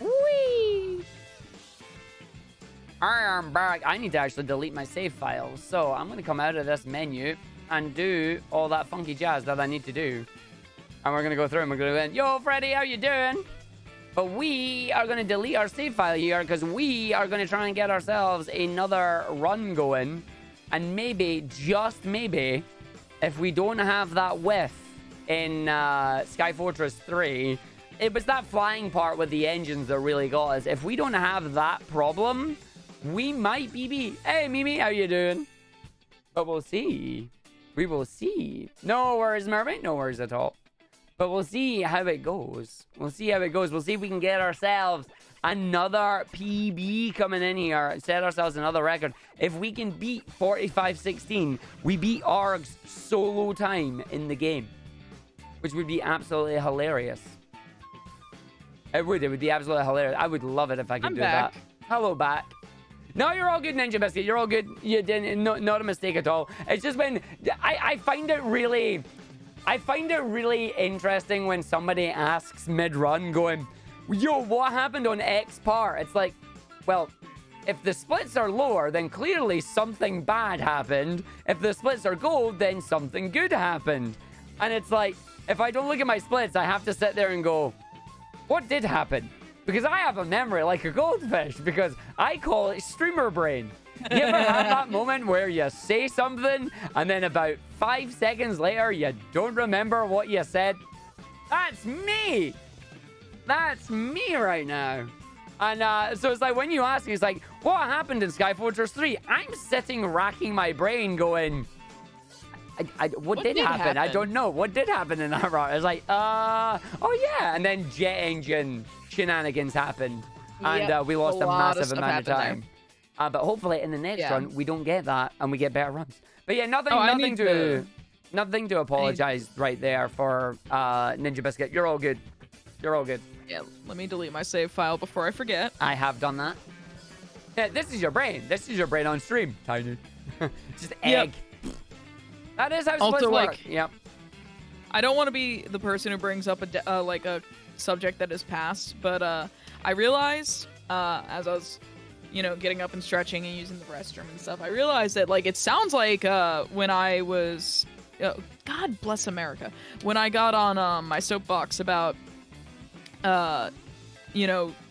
Whee! I am back. I need to actually delete my save files. So I'm going to come out of this menu and do all that funky jazz that I need to do. And we're going to go through and we're going to go, yo, Freddy, how you doing? But we are going to delete our save file here because we are going to try and get ourselves another run going. And maybe, just maybe, if we don't have that whiff in Sky Fortress 3, it was that flying part with the engines that really got us. If we don't have that problem, we might be... Hey, Mimi, how you doing? But we'll see. We will see. No worries, Mermaid. No worries at all. But we'll see how it goes. We'll see how it goes. We'll see if we can get ourselves another PB coming in here. Set ourselves another record. If we can beat 45:16, we beat Arg's solo time in the game. Which would be absolutely hilarious. It would be absolutely hilarious. I would love it if I could do that. Hello, back. No, you're all good, Ninja Biscuit. You're all good. You didn't. Not a mistake at all. It's just when I find it really interesting when somebody asks mid-run, going, "Yo, what happened on X part?" It's like, well, if the splits are lower, then clearly something bad happened. If the splits are gold, then something good happened. And it's like, if I don't look at my splits, I have to sit there and go, what did happen? Because I have a memory like a goldfish, because I call it streamer brain. You ever have that moment where you say something and then about 5 seconds later you don't remember what you said? That's me. That's me right now. And so it's like when you ask me, it's like, what happened in Sky Fortress 3? I'm sitting racking my brain going, what did happen? I don't know. What did happen in that route? It's like, oh yeah. And then jet engine shenanigans happened. And we lost a massive amount of time. But hopefully in the next run, we don't get that and we get better runs. But yeah, nothing to apologize right there for Ninja Biscuit. You're all good. You're all good. Yeah, let me delete my save file before I forget. I have done that. Yeah, this is your brain. This is your brain on stream. Tiny. Just egg. Yep. That is how splits work. Yep. I don't want to be the person who brings up a subject that is past, but I realized as I was, getting up and stretching and using the restroom and stuff, I realized that it sounds like when I was, God bless America, when I got on my soapbox about,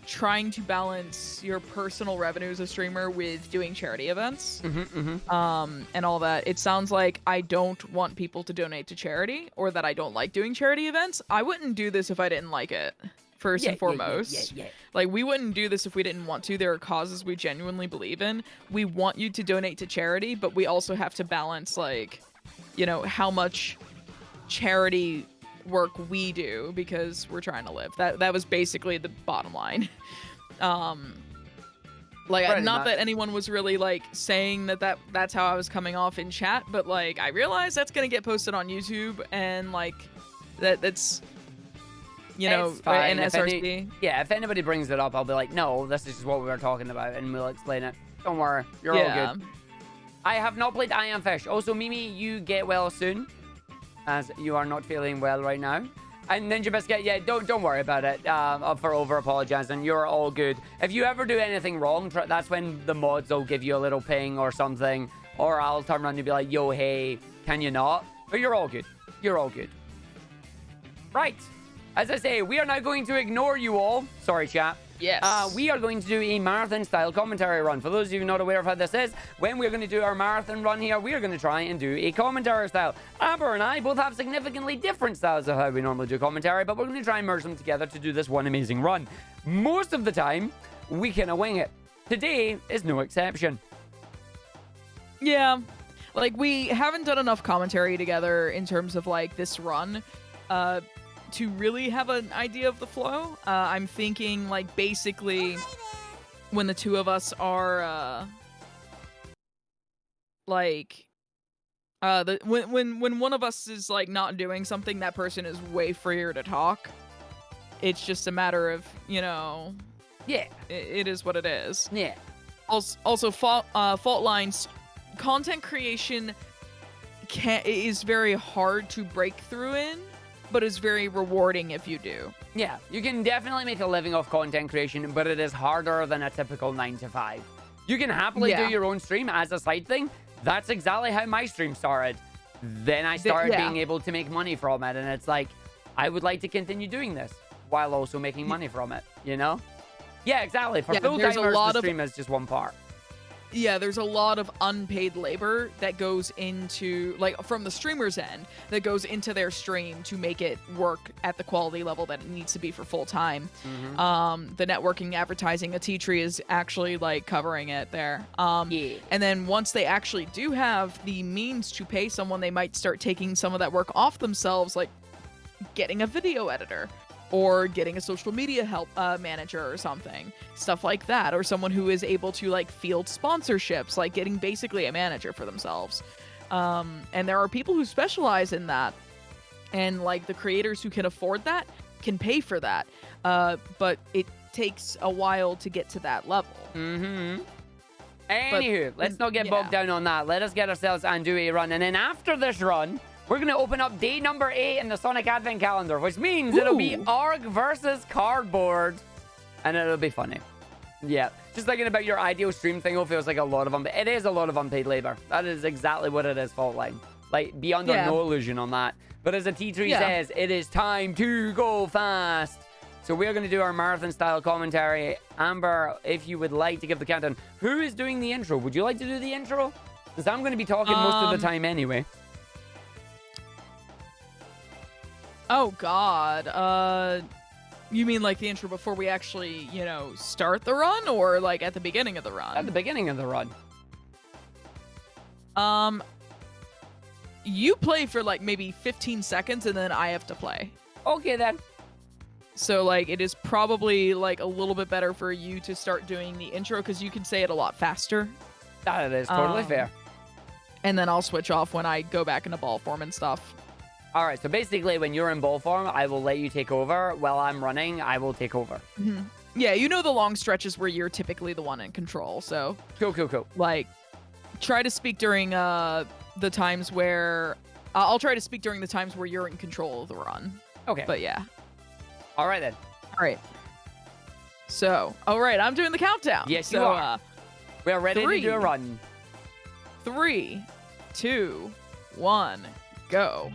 trying to balance your personal revenue as a streamer with doing charity events, and all that. It sounds like I don't want people to donate to charity, or that I don't like doing charity events. I wouldn't do this if I didn't like it, first and foremost. We wouldn't do this if we didn't want to. There are causes we genuinely believe in. We want you to donate to charity, but we also have to balance, how much charity work we do, because we're trying to live. That was basically the bottom line. Not that anyone was really saying that's how I was coming off in chat, but I realized that's gonna get posted on YouTube, and that's in SRC. If anybody brings it up, I'll be like, no, this is just what we were talking about, and we'll explain it. Don't worry, you're all good. I have not played I Am Fish. Also, Mimi, you get well soon, as you are not feeling well right now. And Ninja Biscuit, don't worry about it for over-apologizing. You're all good. If you ever do anything wrong, that's when the mods will give you a little ping or something, or I'll turn around and be like, yo, hey, can you not? But you're all good. You're all good. Right. As I say, we are now going to ignore you all. Sorry, chat. Yes. We are going to do a marathon-style commentary run. For those of you not aware of how this is, when we're going to do our marathon run here, we are going to try and do a commentary style. Amber and I both have significantly different styles of how we normally do commentary, but we're going to try and merge them together to do this one amazing run. Most of the time, we kind of wing it. Today is no exception. Yeah. We haven't done enough commentary together in terms of, this run. To really have an idea of the flow. I'm thinking basically when the two of us are when one of us is not doing something, that person is way freer to talk. It's just a matter of, it is what it is. Yeah. Also fault lines, content creation is very hard to break through in, but is very rewarding if you do. Yeah, you can definitely make a living off content creation, but it is harder than a typical 9 to 5. You can happily do your own stream as a side thing. That's exactly how my stream started. Then I started being able to make money from it, and it's like, I would like to continue doing this while also making money from it, you know? Yeah, exactly. For full-timers, the stream is just one part. Yeah, there's a lot of unpaid labor that goes into, like, from the streamer's end, that goes into their stream to make it work at the quality level that it needs to be for full time. The networking, advertising, a T-Tree is actually, like, covering it there. And then once they actually do have the means to pay someone, they might start taking some of that work off themselves, like getting a video editor, or getting a social media help manager or something, stuff like that, or someone who is able to like field sponsorships, like getting basically a manager for themselves. And there are people who specialize in that, and like the creators who can afford that can pay for that, but it takes a while to get to that level. Anywho, let's not get bogged down on that. Let us get ourselves and do a run, and then after this run, we're going to open up day number 8 in the Sonic Advent Calendar, which means it'll be Arg versus Cardboard, and it'll be funny. Yeah, just thinking about your ideal stream thing, it feels like a lot of it is a lot of unpaid labor. That is exactly what it is, Faultline. Like, be under no illusion on that. But as a T-Tree says, it is time to go fast. So we're going to do our marathon-style commentary. Amber, if you would like to give the countdown, who is doing the intro? Would you like to do the intro? Because I'm going to be talking most of the time anyway. Oh, God. You mean like the intro before we actually, you know, start the run, or like at the beginning of the run? At the beginning of the run. You play for like maybe 15 seconds and then I have to play. Okay, then. So like it is probably like a little bit better for you to start doing the intro because you can say it a lot faster. That is totally fair. And then I'll switch off when I go back into ball form and stuff. All right, so basically when you're in ball form, I will let you take over. While I'm running, I will take over. Yeah, you know the long stretches where you're typically the one in control, so... Cool. Like, try to speak during the times where... I'll try to speak during the times where you're in control of the run. Okay. But yeah. All right, then. All right. So, all right, I'm doing the countdown. Yes, you are. We are ready to do a run. 3, 2, 1, go.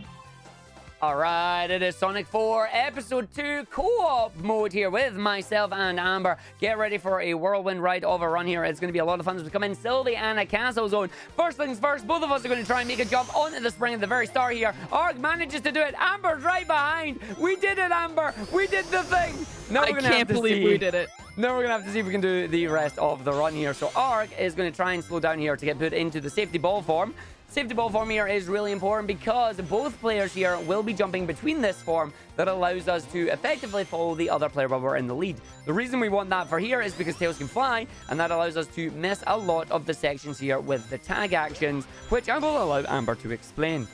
All right, it is Sonic 4 Episode 2 Co-op mode here with myself and Amber. Get ready for a whirlwind ride of a run here. It's going to be a lot of fun as we come in Sylvie and a castle zone. First things first, both of us are going to try and make a jump onto the spring at the very start here. Arg manages to do it. Amber's right behind. We did it, Amber. We did the thing. Now I can't believe we did it. Now we're going to have to see if we can do the rest of the run here. So Arg is going to try and slow down here to get put into the safety ball form. Safety ball form here is really important because both players here will be jumping between this form that allows us to effectively follow the other player while we're in the lead. The reason we want that for here is because Tails can fly, and that allows us to miss a lot of the sections here with the tag actions, which I will allow Amber to explain.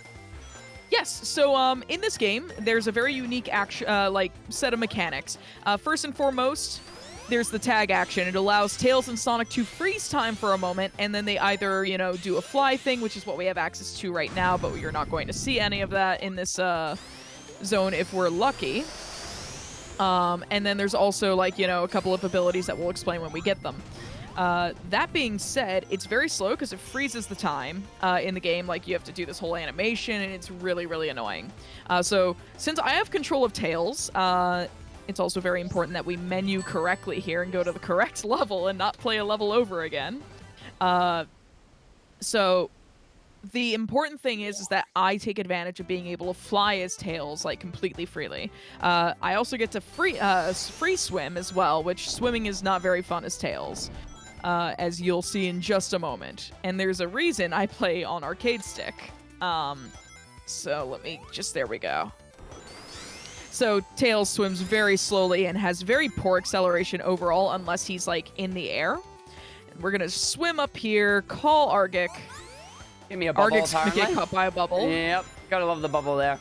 Yes, so in this game, there's a very unique set of mechanics. First and foremost, there's the tag action. It allows Tails and Sonic to freeze time for a moment, and then they either, you know, do a fly thing, which is what we have access to right now, but you're not going to see any of that in this zone if we're lucky. And then there's also, like, you know, a couple of abilities that we'll explain when we get them. That being said, it's very slow because it freezes the time in the game. Like, you have to do this whole animation, and it's really, really annoying. So since I have control of Tails, it's also very important that we menu correctly here and go to the correct level and not play a level over again. So the important thing is that I take advantage of being able to fly as Tails, like, completely freely. I also get to free swim as well, which swimming is not very fun as Tails, as you'll see in just a moment. And there's a reason I play on arcade stick. So let me just, there we go. So Tails swims very slowly and has very poor acceleration overall unless he's, like, in the air. And we're going to swim up here, call Argick. Give me a bubble, Argick's going to get caught by a bubble. Yep, gotta love the bubble there.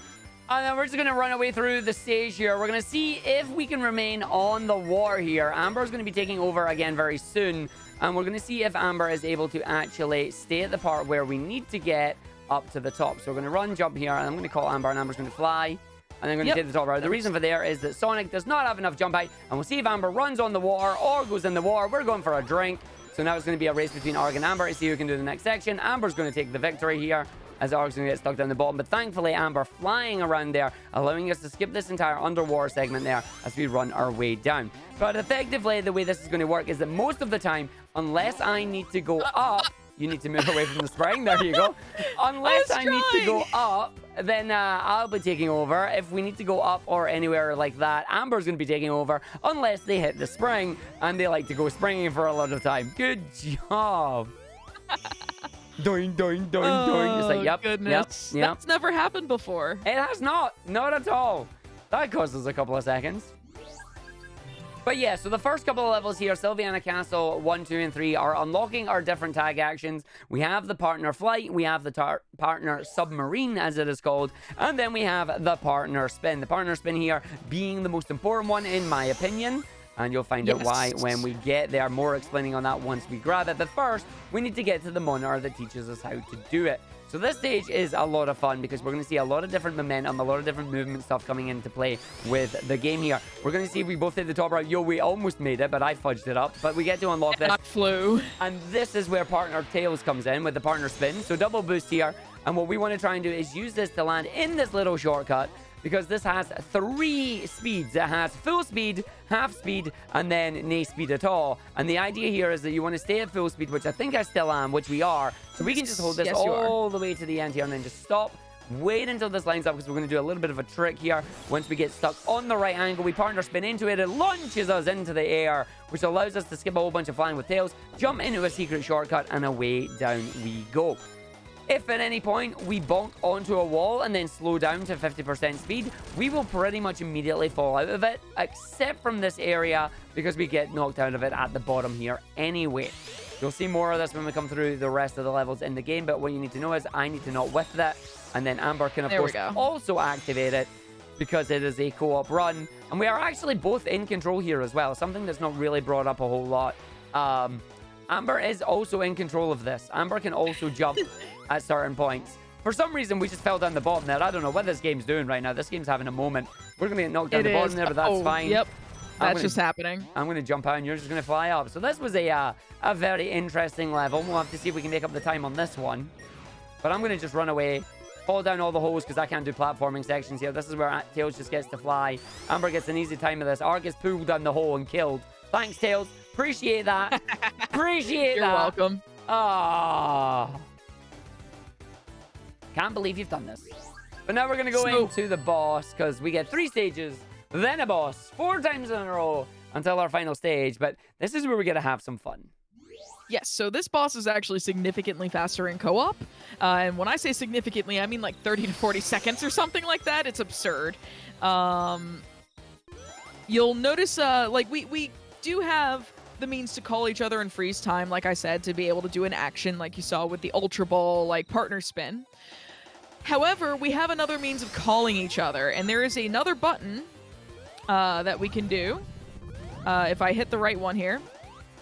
And then we're just going to run away through the stage here. We're going to see if we can remain on the water here. Amber's going to be taking over again very soon. And we're going to see if Amber is able to actually stay at the part where we need to get up to the top. So we're going to run, jump here, and I'm going to call Amber, and Amber's going to fly. and I'm going to take the top row. The reason for there is that Sonic does not have enough jump height, and we'll see if Amber runs on the water or goes in the water. We're going for a drink. So now it's going to be a race between Arg and Amber to see who can do the next section. Amber's going to take the victory here, as Arg's going to get stuck down the bottom. But thankfully, Amber flying around there, allowing us to skip this entire underwater segment there as we run our way down. But effectively, the way this is going to work is that most of the time, unless I need to go up, you need to move away from the spring. There you go. Unless I need to go up, then I'll be taking over. If we need to go up or anywhere like that, Amber's going to be taking over unless they hit the spring, and they like to go springing for a lot of time. Good job. Doing, doing, doing, doing. It's like, yep, goodness. yep. That's never happened before. It has not at all. That cost us a couple of seconds. But yeah, so the first couple of levels here, Sylviana Castle 1, 2, and 3, are unlocking our different tag actions. We have the partner flight, we have the partner submarine, as it is called, and then we have the partner spin. The partner spin here being the most important one, in my opinion. And you'll find out why when we get there. More explaining on that once we grab it. But first, we need to get to the monitor that teaches us how to do it. So this stage is a lot of fun because we're going to see a lot of different momentum, a lot of different movement stuff coming into play with the game here. We're going to see if we both hit the top right. Yo, we almost made it, but I fudged it up. But we get to unlock this. I flew. And this is where partner tails comes in with the partner spin. So double boost here. And what we want to try and do is use this to land in this little shortcut, because this has 3 speeds. It has full speed, half speed, and then no speed at all. And the idea here is that you want to stay at full speed, which I think I still am, which we are. So we can just hold this all the way to the end here and then just stop. Wait until this lines up, because we're going to do a little bit of a trick here. Once we get stuck on the right angle, we partner spin into it. It launches us into the air, which allows us to skip a whole bunch of flying with tails, jump into a secret shortcut, and away down we go. If at any point we bonk onto a wall and then slow down to 50% speed, we will pretty much immediately fall out of it, except from this area, because we get knocked out of it at the bottom here anyway. You'll see more of this when we come through the rest of the levels in the game, but what you need to know is I need to not whiff that, and then Amber can, of course, also activate it, because it is a co-op run. And we are actually both in control here as well, something that's not really brought up a whole lot. Amber is also in control of this. Amber can also jump at certain points. For some reason, we just fell down the bottom there. I don't know what this game's doing right now. This game's having a moment. We're going to get knocked down the bottom there, but that's fine. Yep. That's just happening. I'm going to jump out and you're just going to fly up. So this was a very interesting level. We'll have to see if we can make up the time on this one. But I'm going to just run away, fall down all the holes because I can't do platforming sections here. This is where Tails just gets to fly. Amber gets an easy time of this. Arg gets pulled down the hole and killed. Thanks, Tails. Appreciate that. Appreciate that. You're welcome. Ah. Can't believe you've done this. But now we're going to go into the boss, because we get 3 stages, then a boss, 4 times in a row until our final stage. But this is where we're going to have some fun. Yes, so this boss is actually significantly faster in co-op. And when I say significantly, I mean like 30 to 40 seconds or something like that. It's absurd. You'll notice, like, we do have the means to call each other in freeze time, like I said, to be able to do an action like you saw with the Ultra Ball, like partner spin. However, we have another means of calling each other, and there is another button that we can do. If I hit the right one here,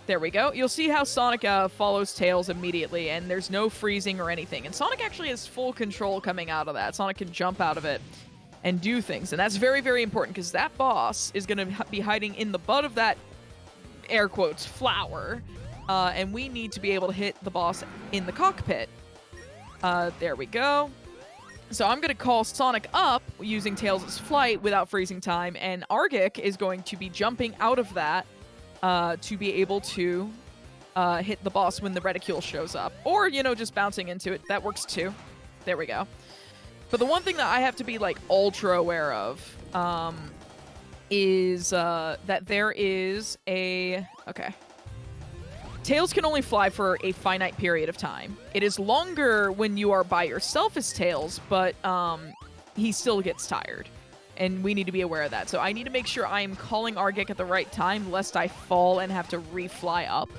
there we go. You'll see how Sonic follows Tails immediately, and there's no freezing or anything. And Sonic actually has full control coming out of that. Sonic can jump out of it and do things, and that's very, very important, because that boss is going to be hiding in the butt of that, air quotes, flower, and we need to be able to hit the boss in the cockpit. There we go. So I'm going to call Sonic up using Tails' flight without freezing time, and Argick is going to be jumping out of that to be able to hit the boss when the reticule shows up. Or, you know, just bouncing into it. That works too. There we go. But the one thing that I have to be, like, ultra aware of is that there is a... Okay. Tails can only fly for a finite period of time. It is longer when you are by yourself as Tails, but he still gets tired. And we need to be aware of that. So I need to make sure I am calling Argick at the right time, lest I fall and have to re-fly up.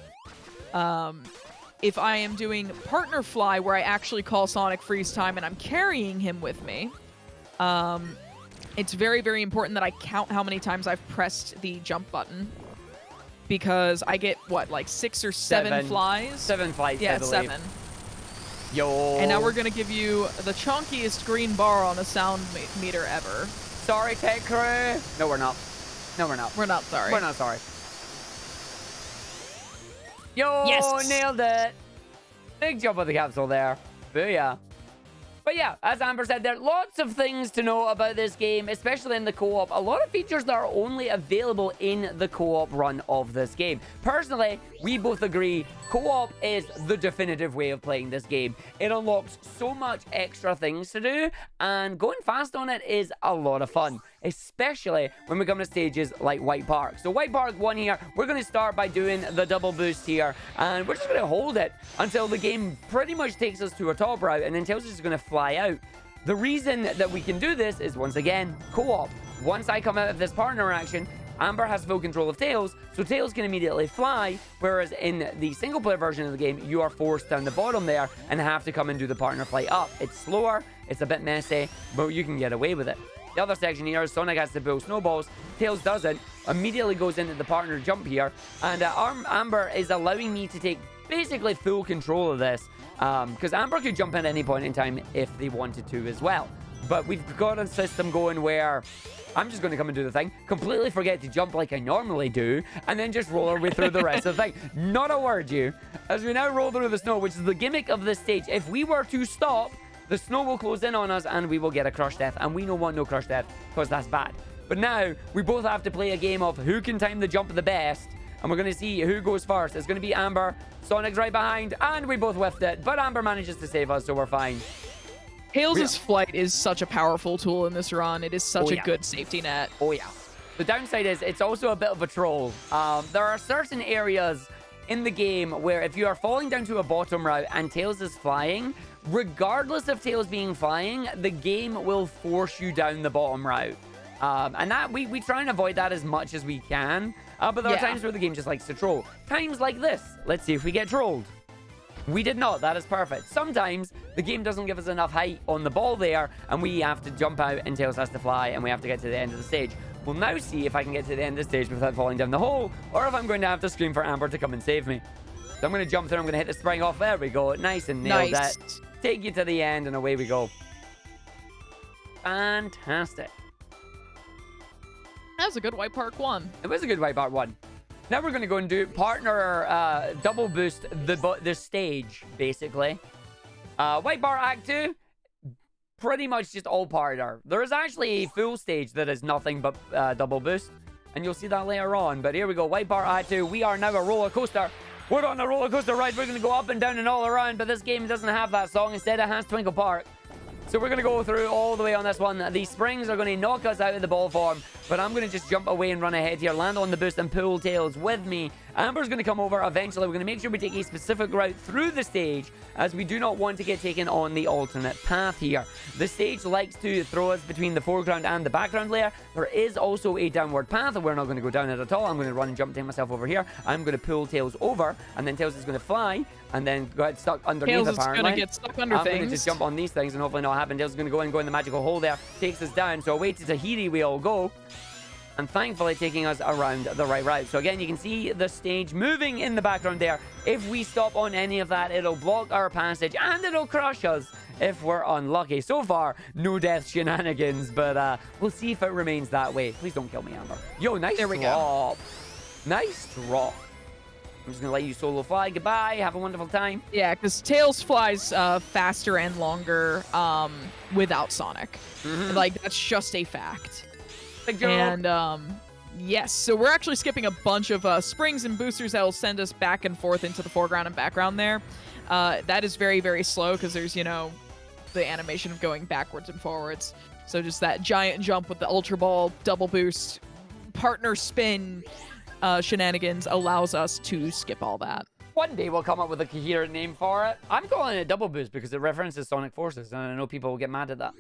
If I am doing partner fly, where I actually call Sonic freeze time and I'm carrying him with me, it's very, very important that I count how many times I've pressed the jump button. Because I get, what, like 6 or 7 flies? 7 flights, yeah, I believe. 7. Yo. And now we're going to give you the chunkiest green bar on a sound meter ever. sorry, tech crew. No, we're not. No, we're not. We're not sorry. We're not sorry. Yo, Yes. nailed it. Big job with the capsule there. Booyah. But yeah, as Amber said, there are lots of things to know about this game, especially in the co-op. A lot of features that are only available in the co-op run of this game. Personally, we both agree co-op is the definitive way of playing this game. It unlocks so much extra things to do, and going fast on it is a lot of fun, especially when we come to stages like White Park. So White Park 1 here, we're going to start by doing the double boost here, and we're just going to hold it until the game pretty much takes us to a top route, and then tells us it's going to fly out. The reason that we can do this is, once again, co-op. Once I come out of this partner action, Amber has full control of Tails, so Tails can immediately fly, whereas in the single-player version of the game, you are forced down the bottom there and have to come and do the partner flight up. It's slower, it's a bit messy, but you can get away with it. The other section here is Sonic has to build snowballs. Tails doesn't, immediately goes into the partner jump here, and Amber is allowing me to take basically full control of this, because Amber could jump at any point in time if they wanted to as well. But we've got a system going where I'm just going to come and do the thing, completely forget to jump like I normally do, and then just roll our way through the rest of the thing. Not a word, you. As we now roll through the snow, which is the gimmick of this stage, if we were to stop, the snow will close in on us and we will get a crush death. And we don't want no crush death because that's bad. But now we both have to play a game of who can time the jump the best. And we're going to see who goes first. It's going to be Amber. Sonic's right behind. And we both whiffed it. But Amber manages to save us, so we're fine. Tails' flight is such a powerful tool in this run. It is such a yeah. good safety net. Oh, yeah. The downside is it's also a bit of a troll. There are certain areas in the game where if you are falling down to a bottom route and Tails is flying, regardless of Tails being flying, the game will force you down the bottom route. And that we try and avoid that as much as we can. But there are times where the game just likes to troll. Times like this. Let's see if we get trolled. We did not. That is perfect. Sometimes the game doesn't give us enough height on the ball there, and we have to jump out and Tails has to fly, and we have to get to the end of the stage. We'll now see if I can get to the end of the stage without falling down the hole, or if I'm going to have to scream for Amber to come and save me. So I'm going to jump through. I'm going to hit the spring off. There we go. Nice and nailed it. Take you to the end, and away we go. Fantastic. That was a good White Park 1. It was a good White Park 1. Now we're going to go and do partner double boost the stage, basically. White Bar Act 2, pretty much just all partner. There is actually a full stage that is nothing but double boost, and you'll see that later on. But here we go, White Bar Act 2. We are now a roller coaster. We're on a roller coaster ride. We're going to go up and down and all around, but this game doesn't have that song. Instead, it has Twinkle Park. So we're going to go through all the way on this one. These springs are going to knock us out of the ball form, but I'm going to just jump away and run ahead here, land on the boost and pull Tails with me. Amber's going to come over eventually. We're going to make sure we take a specific route through the stage, as we do not want to get taken on the alternate path here. The stage likes to throw us between the foreground and the background layer. There is also a downward path, and we're not going to go down it at all. I'm going to run and jump, take myself over here. I'm going to pull Tails over, and then Tails is going to fly, and then get stuck underneath, Tails apparently. is going to get stuck under things. I'm going to just jump on these things and hopefully not happen. Tails is going to go in the magical hole there, takes us down. So away to Tahiti we all go, and thankfully taking us around the right route. So again, you can see the stage moving in the background there. If we stop on any of that, it'll block our passage and it'll crush us if we're unlucky. So far, no death shenanigans, but we'll see if it remains that way. Please don't kill me, Amber. Yo, nice There we drop. Nice drop. I'm just going to let you solo fly. Goodbye. Have a wonderful time. Yeah, because Tails flies faster and longer without Sonic. Like, that's just a fact. Big joke. And, yes, so we're actually skipping a bunch of springs and boosters that will send us back and forth into the foreground and background there. That is very, very slow because there's, you know, the animation of going backwards and forwards. So just that giant jump with the Ultra Ball, double boost, partner spin shenanigans allows us to skip all that. One day we'll come up with a coherent name for it. I'm calling it double boost because it references Sonic Forces, and I know people will get mad at that.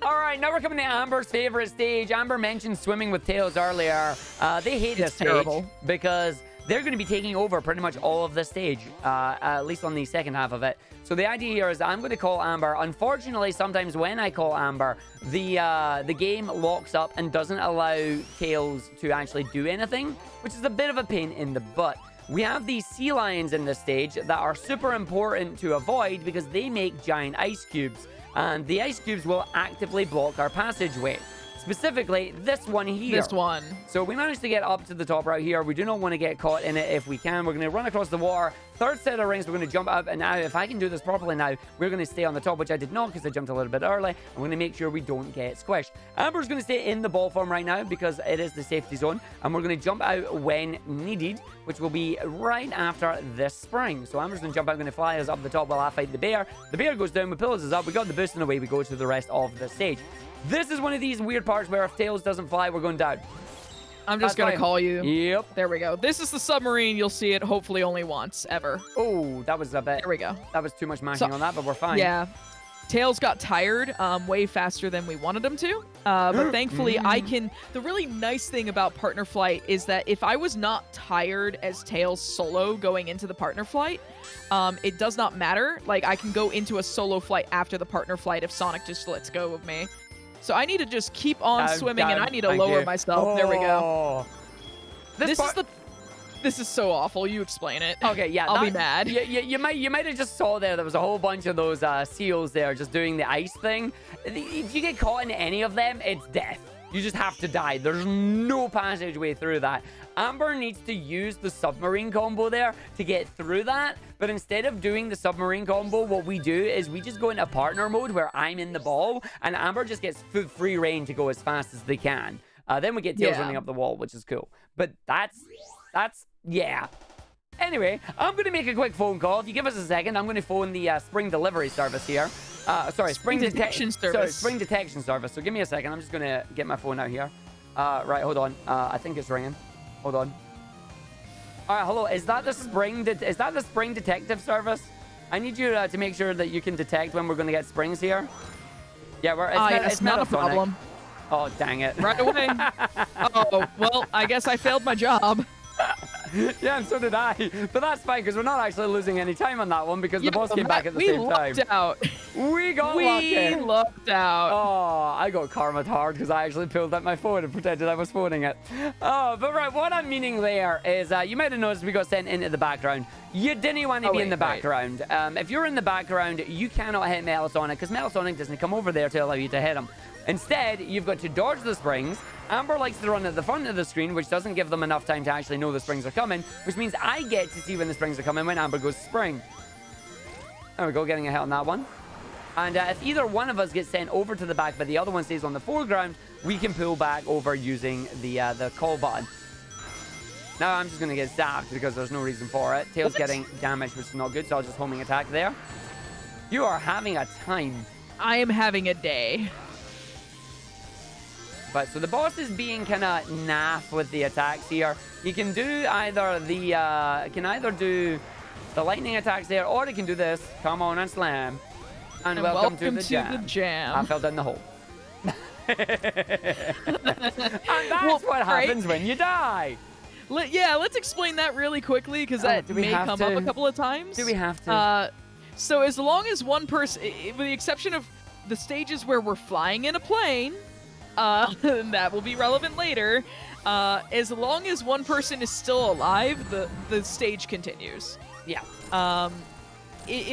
All right, now we're coming to Amber's favorite stage. Amber mentioned swimming with Tails earlier. They hate this stage because they're going to be taking over pretty much all of the stage, at least on the second half of it. So the idea here is I'm going to call Amber. Unfortunately, sometimes when I call Amber, the game locks up and doesn't allow Tails to actually do anything, which is a bit of a pain in the butt. we have these sea lions in this stage that are super important to avoid because they make giant ice cubes. And the ice cubes will actively block our passageway. Specifically, this one here. This one. So we managed to get up to the top right here. We do not want to get caught in it if we can. We're going to run across the water. Third set of rings, we're going to jump up. And now, if I can do this properly now, we're going to stay on the top, which I did not because I jumped a little bit early. I'm going to make sure we don't get squished. Amber's going to stay in the ball form right now because it is the safety zone. And we're going to jump out when needed, which will be right after this spring. So Amber's going to jump out, going to fly us up the top while I fight the bear. The bear goes down, we pull us up. We got the boost and away we go to the rest of the stage. This is one of these weird parts where if Tails doesn't fly, we're going down. I'm just going to call you. Yep. There we go. This is the submarine. You'll see it hopefully only once, ever. Oh, that was a bit. There we go. That was too much mashing on that, but we're fine. Yeah. Tails got tired way faster than we wanted him to. But thankfully, I can... The really nice thing about partner flight is that if I was not tired as Tails solo going into the partner flight, it does not matter. Like, I can go into a solo flight after the partner flight if Sonic just lets go of me. So I need to just keep on swimming, and I need to lower myself. Oh. There we go. This is so awful. You explain it. Okay, yeah. I'll be mad. You might have just saw there was a whole bunch of those seals there just doing the ice thing. If you get caught in any of them, it's death. You just have to die. There's no passageway through that. Amber needs to use the submarine combo there to get through that. But instead of doing the submarine combo, what we do is we just go into partner mode where I'm in the ball and Amber just gets free reign to go as fast as they can. Then we get Tails running up the wall, which is cool. But that's yeah. Anyway, I'm going to make a quick phone call. If you give us a second, I'm going to phone the spring delivery service here. Sorry, spring detection service. Sorry, spring detection service. So give me a second. I'm just going to get my phone out here. Right, hold on. I think it's ringing. Hold on. All right, hello. Is that the spring detective service? I need you to make sure that you can detect when we're going to get springs here. Yeah, it's not a problem. Oh, dang it. Right away. Oh, well, I guess I failed my job. Yeah, and so did I. But that's fine, because we're not actually losing any time on that one, because the boss came back at the same time. We lucked out. We lucked out. Oh, I got karma hard, because I actually pulled out my phone and pretended I was phoning it. Oh, but right, what I'm meaning there is, you might have noticed we got sent into the background. You didn't want to be in the background. If you're in the background, you cannot hit Metal Sonic, because Metal Sonic doesn't come over there to allow you to hit him. Instead, you've got to dodge the springs. Amber likes to run at the front of the screen, which doesn't give them enough time to actually know the springs are coming, which means I get to see when the springs are coming when Amber goes spring. There we go, getting a hit on that one. And if either one of us gets sent over to the back, but the other one stays on the foreground, we can pull back over using the call button. Now I'm just going to get zapped because there's no reason for it. Tails getting damaged, which is not good, so I'll just homing attack there. You are having a time. I am having a day. But so the boss is being kind of naff with the attacks here. He can do either the lightning attacks there, or he can do this. Come on and slam. And welcome to the jam. I fell down the hole. And that's what happens when you die. Let's explain that really quickly, because that may come up a couple of times. Do we have to? So as long as one person, with the exception of the stages where we're flying in a plane, that will be relevant later. As long as one person is still alive, the stage continues. Yeah.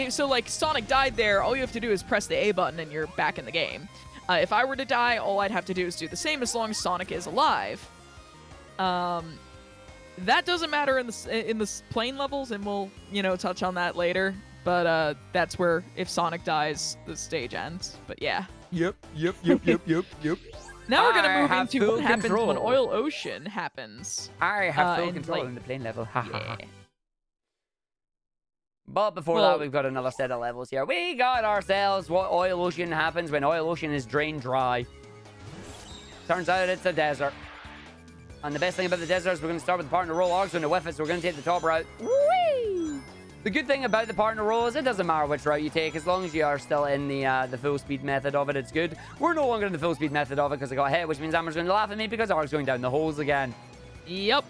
So like Sonic died there, all you have to do is press the A button and you're back in the game. If I were to die, all I'd have to do is do the same as long as Sonic is alive. That doesn't matter in the plane levels, and we'll touch on that later. But that's where if Sonic dies, the stage ends. But yeah. Yep. Now we're going to move into what happens when Oil Ocean happens. I have full control in the plane level. Yeah. But before that, we've got another set of levels here. We got ourselves what Oil Ocean happens when Oil Ocean is drained dry. Turns out it's a desert. And the best thing about the desert is we're going to start with the partner roll. Arg's going to whiff it, so we're going to take the top route. Whee! The good thing about the partner roll is it doesn't matter which route you take. As long as you are still in the full speed method of it, it's good. We're no longer in the full speed method of it because I got hit, which means Amber's going to laugh at me because Arg's going down the holes again. Yep.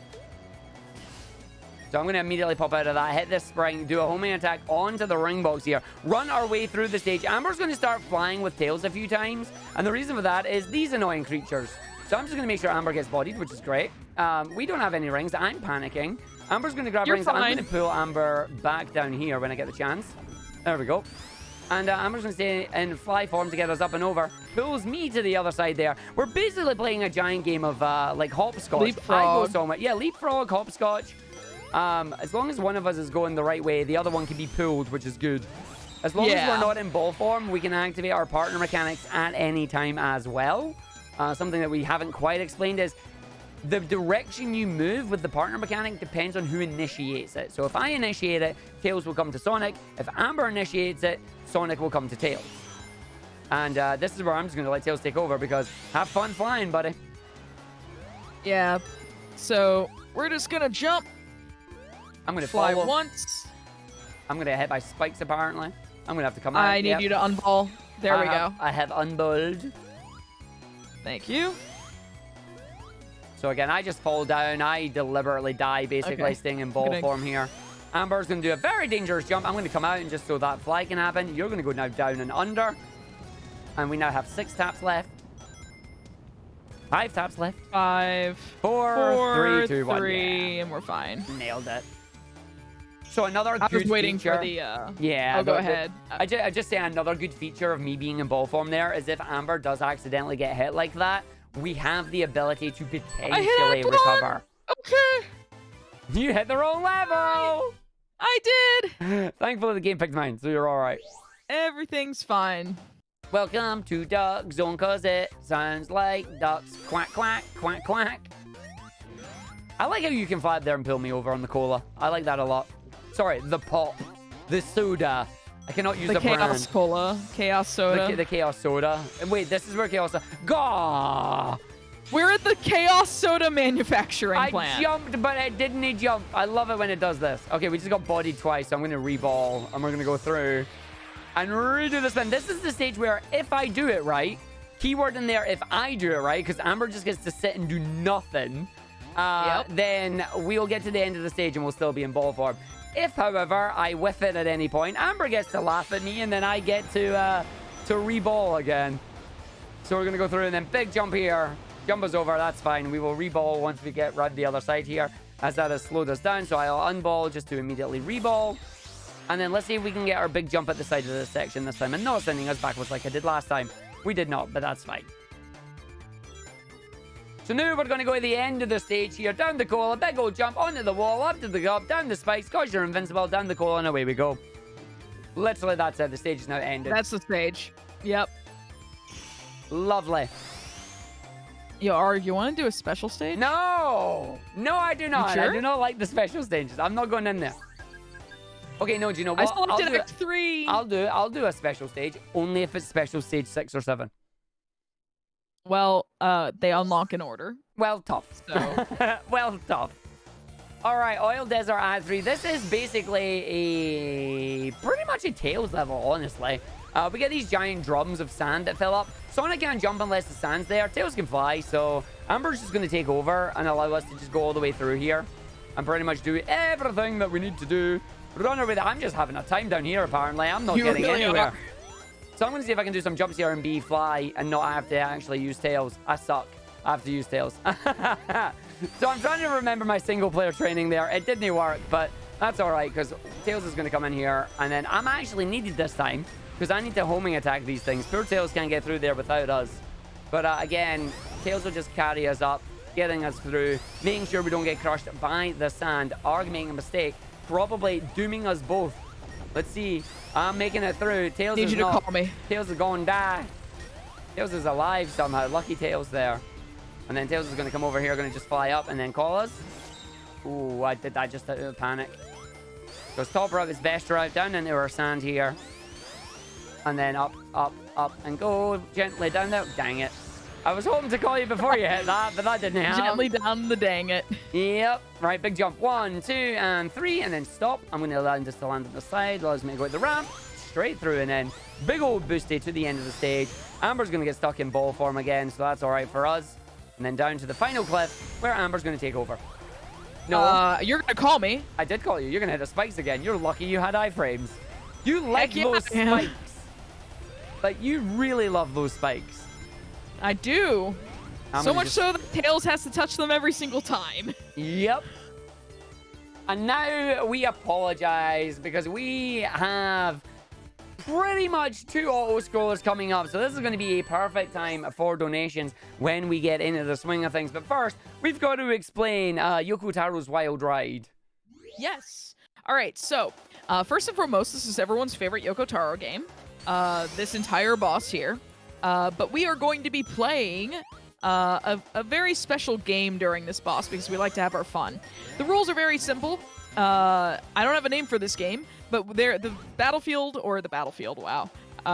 So I'm going to immediately pop out of that, hit this spring, do a homing attack onto the ring box here, run our way through the stage. Amber's going to start flying with Tails a few times, and the reason for that is these annoying creatures. So I'm just going to make sure Amber gets bodied, which is great. We don't have any rings. I'm panicking. Amber's going to grab rings. Fine. I'm going to pull Amber back down here when I get the chance. There we go. And Amber's going to stay in fly form to get us up and over. Pulls me to the other side there. We're basically playing a giant game of like hopscotch. Leapfrog. I go so much. Yeah, leapfrog, hopscotch. As long as one of us is going the right way, the other one can be pulled, which is good. As long as we're not in ball form, we can activate our partner mechanics at any time as well. Something that we haven't quite explained is the direction you move with the partner mechanic depends on who initiates it. So if I initiate it, Tails will come to Sonic. If Amber initiates it, Sonic will come to Tails. And this is where I'm just going to let Tails take over because have fun flying, buddy. Yeah. So we're just going to jump. I'm going to fly follow. Once. I'm going to get hit by spikes, apparently. I'm going to have to come out. I need you to unball. There we go. I have unballed. Thank you. So again, I just fall down. I deliberately die, basically, staying in ball form here. Amber's going to do a very dangerous jump. I'm going to come out and just so that fly can happen. You're going to go now down and under. And we now have 6 taps left. 5 taps left. 5, 4, 3, 2, 1. 3, and we're fine. Nailed it. So another I good was waiting feature, for the... yeah. Oh, go ahead. I just say another good feature of me being in ball form there is if Amber does accidentally get hit like that, we have the ability to potentially recover. Okay. You hit the wrong level. I did. Thankfully, the game picked mine, so you're all right. Everything's fine. Welcome to Duck Zone, cause it sounds like ducks. Quack, quack, quack, quack. I like how you can fly up there and pull me over on the cola. I like that a lot. Sorry, the pop. The soda. I cannot use the brand. Chaos Cola. Chaos Soda. The Chaos Soda. And wait, this is where Chaos Soda... Gah! We're at the Chaos Soda manufacturing plant. I jumped, but it didn't jump. I love it when it does this. Okay, we just got bodied twice, so I'm going to reball, and we're going to go through and redo the spin. This is the stage where if I do it right, keyword in there, if I do it right, because Amber just gets to sit and do nothing, then we'll get to the end of the stage and we'll still be in ball form. If, however, I whiff it at any point, Amber gets to laugh at me, and then I get to reball again. So we're going to go through, and then big jump here. Jump us over, that's fine. We will reball once we get around the other side here, as that has slowed us down. So I'll unball just to immediately reball. And then let's see if we can get our big jump at the side of this section this time, and not sending us backwards like I did last time. We did not, but that's fine. So now we're going to go to the end of the stage here. Down the cola, big old jump, onto the wall, up to the top, down the spikes, cause you're invincible, down the cola, and away we go. Literally, that's it. The stage is now ended. That's the stage. Yep. Lovely. Yo, Arg, you want to do a special stage? No! No, I do not. You sure? I do not like the special stages. I'm not going in there. Okay, no, do you know what? I selected Act 3. I'll do a special stage, only if it's special stage 6 or 7. Well, they unlock in order. Well, tough. So. Well, tough. All right, Oil Desert Act 3. This is basically pretty much a Tails level, honestly. We get these giant drums of sand that fill up. Sonic can't jump unless the sand's there. Tails can fly, so Amber's just going to take over and allow us to just go all the way through here and pretty much do everything that we need to do. Run away. I'm just having a time down here, apparently. I'm not getting anywhere. So I'm going to see if I can do some jumps here and be fly and not have to actually use Tails. I suck. I have to use Tails. So I'm trying to remember my single player training there. It didn't work, but that's all right because Tails is going to come in here. And then I'm actually needed this time because I need to homing attack these things. Poor Tails can't get through there without us. But again, Tails will just carry us up, getting us through, making sure we don't get crushed by the sand. Arg making a mistake, probably dooming us both. Let's see. I'm making it through. Tails Need is you not. to call me. Tails is going to die. Tails is alive somehow. Lucky Tails there. And then Tails is going to come over here, going to just fly up and then call us. Ooh, I did that just out of panic. Goes top route is best route down into our sand here. And then up, up, up, and go gently down there. Dang it. I was hoping to call you before you hit that, but that didn't happen. Gently down the dang it. Yep. Right, big jump. 1, 2, and 3, and then stop. I'm going to allow this to land on the side. Allows me to go to the ramp. Straight through, and then big old boosty to the end of the stage. Amber's going to get stuck in ball form again, so that's all right for us. And then down to the final cliff, where Amber's going to take over. No. You're going to call me. I did call you. You're going to hit the spikes again. You're lucky you had iframes. You like those spikes. Like, you really love those spikes. I do. So much so that Tails has to touch them every single time. Yep. And now we apologize because we have pretty much 2 auto-scrollers coming up. So this is going to be a perfect time for donations when we get into the swing of things. But first, we've got to explain Yoko Taro's Wild Ride. Yes. All right, so first and foremost, this is everyone's favorite Yoko Taro game. This entire boss here. But we are going to be playing a very special game during this boss because we like to have our fun. The rules are very simple. I don't have a name for this game, but the battlefield, wow.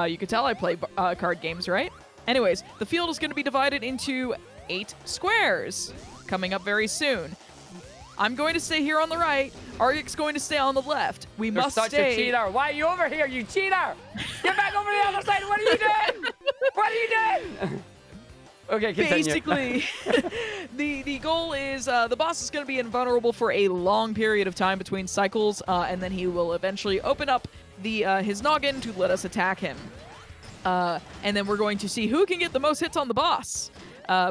You can tell I play card games, right? Anyways, the field is going to be divided into 8 squares coming up very soon. I'm going to stay here on the right. Argick's going to stay on the left. You're must such stay. A cheater. Why are you over here, you cheater? Get back over the other side. What are you doing? What are you doing? Okay, continue. Basically, the goal is the boss is going to be invulnerable for a long period of time between cycles, and then he will eventually open up his noggin to let us attack him. And then we're going to see who can get the most hits on the boss,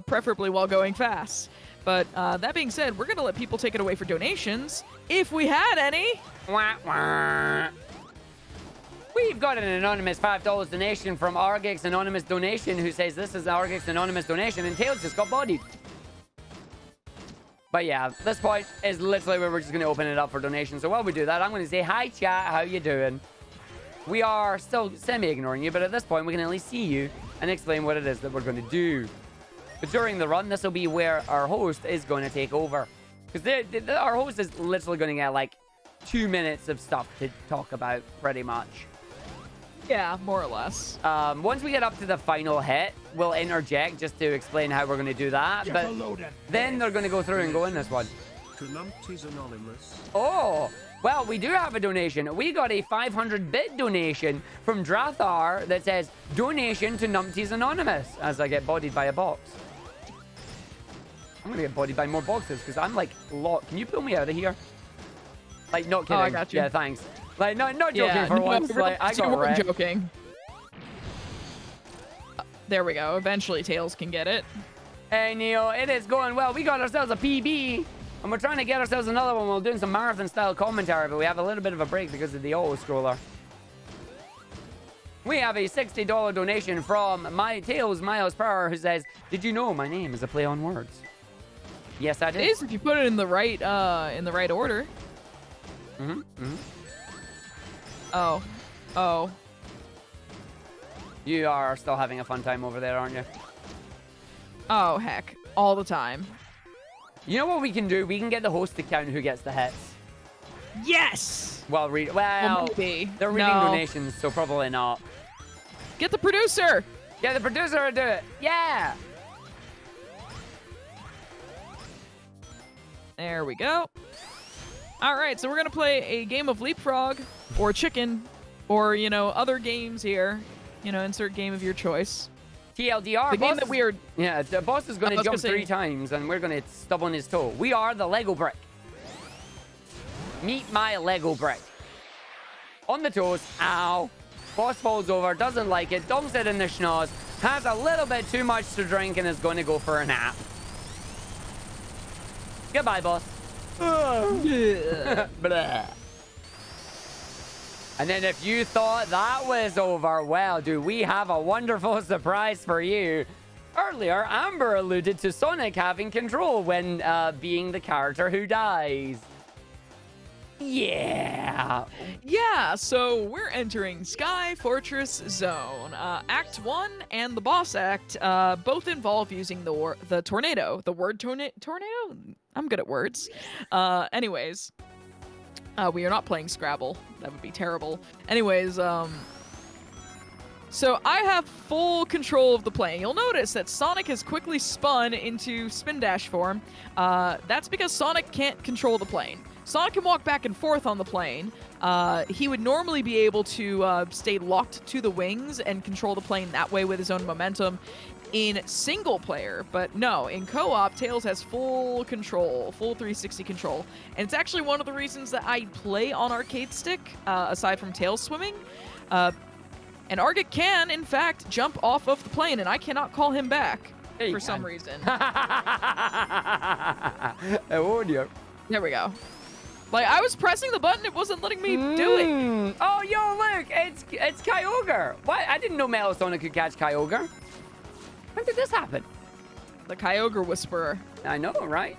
preferably while going fast. But that being said, we're going to let people take it away for donations, if we had any. Wah, wah. We've got an anonymous $5 donation from Argick's anonymous donation who says this is Argick's anonymous donation and Tails just got bodied. But yeah, this point is literally where we're just going to open it up for donations. So while we do that, I'm going to say, hi chat, how you doing? We are still semi-ignoring you, but at this point we can at least see you and explain what it is that we're going to do. But during the run, this will be where our host is going to take over. Because our host is literally going to get like 2 minutes of stuff to talk about, pretty much. Yeah, more or less. Once we get up to the final hit, we'll interject just to explain how we're going to do that. But then they're going to go through and go in this one. To Numpties Anonymous. Oh, well, we do have a donation. We got a 500-bit donation from Drathar that says, donation to Numpties Anonymous, as I get bodied by a box. I'm going to get bodied by more boxes because I'm like locked. Can you pull me out of here? Like, not kidding. Oh, I got you. Yeah, thanks. Like, not joking for once. Like, I got wrecked. Joking. There we go. Eventually, Tails can get it. Hey, Neil, it is going well. We got ourselves a PB, and we're trying to get ourselves another one. We're doing some marathon-style commentary, but we have a little bit of a break because of the auto-scroller. We have a $60 donation from Tails Miles Per, who says, did you know my name is a play on words? Yes, I did. It is if you put it in the right order. Oh. You are still having a fun time over there, aren't you? Oh, heck. All the time. You know what we can do? We can get the host to count who gets the hits. Yes! Well, maybe. They're reading donations, so probably not. Get the producer! Get the producer to do it. Yeah! There we go. All right, so we're going to play a game of Leapfrog or Chicken or, other games here. Insert game of your choice. TLDR. The game that we are... Yeah, the boss is going to jump 3 times, and we're going to stub on his toe. We are the Lego brick. Meet my Lego brick. On the toes. Ow. Boss falls over, doesn't like it, dunks it in the schnoz, has a little bit too much to drink, and is going to go for a nap. Goodbye, boss. Blah. And then if you thought that was over, well, do we have a wonderful surprise for you. Earlier, Amber alluded to Sonic having control when being the character who dies. Yeah. Yeah, so we're entering Sky Fortress Zone. Act 1 and the boss act both involve using the tornado. The word tornado? I'm good at words. Anyways, we are not playing Scrabble. That would be terrible. Anyways, so I have full control of the plane. You'll notice that Sonic has quickly spun into spin dash form. That's because Sonic can't control the plane. Sonic can walk back and forth on the plane. He would normally be able to stay locked to the wings and control the plane that way with his own momentum in single player. But no, in co-op, Tails has full control, full 360 control. And it's actually one of the reasons that I play on arcade stick, aside from Tails swimming. And Argick can, in fact, jump off of the plane, and I cannot call him back. Yeah, you for some can. reason. Oh dear. There we go. Like, I was pressing the button, it wasn't letting me do it. Oh, yo, look, it's Kyogre. What? I didn't know Metal Sonic could catch Kyogre. When did this happen? The Kyogre Whisperer. I know, right?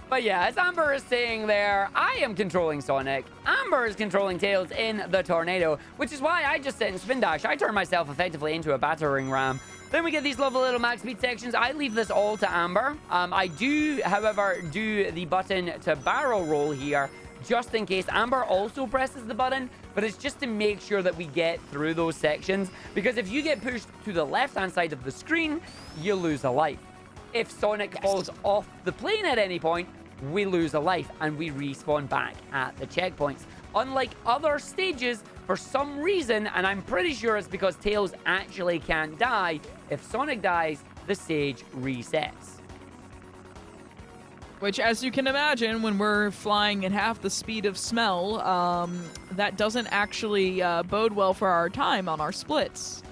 But yeah, as Amber is saying there, I am controlling Sonic. Amber is controlling Tails in the tornado, which is why I just sit in Spin Dash. I turn myself effectively into a battering ram. Then we get these lovely little max speed sections. I leave this all to Amber. I do, however, do the button to barrel roll here, just in case. Amber also presses the button, but it's just to make sure that we get through those sections. Because if you get pushed to the left-hand side of the screen, you lose a life. If Sonic falls off the plane at any point, we lose a life and we respawn back at the checkpoints. Unlike other stages, for some reason, and I'm pretty sure it's because Tails actually can't die, if Sonic dies, the stage resets. Which, as you can imagine, when we're flying at half the speed of smell, that doesn't actually bode well for our time on our splits.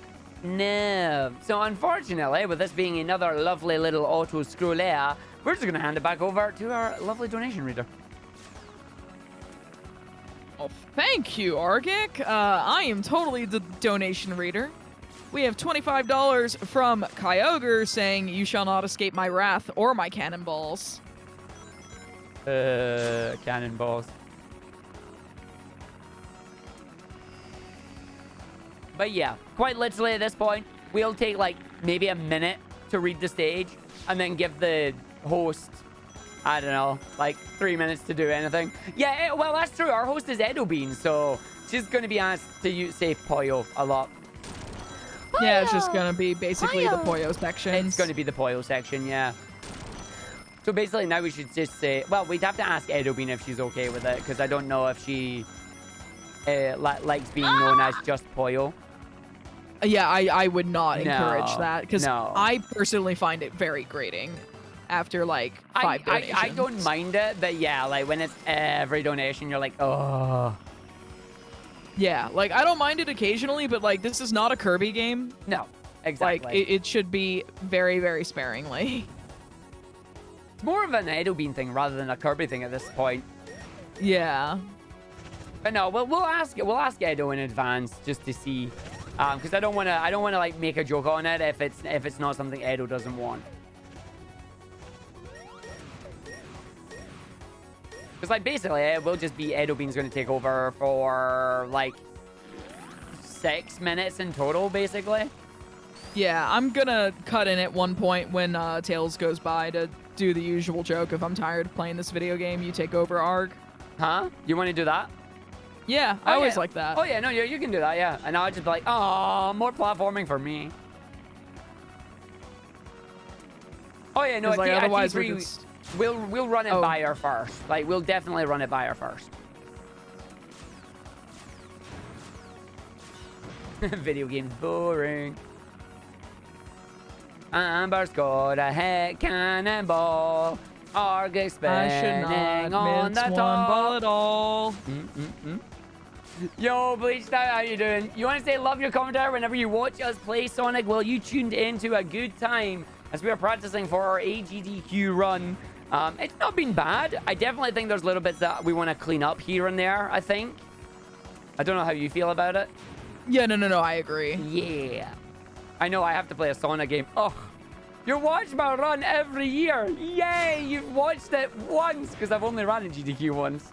No. So unfortunately, with this being another lovely little auto-scroller, we're just going to hand it back over to our lovely donation reader. Oh, thank you, Argick. I am totally the donation reader. We have $25 from Kyogre saying, "You shall not escape my wrath or my cannonballs." Cannonballs. But yeah, quite literally at this point, we'll take like maybe a minute to read the stage and then give the host, I don't know, like 3 minutes to do anything. Yeah, well, that's true. Our host is Edo Bean, so she's going to be asked to say Poyo a lot. Poyo! Yeah, it's just going to be basically the Poyo sections. It's going to be the Poyo section, yeah. So basically now we should just say, well, we'd have to ask Edo Bean if she's okay with it, because I don't know if she likes being known as just Poyo. Yeah, I would not encourage that, because no. I personally find it very grating after like 5 donations. I don't mind it, but yeah, like when it's every donation, you're like, oh. Yeah, like I don't mind it occasionally, but like this is not a Kirby game. No, exactly. Like it should be very, very sparingly. It's more of an Edo Bean thing rather than a Kirby thing at this point. Yeah. But no, we'll ask Edo in advance just to see, because I don't want to like make a joke on it if it's not something Edo doesn't want. Because like basically it will just be Edo Bean's going to take over for like 6 minutes in total, basically. Yeah, I'm gonna cut in at one point when Tails goes by to do the usual joke. If I'm tired of playing this video game, you take over, Arg. Huh? You want to do that? Yeah, I always like that. Oh yeah, no, you can do that, yeah. And I'll just be like, oh, more platforming for me. Oh yeah, no, like, otherwise T3, we'll run it by her first. Like, we'll definitely run it by her first. Video games boring. Amber's got a head cannonball. Argick spinning on the top. Ball at all. Yo, Bleached out, how you doing? You want to say love your commentary whenever you watch us play Sonic? Well, you tuned into a good time as we are practicing for our AGDQ run. It's not been bad. I definitely think there's little bits that we want to clean up here and there, I think. I don't know how you feel about it. Yeah, no, I agree. Yeah. I know I have to play a Sonic game. Oh, you watch my run every year. Yay, you've watched it once, because I've only ran in GDQ once.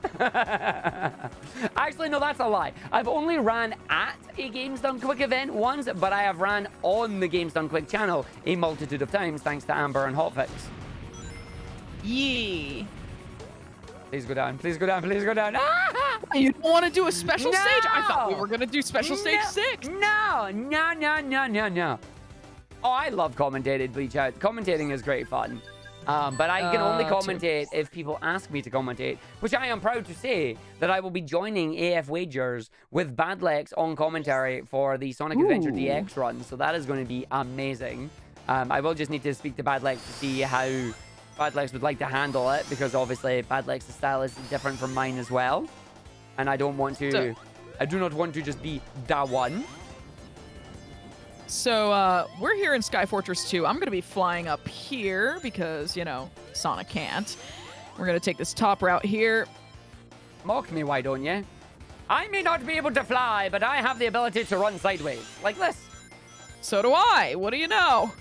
Actually, no, that's a lie. I've only ran at a Games Done Quick event once, but I have ran on the Games Done Quick channel a multitude of times, thanks to Amber and Hotfix. Yee. Please go down, please go down, please go down. Ah! You don't want to do a special No! stage? I thought we were going to do special stage 6. No. Oh, I love commentated Bleach Out. Commentating is great fun. But I can only commentate if people ask me to commentate, which I am proud to say that I will be joining AF Wagers with Badlex on commentary for the Sonic Adventure DX run. So that is going to be amazing. I will just need to speak to Badlex to see how Badlex would like to handle it, because obviously Badlex's style is different from mine as well. And I don't want to... I do not want to just be the one. So we're here in Sky Fortress 2. I'm going to be flying up here because, you know, Sonic can't. We're going to take this top route here. Mock me, why don't you? I may not be able to fly, but I have the ability to run sideways. Like this. So do I. What do you know?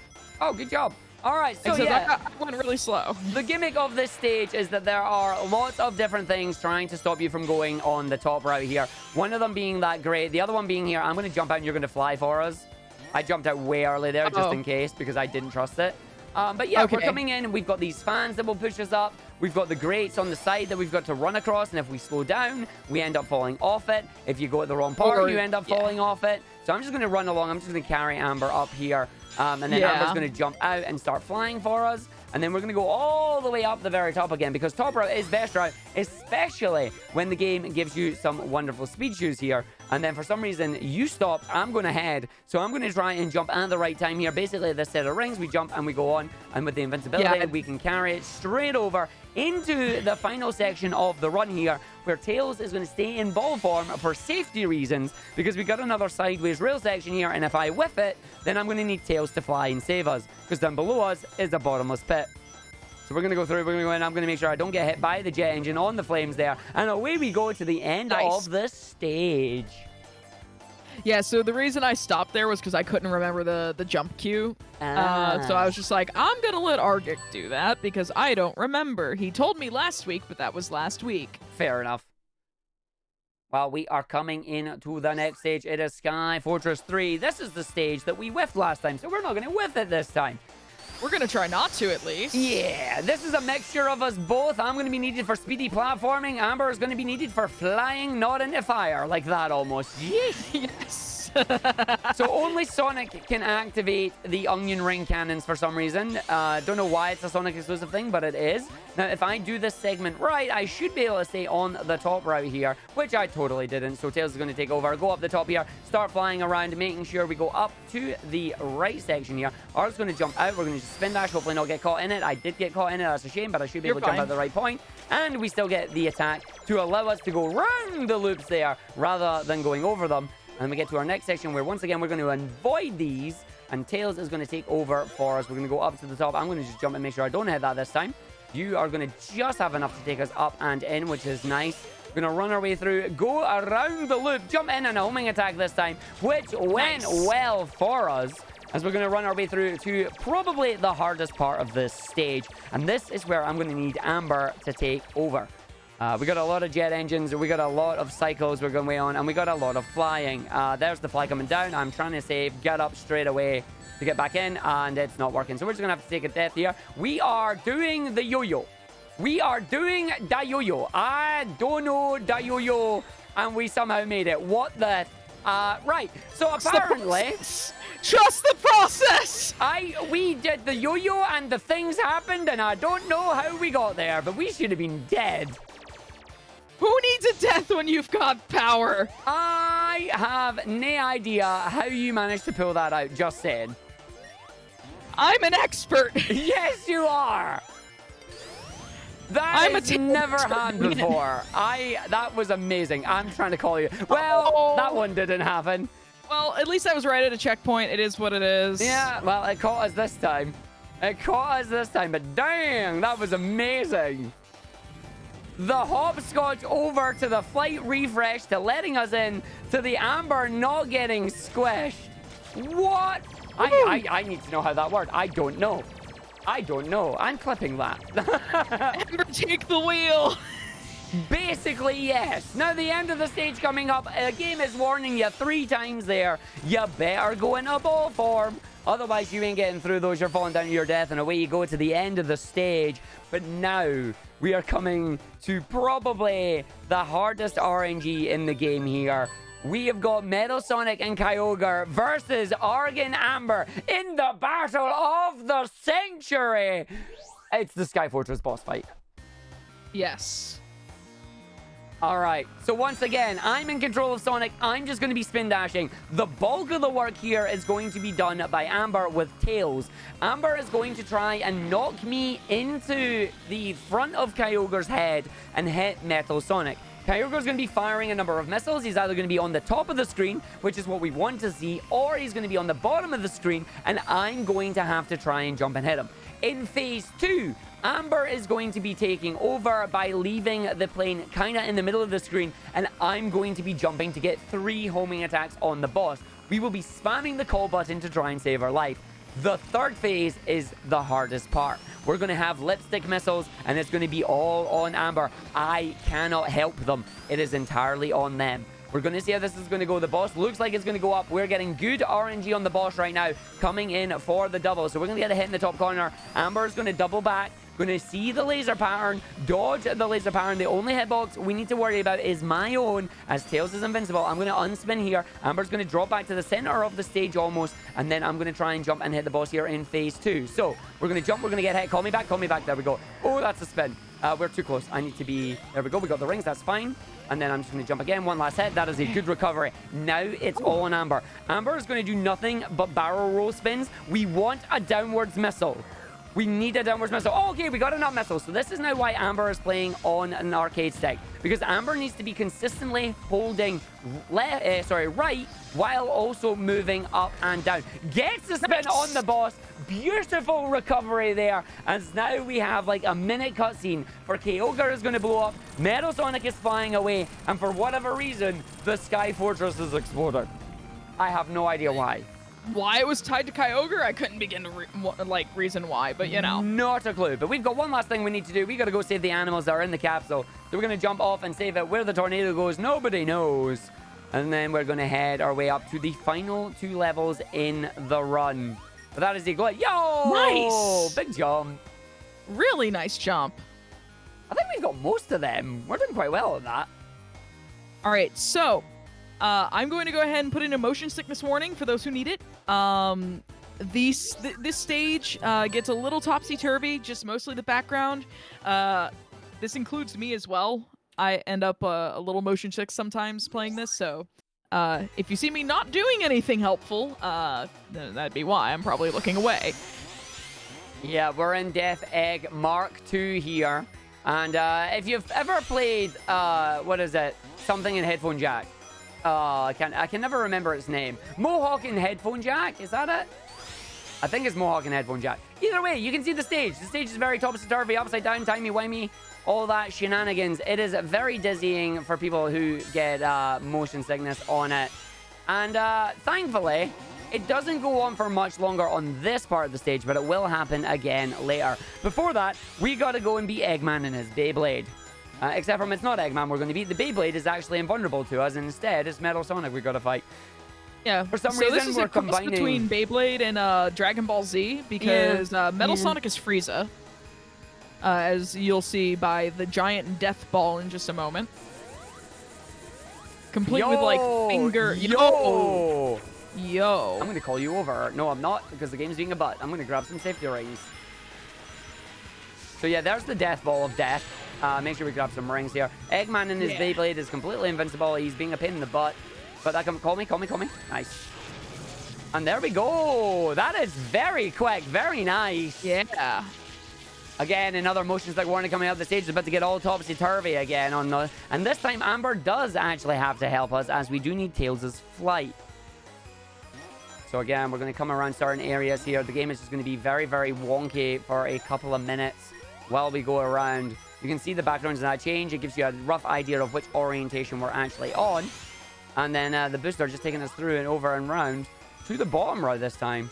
Oh, good job. All right, so Except yeah. I went really slow. The gimmick of this stage is that there are lots of different things trying to stop you from going on the top route here. One of them being that grate. The other one being here. I'm going to jump out and you're going to fly for us. I jumped out way early there just in case because I didn't trust it. But yeah, we're coming in and we've got these fans that will push us up. We've got the grates on the side that we've got to run across. And if we slow down, we end up falling off it. If you go at the wrong part, you end up falling off it. So I'm just going to run along. I'm just going to carry Amber up here. And then Amber's going to jump out and start flying for us. And then we're going to go all the way up the very top again because top route is best route, especially when the game gives you some wonderful speed shoes here. And then for some reason, you stop. I'm going ahead. So I'm going to try and jump at the right time here. Basically, this set of rings, we jump and we go on. And with the invincibility, we can carry it straight over into the final section of the run here, where Tails is going to stay in ball form for safety reasons, because we got another sideways rail section here, and if I whiff it, then I'm going to need Tails to fly and save us, because down below us is a bottomless pit. So we're going to go through, we're going to go in, I'm going to make sure I don't get hit by the jet engine on the flames there, and away we go to the end of the stage. Yeah, so the reason I stopped there was because I couldn't remember the jump cue. So I was just like, I'm going to let Argick do that because I don't remember. He told me last week, but that was last week. Fair enough. Well, we are coming in to the next stage. It is Sky Fortress 3. This is the stage that we whiffed last time, so we're not going to whiff it this time. We're going to try not to, at least. Yeah, this is a mixture of us both. I'm going to be needed for speedy platforming. Amber is going to be needed for flying, not into fire. Like that almost. Yes. So only Sonic can activate the onion ring cannons for some reason. Don't know why it's a Sonic exclusive thing, but it is. Now, if I do this segment right, I should be able to stay on the top route here, which I totally didn't. So Tails is going to take over, go up the top here, start flying around, making sure we go up to the right section here. Art's going to jump out. We're going to just spin dash, hopefully not get caught in it. I did get caught in it. That's a shame, but I should be able to jump out the right point. And we still get the attack to allow us to go round the loops there rather than going over them. And we get to our next section where, once again, we're going to avoid these. And Tails is going to take over for us. We're going to go up to the top. I'm going to just jump and make sure I don't hit that this time. You are going to just have enough to take us up and in, which is nice. We're going to run our way through, go around the loop, jump in and a homing attack this time, which went well for us. As we're going to run our way through to probably the hardest part of this stage. And this is where I'm going to need Amber to take over. We got a lot of jet engines, we got a lot of cycles we're going way on, and we got a lot of flying. There's the fly coming down. I'm trying to save, get up straight away to get back in, and it's not working. So we're just going to have to take a death here. We are doing the yo-yo. We are doing da yo-yo. I don't know da yo-yo, and we somehow made it. What the... right. So apparently... Trust the process! We did the yo-yo, and the things happened, and I don't know how we got there, but we should have been dead. Who needs a death when you've got power? I have no idea how you managed to pull that out, just saying. I'm an expert. Yes, you are. That has never happened before. That was amazing. I'm trying to call you. Well, that one didn't happen. Well, at least I was right at a checkpoint. It is what it is. Yeah, well, it caught us this time. It caught us this time, but dang, that was amazing. The hopscotch over to the flight refresh to letting us in to the Amber not getting squished. What? I need to know how that worked. I don't know. I don't know. I'm clipping that. Amber, take the wheel. Basically, yes. Now, the end of the stage coming up. A game is warning you 3 times there. You better go in a ball form. Otherwise, you ain't getting through those. You're falling down to your death, and away you go to the end of the stage. But now, we are coming to probably the hardest RNG in the game here. We have got Metal Sonic and Kyogre versus Argick and Amber in the battle of the century. It's the Sky Fortress boss fight. Yes. All right, so once again, I'm in control of Sonic. I'm just going to be spin dashing. The bulk of the work here is going to be done by Amber with Tails. Amber is going to try and knock me into the front of Kyogre's head and hit Metal Sonic. Kyogre's going to be firing a number of missiles. He's either going to be on the top of the screen, which is what we want to see, or he's going to be on the bottom of the screen, and I'm going to have to try and jump and hit him. In phase 2, Amber is going to be taking over by leaving the plane kind of in the middle of the screen, and I'm going to be jumping to get 3 homing attacks on the boss. We will be spamming the call button to try and save our life. The third phase is the hardest part. We're going to have lipstick missiles, and it's going to be all on Amber. I cannot help them. It is entirely on them. We're going to see how this is going to go. The boss looks like it's going to go up. We're getting good RNG on the boss right now, coming in for the double. So we're going to get a hit in the top corner. Amber's going to double back. Going to see the laser pattern, dodge the laser pattern. The only hitbox we need to worry about is my own, as Tails is invincible. I'm going to unspin here. Amber's going to drop back to the center of the stage almost, and then I'm going to try and jump and hit the boss here in phase 2. So we're going to jump. We're going to get hit. Call me back. Call me back. There we go. Oh, that's a spin. We're too close. I need to be... There we go. We got the rings. That's fine. And then I'm just going to jump again. One last hit. That is a good recovery. Now it's all on Amber. Amber is going to do nothing but barrel roll spins. We want a downwards missile. We need a downwards missile. Oh, okay, we got enough missiles. So this is now why Amber is playing on an arcade stick. Because Amber needs to be consistently holding right while also moving up and down. Gets the spin on the boss. Beautiful recovery there. As now we have like a minute cutscene for Kyogre is going to blow up. Metal Sonic is flying away. And for whatever reason, the Sky Fortress is exploding. I have no idea why. Why it was tied to Kyogre, I couldn't begin to reason why, but you know. Not a clue. But we've got one last thing we need to do. We got to go save the animals that are in the capsule. So we're going to jump off and save it. Where the tornado goes, nobody knows. And then we're going to head our way up to the final 2 levels in the run. But that is the glitch. Yo! Nice! Big jump. Really nice jump. I think we've got most of them. We're doing quite well on that. All right, so I'm going to go ahead and put in a motion sickness warning for those who need it. This stage gets a little topsy-turvy, just mostly the background. This includes me as well. I end up a little motion sick sometimes playing this, so if you see me not doing anything helpful, then that'd be why. I'm probably looking away. Yeah, we're in Death Egg Mark II here. And if you've ever played, what is it? Something in Headphone Jack. I can never remember its name. Mohawk and Headphone Jack, is that it? I think it's Mohawk and Headphone Jack. Either way, you can see the stage. The stage is very topsy-turvy, upside down, timey-wimey, all that shenanigans. It is very dizzying for people who get motion sickness on it. And thankfully, it doesn't go on for much longer on this part of the stage, but it will happen again later. Before that, we gotta go and beat Eggman and his Beyblade. Except for when it's not Eggman we're going to beat. The Beyblade is actually invulnerable to us. Instead, it's Metal Sonic we got to fight. Yeah. For some so reason, this is we're a cross combining between Beyblade and Dragon Ball Z because Metal Sonic is Frieza, as you'll see by the giant death ball in just a moment. Complete with like finger. Yo. I'm going to call you over. No, I'm not, because the game's being a butt. I'm going to grab some safety rings. So yeah, there's the death ball of death. Make sure we grab some rings here. Eggman in his Beyblade is completely invincible. He's being a pain in the butt. But that can call me. Nice. And there we go. That is very quick. Very nice. Yeah. Again, another motion stick warning coming out the stage. It's about to get all topsy-turvy again on the... And this time, Amber does actually have to help us, as we do need Tails' flight. So again, we're going to come around certain areas here. The game is just going to be very, very wonky for a couple of minutes while we go around. You can see the backgrounds and that change. It gives you a rough idea of which orientation we're actually on. And then the booster just taking us through and over and round to the bottom right this time.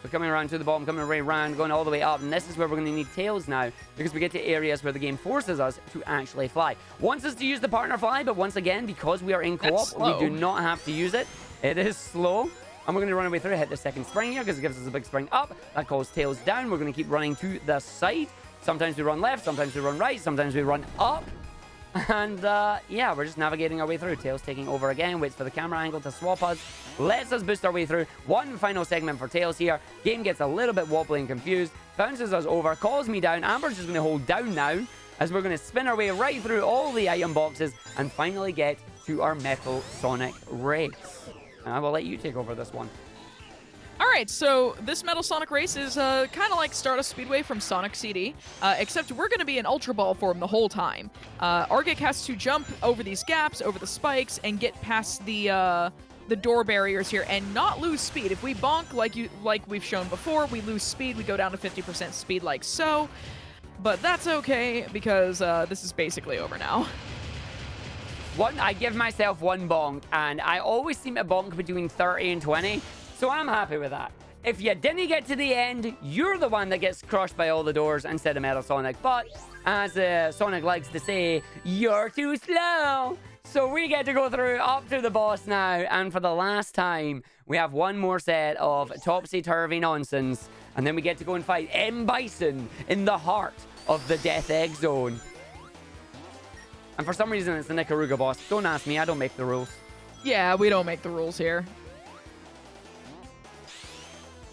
So coming around to the bottom, coming right around, going all the way up. And this is where we're going to need Tails now, because we get to areas where the game forces us to actually fly. Wants us to use the partner fly, but once again, because we are in co-op, we do not have to use it. It is slow. And we're going to run our way through, hit the second spring here, because it gives us a big spring up. That calls Tails down. We're going to keep running to the side. Sometimes we run left, sometimes we run right, sometimes we run up. And yeah, we're just navigating our way through. Tails taking over again, waits for the camera angle to swap us, lets us boost our way through. One final segment for Tails here. Game gets a little bit wobbly and confused, bounces us over, calls me down. Amber's just going to hold down now, as we're going to spin our way right through all the item boxes and finally get to our Metal Sonic race. And I will let you take over this one. All right, so this Metal Sonic race is kind of like Stardust Speedway from Sonic CD, except we're going to be in Ultra Ball form the whole time. Argick has to jump over these gaps, over the spikes, and get past the door barriers here and not lose speed. If we bonk like we've shown before, we lose speed. We go down to 50% speed like so. But that's okay because this is basically over now. I give myself one bonk, and I always seem to bonk between 30 and 20, so I'm happy with that. If you didn't get to the end, you're the one that gets crushed by all the doors instead of Metal Sonic. But as Sonic likes to say, you're too slow. So we get to go through up to the boss now, and for the last time, we have one more set of topsy-turvy nonsense, and then we get to go and fight M. Bison in the heart of the Death Egg Zone. And for some reason, it's the Ikaruga boss. Don't ask me, I don't make the rules. Yeah, we don't make the rules here.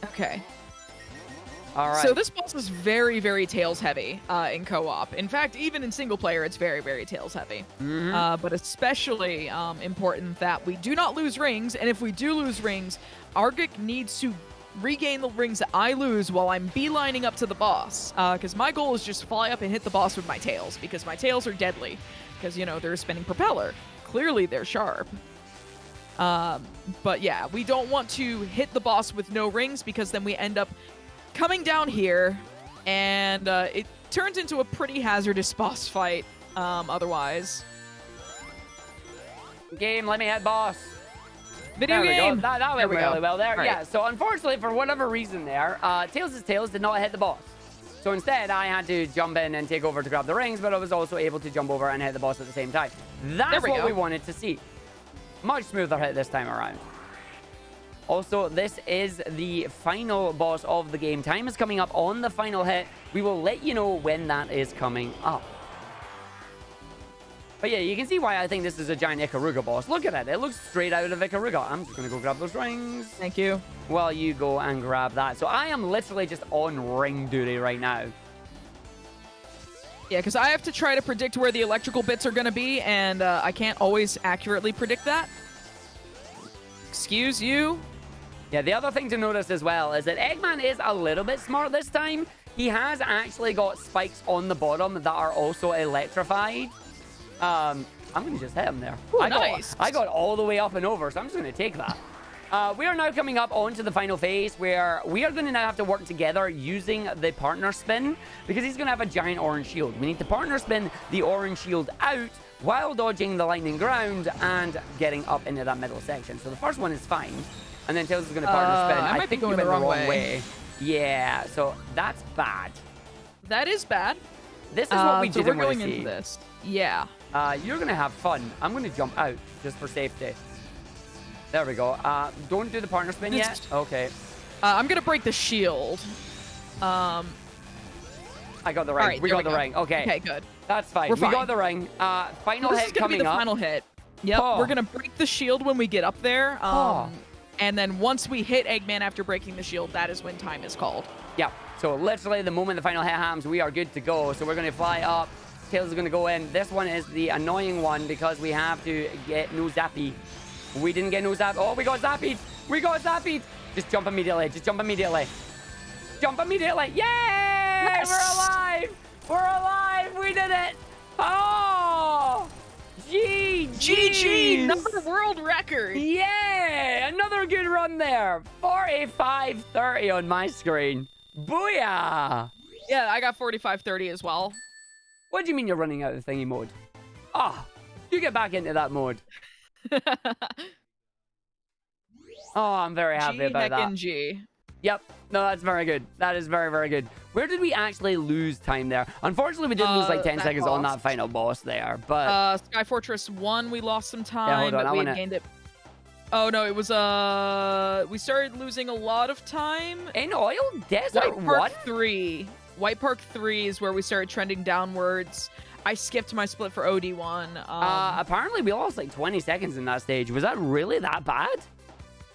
Okay. All right. So this boss is very, very Tails heavy in co-op. In fact, even in single player, it's very, very Tails heavy. But especially important that we do not lose rings. And if we do lose rings, Argick needs to regain the rings that I lose while I'm beelining up to the boss. Because my goal is just fly up and hit the boss with my tails. Because my tails are deadly. Because, you know, they're a spinning propeller. Clearly, they're sharp. But yeah, we don't want to hit the boss with no rings because then we end up coming down here, and it turns into a pretty hazardous boss fight otherwise. Game, let me hit boss. Video there game! We go. That went really well there. Right. Yeah, so unfortunately, for whatever reason there, Tails' Tails did not hit the boss. So instead, I had to jump in and take over to grab the rings, but I was also able to jump over and hit the boss at the same time. That's what we wanted to see. Much smoother hit this time around. Also, this is the final boss of the game. Time is coming up on the final hit. We will let you know when that is coming up. But yeah, you can see why I think this is a giant Ikaruga boss. Look at it. It looks straight out of Ikaruga. I'm just going to go grab those rings. Thank you. While you go and grab that. So I am literally just on ring duty right now. Yeah, because I have to try to predict where the electrical bits are going to be, and I can't always accurately predict that. Excuse you. Yeah, the other thing to notice as well is that Eggman is a little bit smart this time. He has actually got spikes on the bottom that are also electrified. I'm going to just hit him there. Ooh, nice. I got all the way up and over, so I'm just going to take that. We are now coming up onto the final phase where we are going to now have to work together using the partner spin because he's going to have a giant orange shield. We need to partner spin the orange shield out while dodging the lightning ground and getting up into that middle section. So the first one is fine. And then Tails is going to partner spin. I think you went the wrong way. Yeah, so that's bad. That is bad. This is what we so didn't we're want going to see. into this. Yeah. You're going to have fun. I'm going to jump out just for safety. There we go. Don't do the partner spin yet. Okay. I'm going to break the shield. I got the ring. Right, we got the ring. Okay. Okay, good. That's fine. We're We fine. got the ring. Final This hit is gonna coming be the up. final hit. Yep. Oh. We're going to break the shield when we get up there. Oh. And then once we hit Eggman after breaking the shield, that is when time is called. Yeah. So literally the moment the final hit happens, we are good to go. So we're going to fly up. Tails is going to go in. This one is the annoying one because we have to get no zappy. We didn't get no zap. Oh, we got zappied. We got zappied. Just jump immediately. Just jump immediately. Jump immediately. Yay! Yes! We're alive. We're alive. We did it. Oh! GG! Another world record! Yeah! Another good run there. 45:30 on my screen. Booyah! Yeah, I got 45:30 as well. What do you mean you're running out of thingy mode? Ah, you get back into that mode. Oh, I'm very happy about that. G. Yep. No, that's very good. That is very, very good. Where did we actually lose time there? Unfortunately, we did lose like 10 seconds on that final boss there, but... Sky Fortress 1, we lost some time, Yeah, hold on, but we had gained it. Oh, no, it was, we started losing a lot of time. In Oil Desert, White Park what? 3. White Park 3 is where we started trending downwards. I skipped my split for OD1. Apparently, we lost like 20 seconds in that stage. Was that really that bad?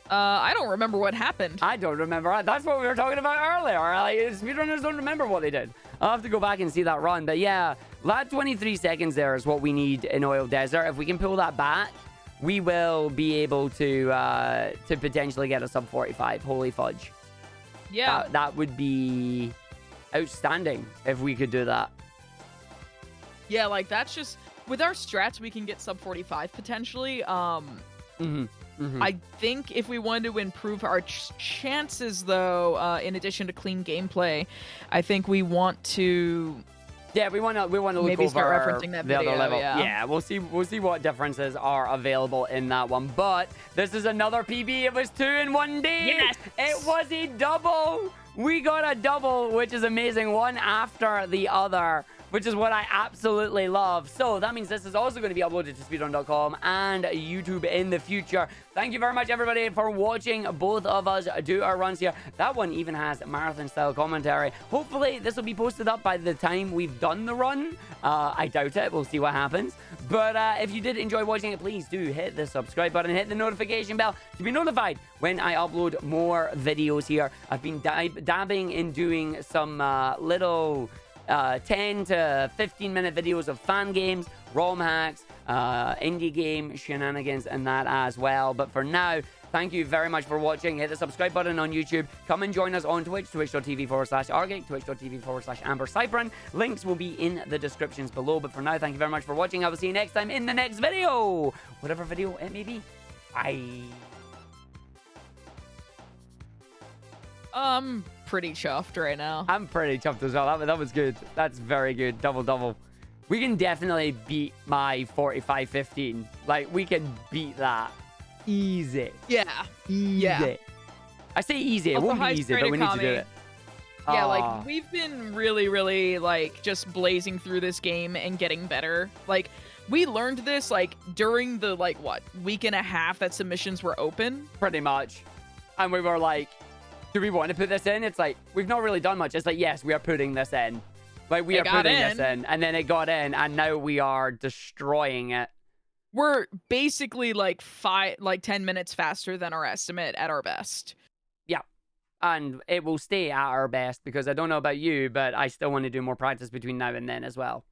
I don't remember what happened. I don't remember. That's what we were talking about earlier. Like, speedrunners don't remember what they did. I'll have to go back and see that run. But yeah, that 23 seconds there is what we need in Oil Desert. If we can pull that back, we will be able to potentially get a sub 45. Holy fudge. Yeah. That would be outstanding if we could do that. Yeah, like that's just with our strats we can get sub 45 potentially. I think if we wanted to improve our chances though, in addition to clean gameplay, I think we want to we want to look maybe over start referencing that the video, other level. yeah. We'll see what differences are available in that one. But this is another PB. It was 2 in one day. Yes. It was a double. We got a double, which is amazing. One after the other, which is what I absolutely love. So that means this is also going to be uploaded to speedrun.com and YouTube in the future. Thank you very much, everybody, for watching both of us do our runs here. That one even has marathon-style commentary. Hopefully, this will be posted up by the time we've done the run. I doubt it. We'll see what happens. But if you did enjoy watching it, please do hit the subscribe button, hit the notification bell to be notified when I upload more videos here. I've been dabbing in doing some little 10 to 15 minute videos of fan games, ROM hacks, indie game shenanigans, and that as well. But for now, thank you very much for watching. Hit the subscribe button on YouTube. Come and join us on Twitch, twitch.tv/Argick, twitch.tv/Amber Cyprian. Links will be in the descriptions below. But for now, thank you very much for watching. I will see you next time in the next video. Whatever video it may be. Bye. I'm pretty chuffed right now. I'm pretty chuffed as well. That was good. That's very good. Double. We can definitely beat my 45-15. Like, we can beat that. Easy. Yeah. Easy. Yeah. I say easy. It won't be easy, but we need to do it. Yeah, like, we've been really, like, just blazing through this game and getting better. Like, we learned this, like, during the, like, what, week and a half that submissions were open? Pretty much. And we were like, do we want to put this in? It's like, we've not really done much. It's like, yes, we are putting this in. Like, we are putting this in. And then it got in, and now we are destroying it. We're basically, like, 10 minutes faster than our estimate at our best. Yeah. And it will stay at our best, because I don't know about you, but I still want to do more practice between now and then as well.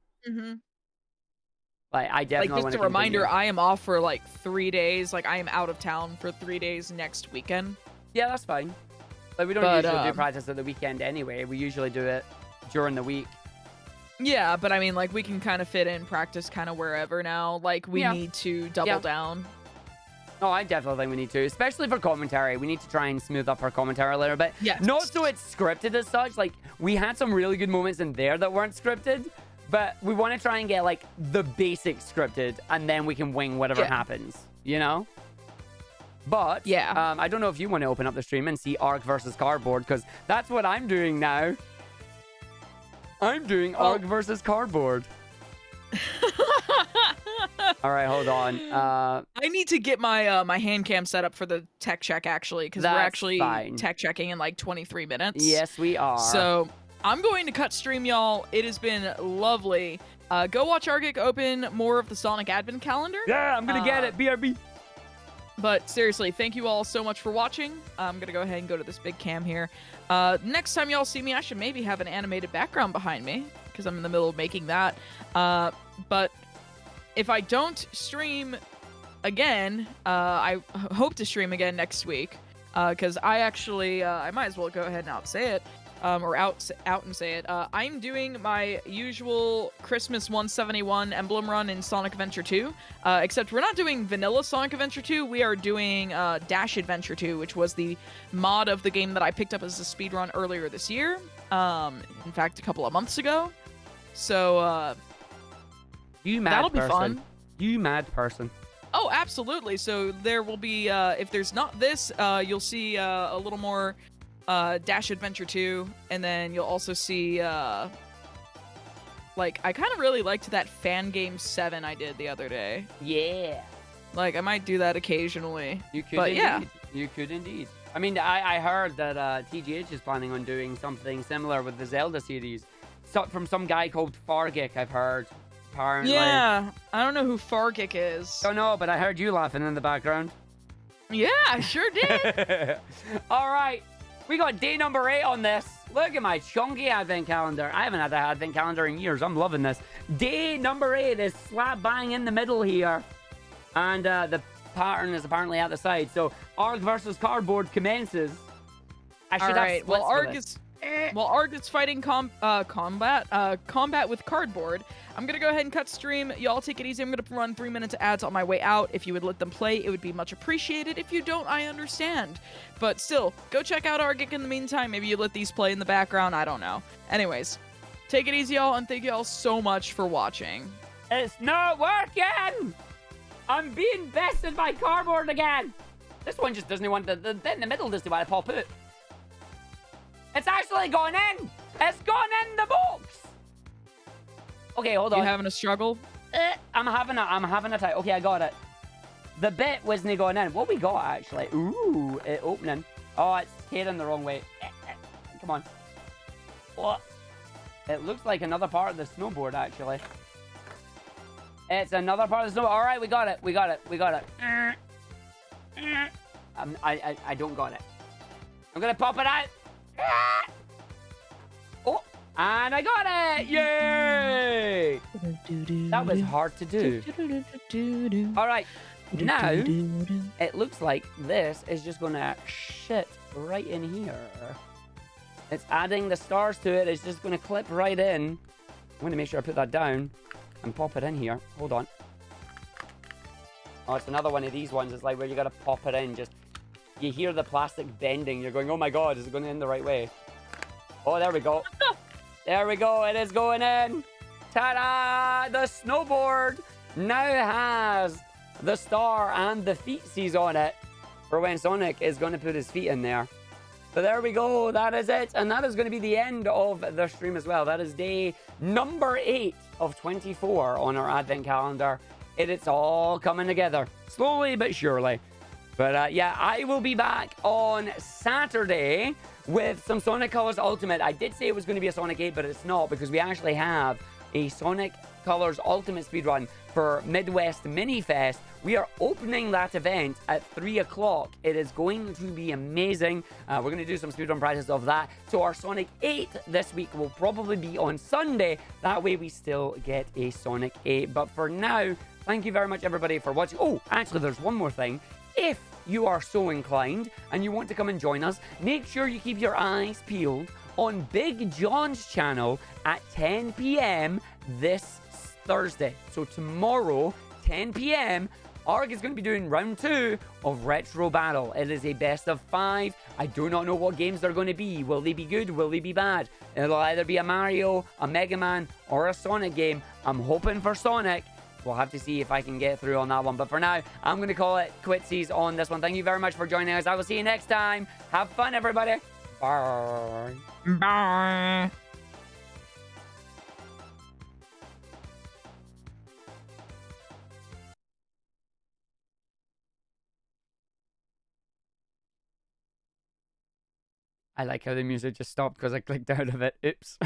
Like, I definitely want to just a reminder, I am off for, like, 3 days. Like, I am out of town for 3 days next weekend. Yeah, that's fine. Like, we don't usually do practice at the weekend anyway. We usually do it during the week. Yeah, but I mean, like, we can kind of fit in practice kind of wherever now. Like, we need to double down. Oh, I definitely think we need to, especially for commentary. We need to try and smooth up our commentary a little bit. Yes. Not so it's scripted as such. Like, we had some really good moments in there that weren't scripted, but we want to try and get, like, the basic scripted, and then we can wing whatever happens, you know? But, I don't know if you want to open up the stream and see Arg versus Cardboard, because that's what I'm doing now. I'm doing Arg versus Cardboard. All right, hold on. I need to get my my hand cam set up for the tech check, actually, because we're actually tech checking in like 23 minutes. Yes, we are. So I'm going to cut stream, y'all. It has been lovely. Go watch Argick open more of the Sonic Advent Calendar. Yeah, I'm going to get it. BRB. But seriously, thank you all so much for watching. I'm going to go ahead and go to this big cam here. Next time y'all see me, I should maybe have an animated background behind me, because I'm in the middle of making that. But if I don't stream again, I hope to stream again next week, because I actually, I might as well go ahead and out and say it. I'm doing my usual Christmas 171 Emblem run in Sonic Adventure 2, except we're not doing vanilla Sonic Adventure 2, we are doing Dash Adventure 2, which was the mod of the game that I picked up as a speedrun earlier this year, in fact, a couple of months ago. So, you mad that'll person. Be fun. You mad person. Oh, absolutely. So there will be, if there's not this, you'll see a little more Dash Adventure 2, and then you'll also see, like, I kind of really liked that Fan Game 7 I did the other day. Yeah. Like, I might do that occasionally. You could but indeed. Yeah. You could indeed. I mean, I heard that TGH is planning on doing something similar with the Zelda series. From some guy called Argick, I've heard. Apparently. Yeah, I don't know who Argick is. Don't know, but I heard you laughing in the background. Yeah, I sure did. All right. We got day number 8 on this. Look at my chunky advent calendar. I haven't had an advent calendar in years. I'm loving this. Day number 8 is slap bang in the middle here. And the pattern is apparently at the side. So Arg versus Cardboard commences I should All have right. splits Well, for Arg this. is while Arg is fighting combat with cardboard. I'm gonna go ahead and cut stream. Y'all take it easy. I'm gonna run 3 minutes of ads on my way out. If you would let them play, it would be much appreciated. If you don't, I understand. But still, go check out Argick in the meantime. Maybe you let these play in the background. I don't know. Anyways, take it easy, y'all, and thank y'all so much for watching. It's not working! I'm being bested by cardboard again! This one just doesn't want the in the middle doesn't want to pop out. It's actually gone in! It's gone in the box! Okay, hold on. You having a struggle? I'm having a time. Okay, I got it. The bit wasn't going in. What we got, actually? Ooh, it opening. Oh, it's tearing the wrong way. Come on. What? It looks like another part of the snowboard, actually. It's another part of the snowboard. All right, we got it. We got it. We got it. I don't got it. I'm gonna pop it out. Oh, and I got it! Yay! That was hard to do. All right, now it looks like this is just gonna shit right in here. It's adding the stars to it. It's just gonna clip right in. I'm gonna make sure I put that down and pop it in here. Hold on. Oh, it's another one of these ones. It's like where you gotta pop it in. Just you hear the plastic bending. You're going, oh my god, is it going in the right way? Oh, there we go. There we go. It is going in. Ta-da! The snowboard now has the star and the feetsies on it for when Sonic is going to put his feet in there. So there we go. That is it. And that is going to be the end of the stream as well. That is day number 8 of 24 on our advent calendar. It's all coming together. Slowly but surely. But yeah, I will be back on Saturday with some Sonic Colors Ultimate. I did say it was going to be a Sonic 8, but it's not, because we actually have a Sonic Colors Ultimate speedrun for Midwest Mini Fest. We are opening that event at 3 o'clock. It is going to be amazing. We're going to do some speedrun practice of that. So our Sonic 8 this week will probably be on Sunday. That way we still get a Sonic 8. But for now, thank you very much, everybody, for watching. Oh, actually, there's one more thing. If you are so inclined and you want to come and join us, make sure you keep your eyes peeled on Big John's channel at 10 p.m. this Thursday. So tomorrow, 10 p.m., Arg is going to be doing round 2 of Retro Battle. It is a best of 5. I do not know what games they're going to be. Will they be good? Will they be bad? It'll either be a Mario, a Mega Man, or a Sonic game. I'm hoping for Sonic. We'll have to see if I can get through on that one. But for now, I'm going to call it quitsies on this one. Thank you very much for joining us. I will see you next time. Have fun, everybody. Bye. Bye. I like how the music just stopped because I clicked out of it. Oops.